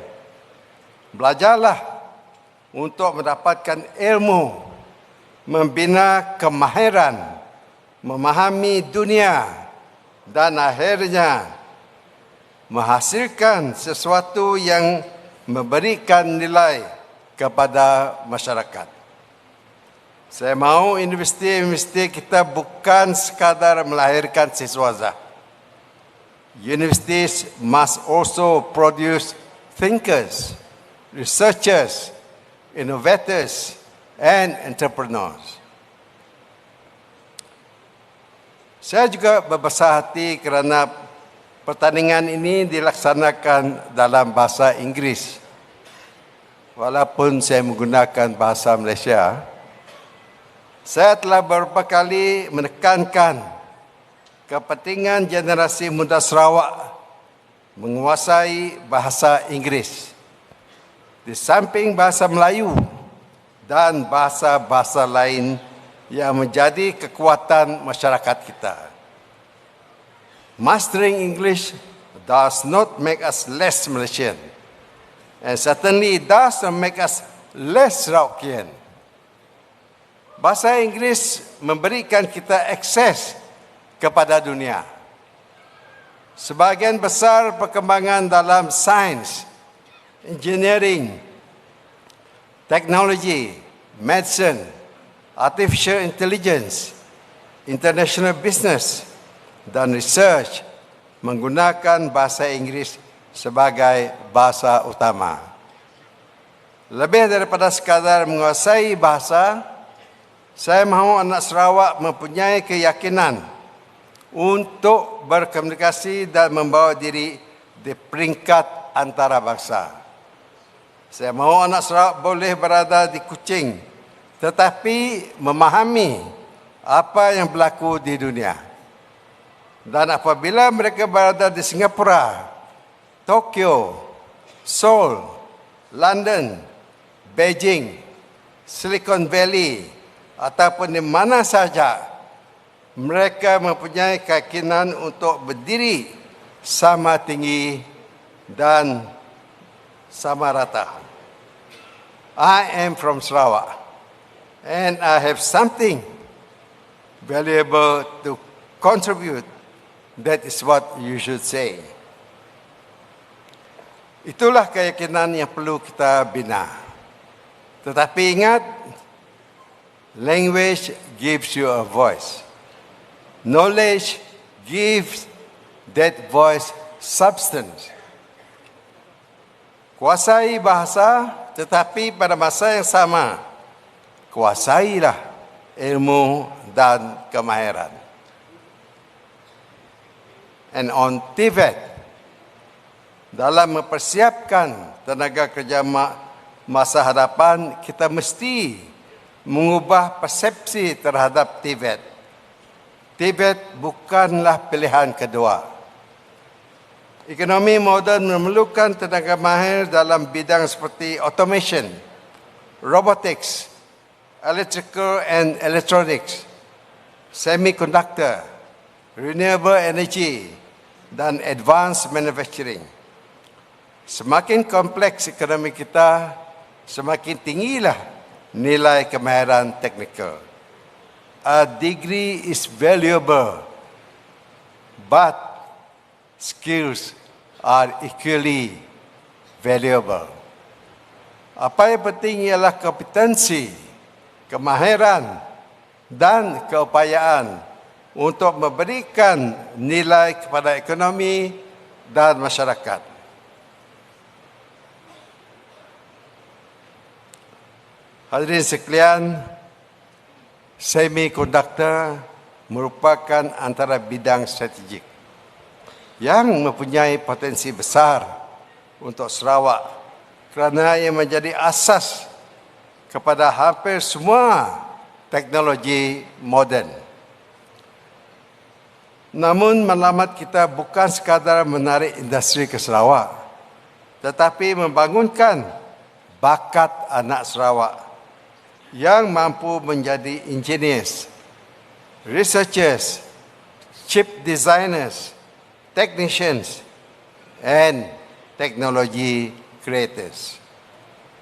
Belajarlah untuk mendapatkan ilmu, membina kemahiran, memahami dunia dan akhirnya menghasilkan sesuatu yang memberikan nilai kepada masyarakat. Saya mahu universiti kita bukan sekadar melahirkan siswaza. Universities must also produce thinkers, researchers, innovators, and entrepreneurs. Saya juga berbesar hati kerana pertandingan ini dilaksanakan dalam bahasa Inggeris. Walaupun saya menggunakan bahasa Malaysia, saya telah beberapa kali menekankan kepentingan generasi muda Sarawak menguasai bahasa Inggeris di samping bahasa Melayu dan bahasa-bahasa lain yang menjadi kekuatan masyarakat kita. Mastering English does not make us less Malaysian, and certainly it does not make us less Sarawakian. Bahasa Inggeris memberikan kita akses kepada dunia. Sebahagian besar perkembangan dalam sains, engineering, teknologi, medicine, artificial intelligence, international business, dan research menggunakan bahasa Inggeris sebagai bahasa utama. Lebih daripada sekadar menguasai bahasa, saya mahu anak Sarawak mempunyai keyakinan untuk berkomunikasi dan membawa diri di peringkat antarabangsa. Saya mahu anak Sarawak boleh berada di Kuching tetapi memahami apa yang berlaku di dunia. Dan apabila mereka berada di Singapura, Tokyo, Seoul, London, Beijing, Silicon Valley, ataupun di mana saja, mereka mempunyai keyakinan untuk berdiri sama tinggi dan sama rata. I am from Sarawak and I have something valuable to contribute. That is what you should say. Itulah keyakinan yang perlu kita bina. Tetapi ingat, language gives you a voice. Knowledge gives that voice substance. Kuasai bahasa, tetapi pada masa yang sama, kuasailah ilmu dan kemahiran. And on Tibet, dalam mempersiapkan tenaga kerja masa hadapan, kita mesti mengubah persepsi terhadap Tibet. Tibet bukanlah pilihan kedua. Ekonomi moden memerlukan tenaga mahir dalam bidang seperti automation, robotics, electrical and electronics, semiconductor, renewable energy, dan advanced manufacturing. Semakin kompleks ekonomi kita, semakin tinggilah nilai kemahiran teknikal. A degree is valuable, but skills are equally valuable. Apa yang penting ialah kompetensi, kemahiran dan keupayaan untuk memberikan nilai kepada ekonomi dan masyarakat. Hadirin sekalian, semiconductor merupakan antara bidang strategik yang mempunyai potensi besar untuk Sarawak kerana ia menjadi asas kepada hampir semua teknologi moden. Namun matlamat kita bukan sekadar menarik industri ke Sarawak, tetapi membangunkan bakat anak Sarawak yang mampu menjadi engineers, researchers, chip designers, technicians, and technology creators.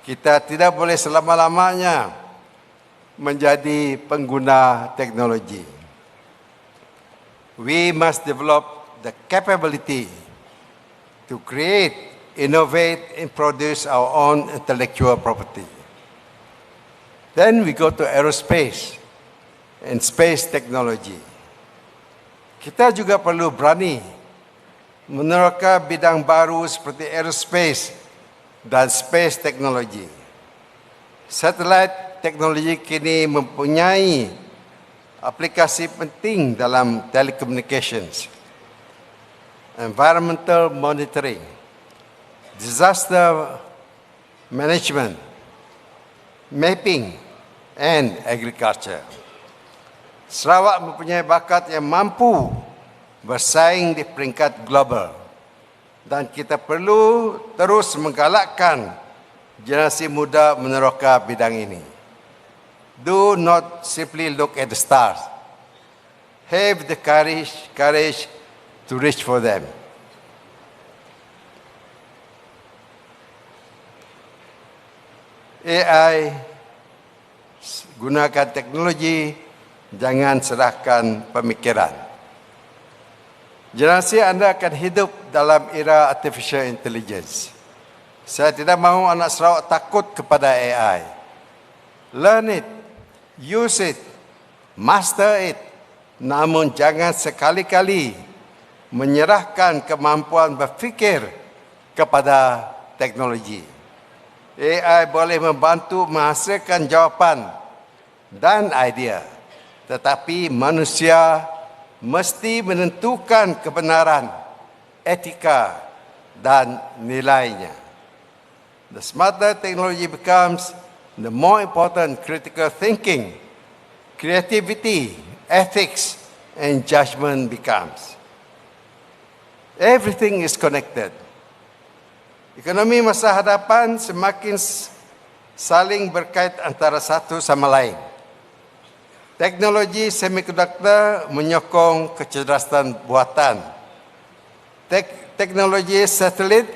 Kita tidak boleh selama-lamanya menjadi pengguna teknologi. We must develop the capability to create, innovate, and produce our own intellectual property. Then we go to aerospace and space technology. Kita juga perlu berani meneroka bidang baru seperti aerospace dan space technology. Satellite teknologi kini mempunyai aplikasi penting dalam telecommunications, environmental monitoring, disaster management, mapping, and agriculture. Sarawak mempunyai bakat yang mampu bersaing di peringkat global dan kita perlu terus menggalakkan generasi muda meneroka bidang ini. Do not simply look at the stars. Have the courage to reach for them. AI, gunakan teknologi, jangan serahkan pemikiran. Generasi anda akan hidup dalam era artificial intelligence. Saya tidak mahu anak Sarawak takut kepada AI. Learn it, use it, master it. Namun jangan sekali-kali menyerahkan kemampuan berfikir kepada teknologi. AI boleh membantu menghasilkan jawapan dan idea, tetapi manusia mesti menentukan kebenaran, etika dan nilainya. The smarter technology becomes, the more important critical thinking, creativity, ethics, and judgment becomes. Everything is connected. Ekonomi masa hadapan semakin saling berkait antara satu sama lain. Teknologi semiconductor menyokong kecerdasan buatan. Teknologi satelit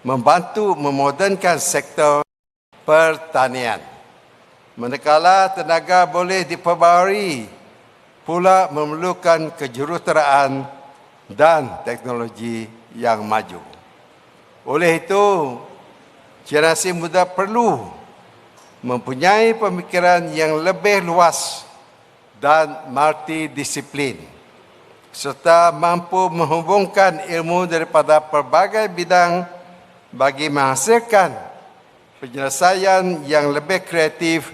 membantu memodernkan sektor pertanian. Manakala tenaga boleh diperbaharui, pula memerlukan kejuruteraan dan teknologi yang maju. Oleh itu, generasi muda perlu mempunyai pemikiran yang lebih luas dan multidisiplin, serta mampu menghubungkan ilmu daripada pelbagai bidang bagi menghasilkan penyelesaian yang lebih kreatif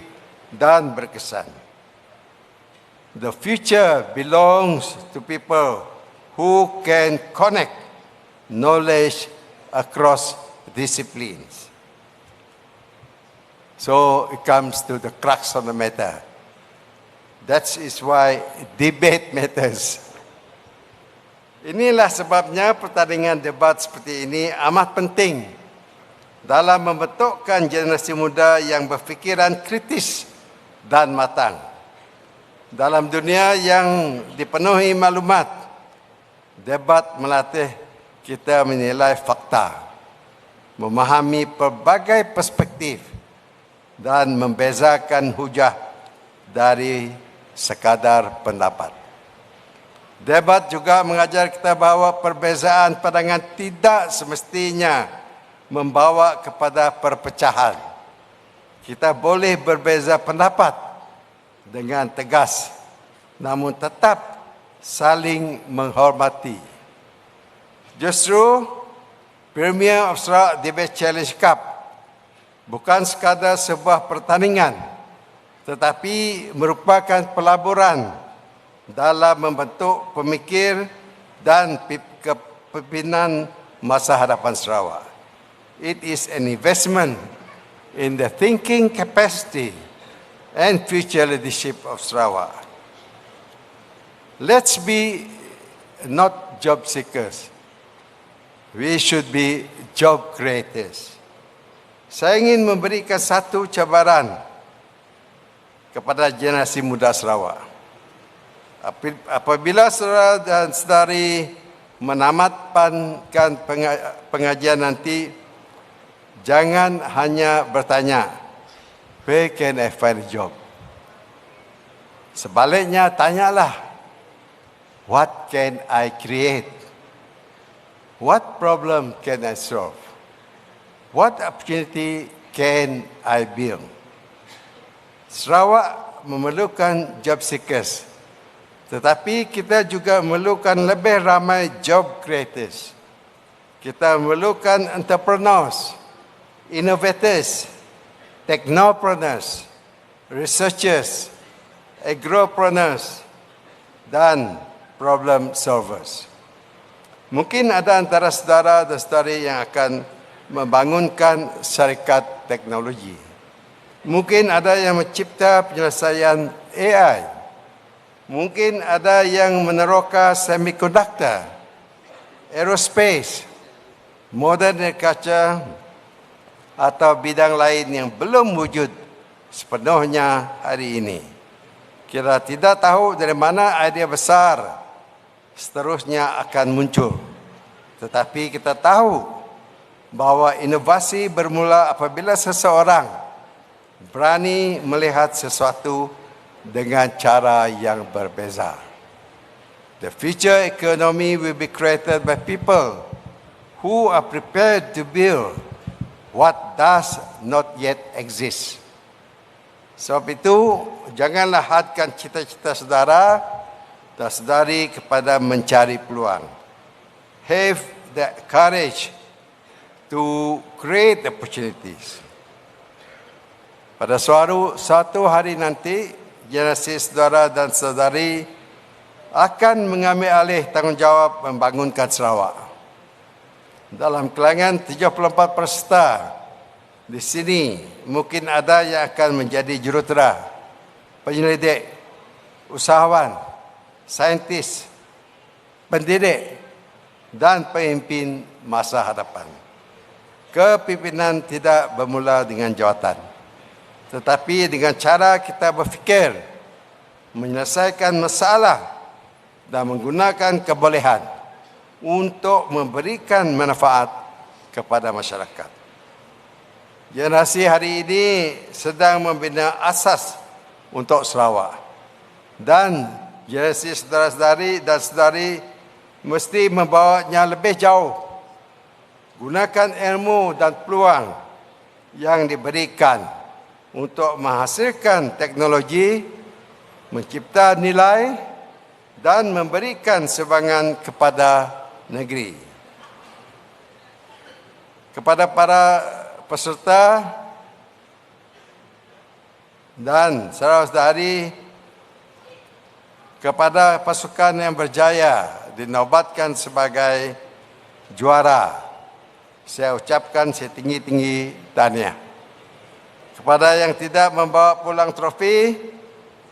dan berkesan. The future belongs to people who can connect knowledge across disciplines. So it comes to the crux of the matter. That is why debate matters. Inilah sebabnya pertandingan debat seperti ini amat penting dalam membentukkan generasi muda yang berfikiran kritis dan matang. Dalam dunia yang dipenuhi maklumat, debat melatih kita menilai fakta memahami pelbagai perspektif dan membezakan hujah dari sekadar pendapat. Debat juga mengajar kita bahawa perbezaan pandangan tidak semestinya membawa kepada perpecahan. Kita boleh berbeza pendapat dengan tegas, namun tetap saling menghormati. Justru, Premier of Sarawak Debate Challenge Cup bukan sekadar sebuah pertandingan, tetapi merupakan pelaburan dalam membentuk pemikir dan kepimpinan masa hadapan Sarawak. It is an investment in the thinking capacity and future leadership of Sarawak. Let's be not job seekers. We should be job creators. Saya ingin memberikan satu cabaran kepada generasi muda Sarawak. Apabila saudara dan saudari menamatkan pengajian nanti, jangan hanya bertanya, where can I find a job? Sebaliknya, tanyalah, what can I create? What problem can I solve? What opportunity can I build? Sarawak memerlukan job seekers, tetapi kita juga memerlukan lebih ramai job creators. Kita memerlukan entrepreneurs, innovators, technopreneurs, researchers, agropreneurs, dan problem solvers. Mungkin ada antara saudara dan saudari yang akan membangunkan syarikat teknologi. Mungkin ada yang mencipta penyelesaian AI. Mungkin ada yang meneroka semiconductor, aerospace, modern agriculture, atau bidang lain yang belum wujud sepenuhnya hari ini. Kita tidak tahu dari mana idea besar seterusnya akan muncul. Tetapi kita tahu bahawa inovasi bermula apabila seseorang berani melihat sesuatu dengan cara yang berbeza. The future economy will be created by people who are prepared to build what does not yet exist. Sebab itu, janganlah hadkan cita-cita saudara dan saudari kepada mencari peluang. Have the courage to create opportunities. Pada suatu hari nanti, generasi saudara dan saudari akan mengambil alih tanggungjawab membangunkan Sarawak. Dalam kalangan 74 peserta di sini, mungkin ada yang akan menjadi jurutera, penyelidik, usahawan, saintis, pendidik, dan pemimpin masa hadapan. Kepimpinan tidak bermula dengan jawatan, tetapi dengan cara kita berfikir, menyelesaikan masalah dan menggunakan kebolehan untuk memberikan manfaat kepada masyarakat. Generasi hari ini sedang membina asas untuk Sarawak. Dan generasi saudara-saudari dan saudari mesti membawanya lebih jauh. Gunakan ilmu dan peluang yang diberikan untuk menghasilkan teknologi, mencipta nilai dan memberikan sumbangan kepada negeri. Kepada para peserta dan saudara-saudari, kepada pasukan yang berjaya dinobatkan sebagai juara, saya ucapkan setinggi-tinggi tahniah. Kepada yang tidak membawa pulang trofi,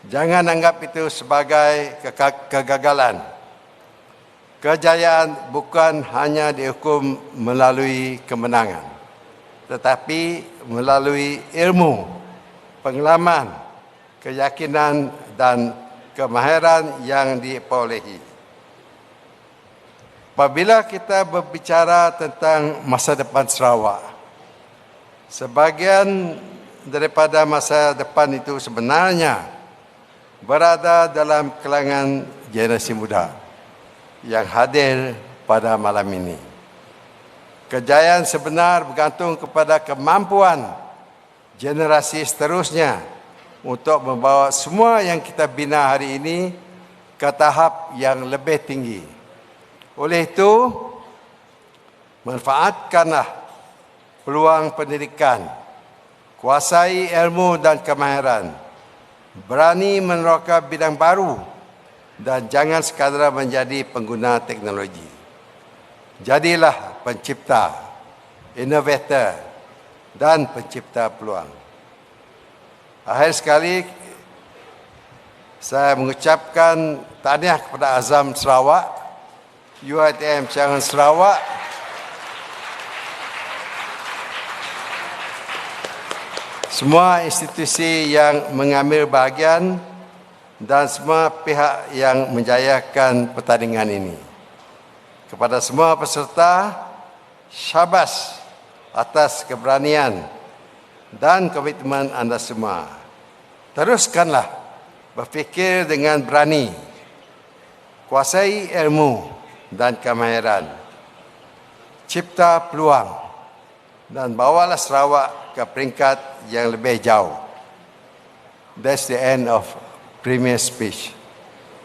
jangan anggap itu sebagai kegagalan. Kejayaan bukan hanya diukur melalui kemenangan, tetapi melalui ilmu, pengalaman, keyakinan dan kemahiran yang diperolehi. Apabila kita berbicara tentang masa depan Sarawak, Sebagian daripada masa depan itu sebenarnya berada dalam kalangan generasi muda yang hadir pada malam ini. Kejayaan sebenar bergantung kepada kemampuan generasi seterusnya untuk membawa semua yang kita bina hari ini ke tahap yang lebih tinggi. Oleh itu, manfaatkanlah peluang pendidikan, kuasai ilmu dan kemahiran, berani meneroka bidang baru dan jangan sekadar menjadi pengguna teknologi. Jadilah pencipta, innovator dan pencipta peluang. Akhir sekali, saya mengucapkan tahniah kepada Azam Sarawak, UiTM Cawangan Sarawak, semua institusi yang mengambil bahagian dan semua pihak yang menjayakan pertandingan ini. Kepada semua peserta, syabas atas keberanian dan komitmen anda semua. Teruskanlah berfikir dengan berani, kuasai ilmu dan kemahiran, cipta peluang dan bawalah Sarawak ke peringkat yang lebih jauh. That's the end of Premier speech.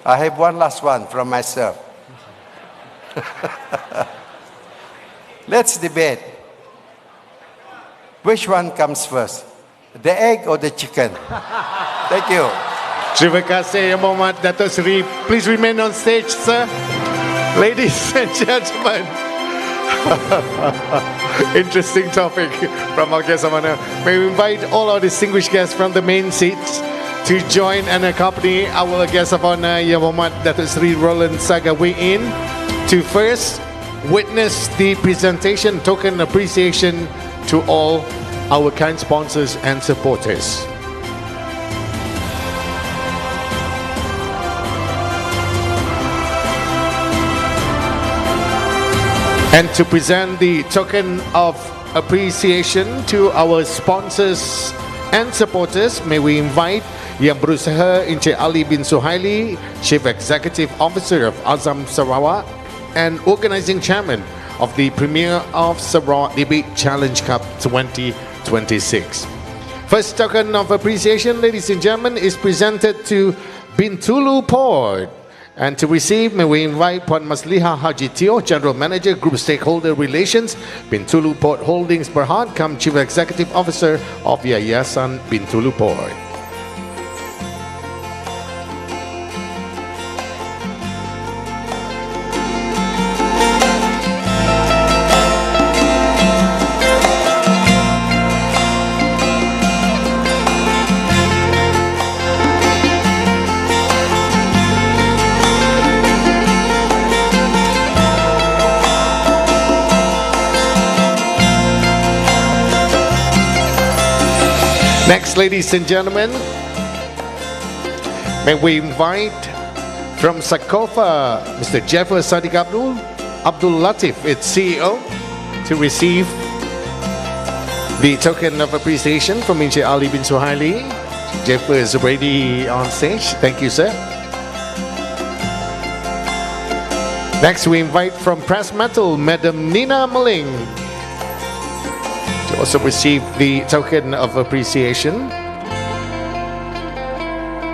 I have one last one from myself. Let's debate. Which one comes first? The egg or the chicken? Thank you. Terima kasih Yang Berhormat Datuk Seri. Please remain on stage, sir. Ladies and gentlemen. Interesting topic from our guest of honor. May we invite all our distinguished guests from the main seats to join and accompany our guest of honor, Yang Berhormat Datuk Seri Roland Sagaway in to first witness the presentation token appreciation to all our kind sponsors and supporters. And to present the token of appreciation to our sponsors and supporters, may we invite Yang Berusaha Encik Ali bin Suhaili, Chief Executive Officer of Azam Sarawak and Organising Chairman of the Premier of Sarawak Debate Challenge Cup 2026. First token of appreciation, ladies and gentlemen, is presented to Bintulu Port. And to receive, may we invite Puan Masliha Haji Teo, General Manager, Group Stakeholder Relations, Bintulu Port Holdings Berhad, come Chief Executive Officer of Yayasan Bintulu Port. Next, ladies and gentlemen, may we invite from Sakofa, Mr. Jeffrey Sadiq Abdul Latif, its CEO, to receive the token of appreciation from Encik Ali bin Suhaili. Jeffrey is already on stage. Thank you, sir. Next, we invite from Press Metal, Madam Nina Maling, to also receive the token of appreciation.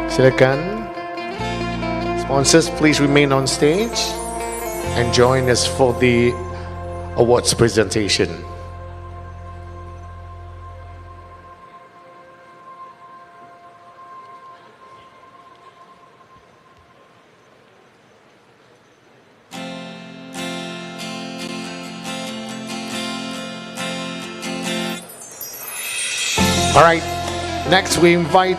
Silakan. Sponsors, please remain on stage and join us for the awards presentation. All right, next we invite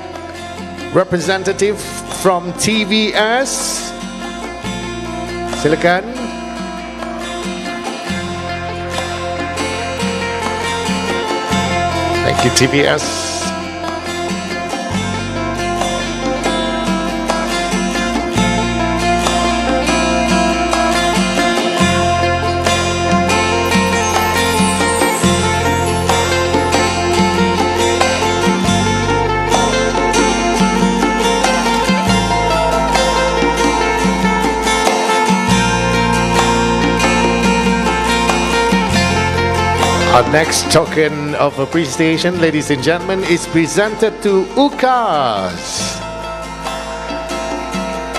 representative from TVS. Silakan. Thank you, TVS. Our next token of appreciation, ladies and gentlemen, is presented to UKAS.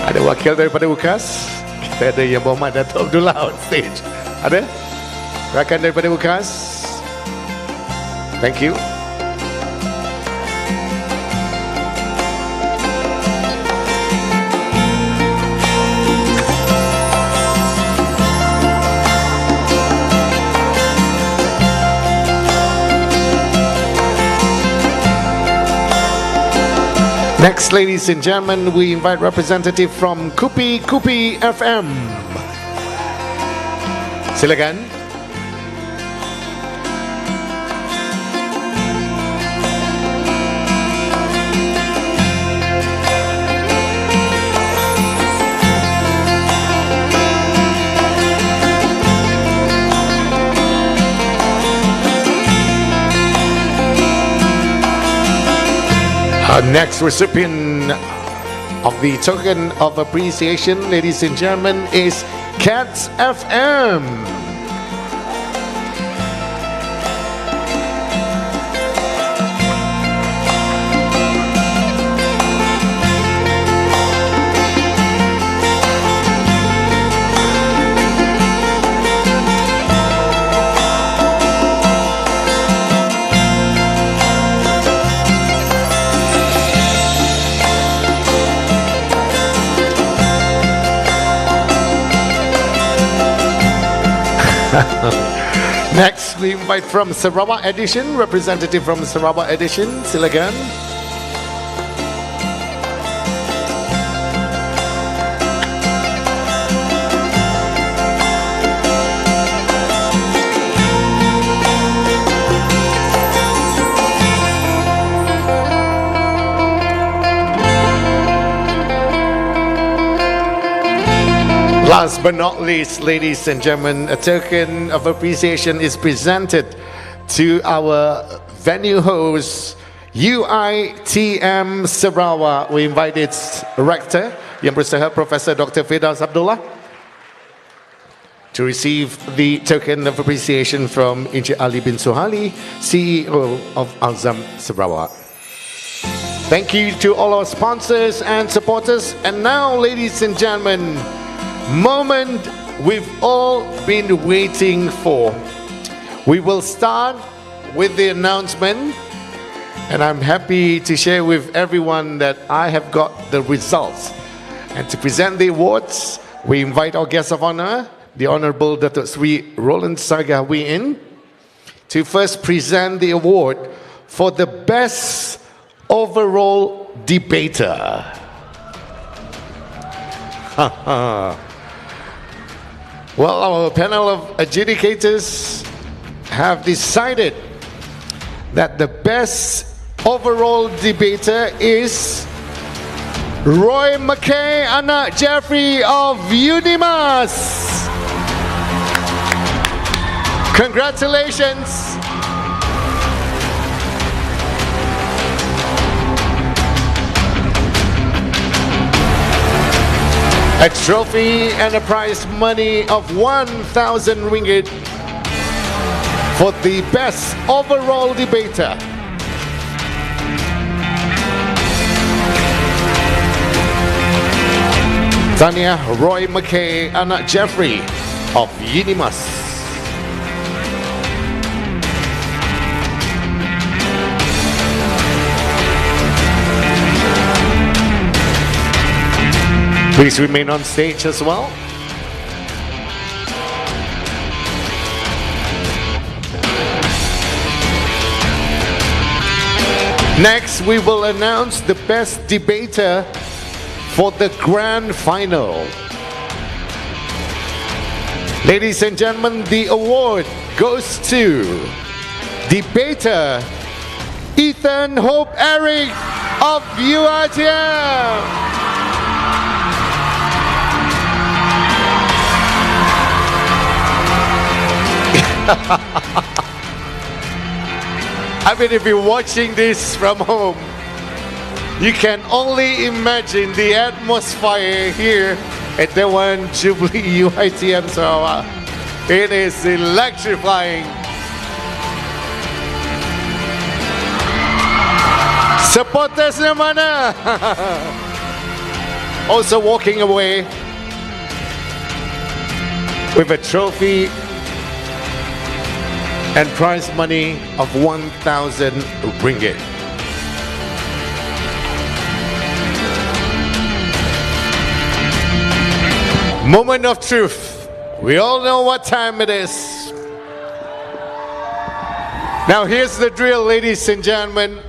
Ada wakil daripada UKAS? Kita ada Yang Berhormat Dato' Abdullah on stage. Ada? Rakan daripada UKAS? Thank you. Next, ladies and gentlemen, we invite representative from Kupi FM. Silakan. Our next recipient of the token of appreciation, ladies and gentlemen, is Cats FM. Next, we invite from Sarawak Edition, representative from Sarawak Edition, silakan. Last but not least, ladies and gentlemen, a token of appreciation is presented to our venue host, UiTM Sarawak. We invite its rector, Yang Bersahabat Professor Dr. Firdaus Abdullah, to receive the token of appreciation from Encik Ali bin Suhali, CEO of Azam Sarawak. Thank you to all our sponsors and supporters. And now, ladies and gentlemen, moment we've all been waiting for. We will start with the announcement, and I'm happy to share with everyone that I have got the results. And to present the awards, we invite our guest of honor, the Honorable Datuk Sri Roland Sagawi in, to first present the award for the best overall debater. Well, our panel of adjudicators have decided that the best overall debater is Roy McKay Anak Jeffrey of UNIMAS. Congratulations. A trophy and a prize money of 1,000 ringgit for the best overall debater. Tahniah Roy McKay Anak Jeffrey of UNIMAS. Please remain on stage as well. Next, we will announce the best debater for the grand final. Ladies and gentlemen, the award goes to debater Ethan Hope Eric of UiTM. I mean, if you're watching this from home, you can only imagine the atmosphere here at the One Jubilee UiTM Sarawak. It is electrifying. Supportersnya mana? Also walking away with a trophy and prize money of 1,000 ringgit. Moment of truth. We all know what time it is. Now here's the drill, ladies and gentlemen.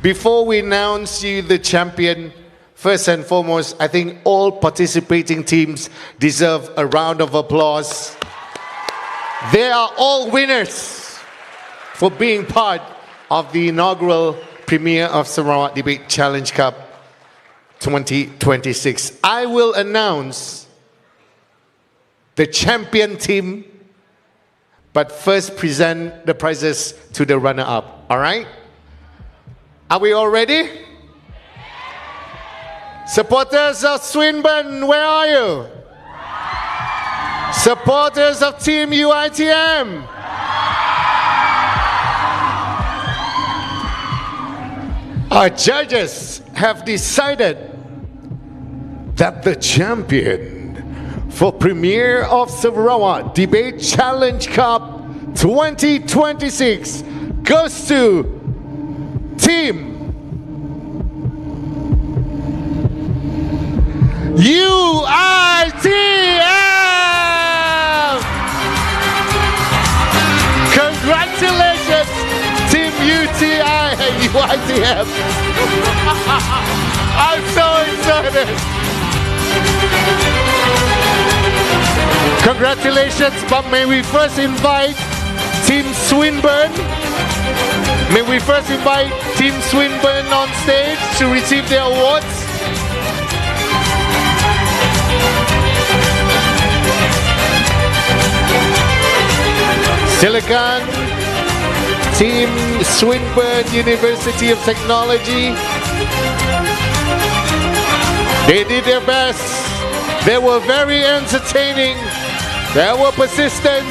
Before we announce you the champion, first and foremost, I think all participating teams deserve a round of applause. They are all winners for being part of the inaugural premiere of Sarawak Debate Challenge Cup 2026. I will announce the champion team, but first present the prizes to the runner-up. All right? Are we all ready? Supporters of Swinburne, where are you? Supporters of Team UiTM. Our judges have decided that the champion for premiere of Sarawak Debate Challenge Cup 2026 goes to Team UiTM! Congratulations, Team UiTM! I'm so excited! Congratulations, but may we first invite Team Swinburne? May we first invite Team Swinburne on stage to receive their awards? Silakan, Team Swinburne University of Technology. They did their best. They were very entertaining. They were persistent.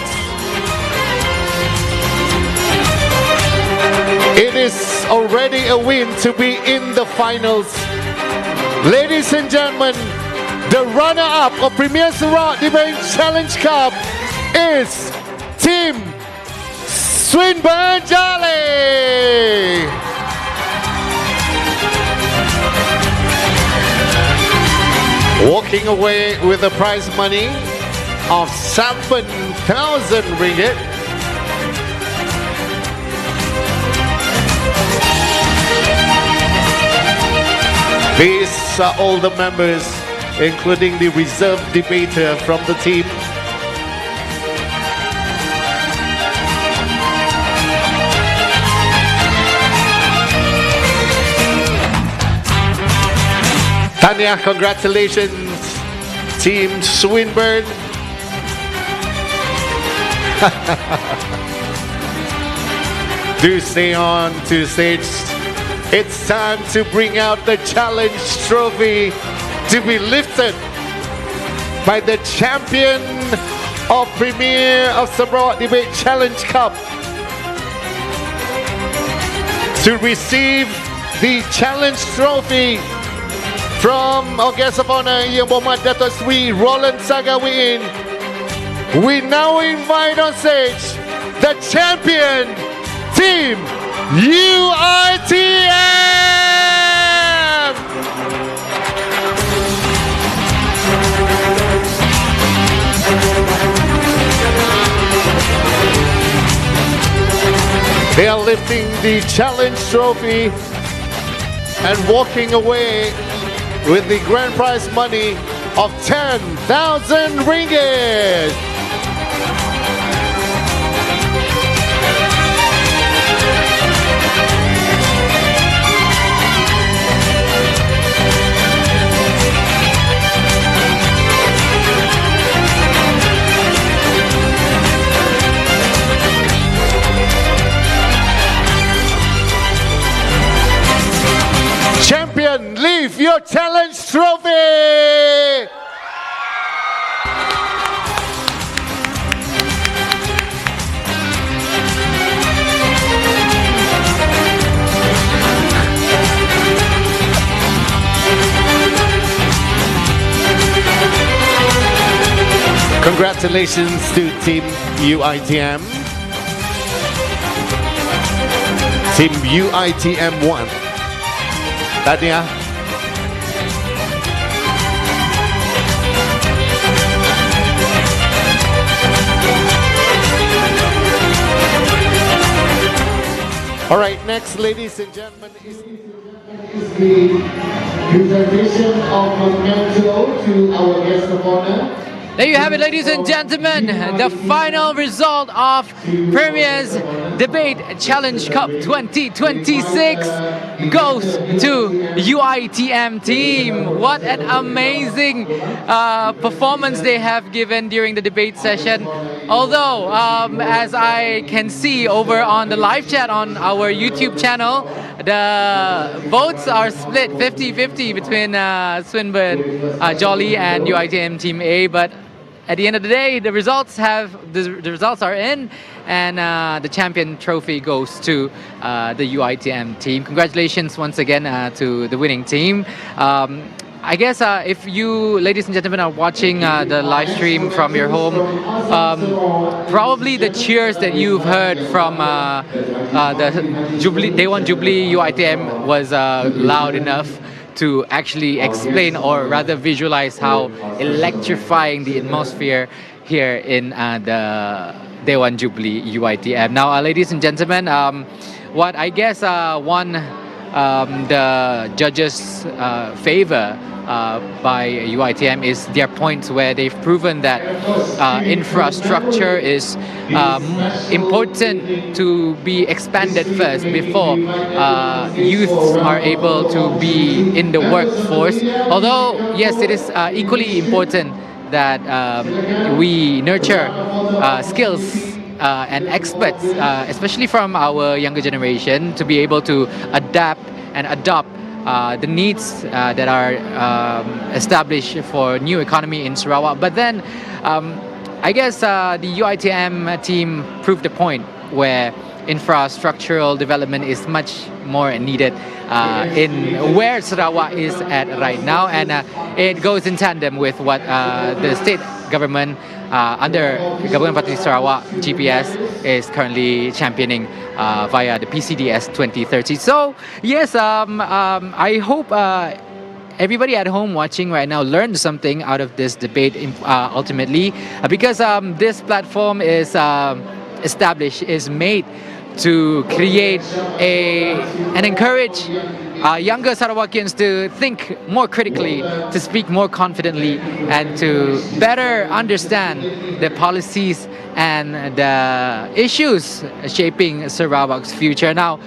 It is already a win to be in the finals. Ladies and gentlemen, the runner-up of Premier Sarawak Debate Challenge Cup is Team Swinburne Jolly. Walking away with the prize money of 7,000 ringgit. These are all the members, including the reserve debater from the team. Tanya, congratulations, Team Swinburne. Do stay on to stage. It's time to bring out the challenge trophy to be lifted by the champion of Premier of Sarawak Debate Challenge Cup. To receive the challenge trophy from our guest of honor, Yang Berhormat Datuk Seri Roland Sagawiin, we now invite on stage the champion, Team UiTM! They are lifting the challenge trophy and walking away with the grand prize money of 10,000 ringgit. Champion, leave your challenge trophy! Congratulations to Team UiTM. Team UiTM won. Tahniah. All right, next, ladies and gentlemen, is the presentation of a memento to our guest of honor. There you have it, ladies and gentlemen. The final result of Premier's Debate Challenge Cup 2026 goes to UiTM team. What an amazing performance they have given during the debate session. Although, as I can see over on the live chat on our YouTube channel, the votes are split 50-50 between Swinburne, Jolly and UiTM Team A. But at the end of the day, the results are in, and the champion trophy goes to the UiTM team. Congratulations once again to the winning team. I guess if you, ladies and gentlemen, are watching the live stream from your home, probably the cheers that you've heard from the Jubilee, Day 1 Jubilee UiTM was loud enough to actually explain, or rather visualize, how electrifying the atmosphere here in the Day 1 Jubilee UiTM. Now, ladies and gentlemen, what I guess won the judges' favor by UiTM is their points where they've proven that infrastructure is important to be expanded first before youths are able to be in the workforce. Although, yes, it is equally important that we nurture skills and experts, especially from our younger generation, to be able to adapt and adopt the needs that are established for new economy in Sarawak. But then I guess the UiTM team proved the point where infrastructural development is much more needed in where Sarawak is at right now, and it goes in tandem with what the state government under Government Party Sarawak GPS is currently championing via the PCDS 2030. So yes, I hope everybody at home watching right now learned something out of this debate ultimately, because this platform is established, is made to create and encourage younger Sarawakians to think more critically, to speak more confidently, and to better understand the policies and the issues shaping Sarawak's future. Now,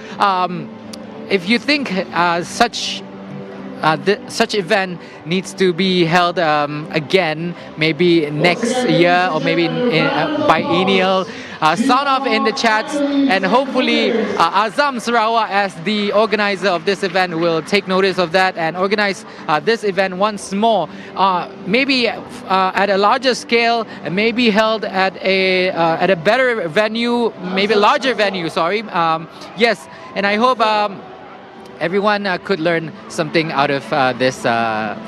if you think such event needs to be held again, maybe next year or maybe biennial, sound off in the chats, and hopefully Azam Sarawak, as the organizer of this event, will take notice of that and organize this event once more, maybe at a larger scale, maybe held at a better venue, maybe a larger venue, sorry. Yes, and I hope everyone could learn something out of this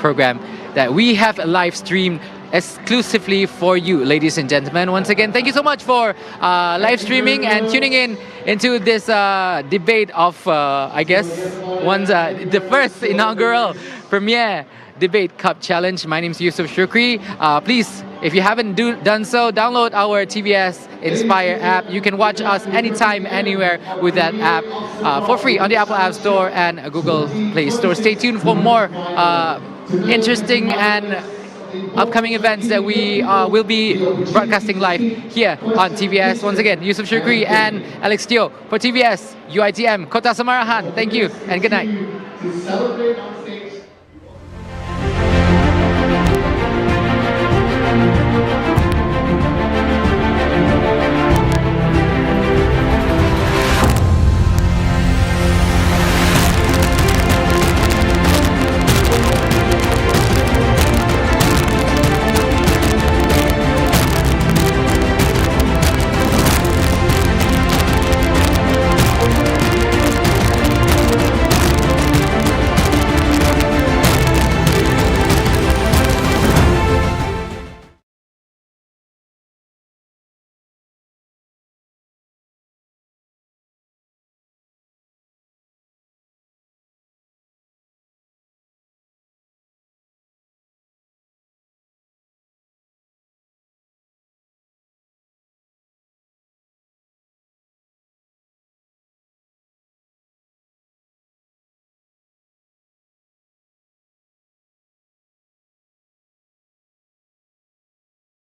program that we have live streamed exclusively for you, ladies and gentlemen. Once again, thank you so much for live streaming and tuning in into this debate of, I guess, the first inaugural Premier Debate Cup Challenge. My name is Yusuf Shukri. Please, if you haven't done so, download our TVS Inspire app. You can watch us anytime, anywhere with that app for free on the Apple App Store and Google Play Store. Stay tuned for more interesting and upcoming events that we will be broadcasting live here on TVS. Once again, Yusuf Shukri and Alex Teo for TVS UiTM Kota Samarahan. Thank you and good night.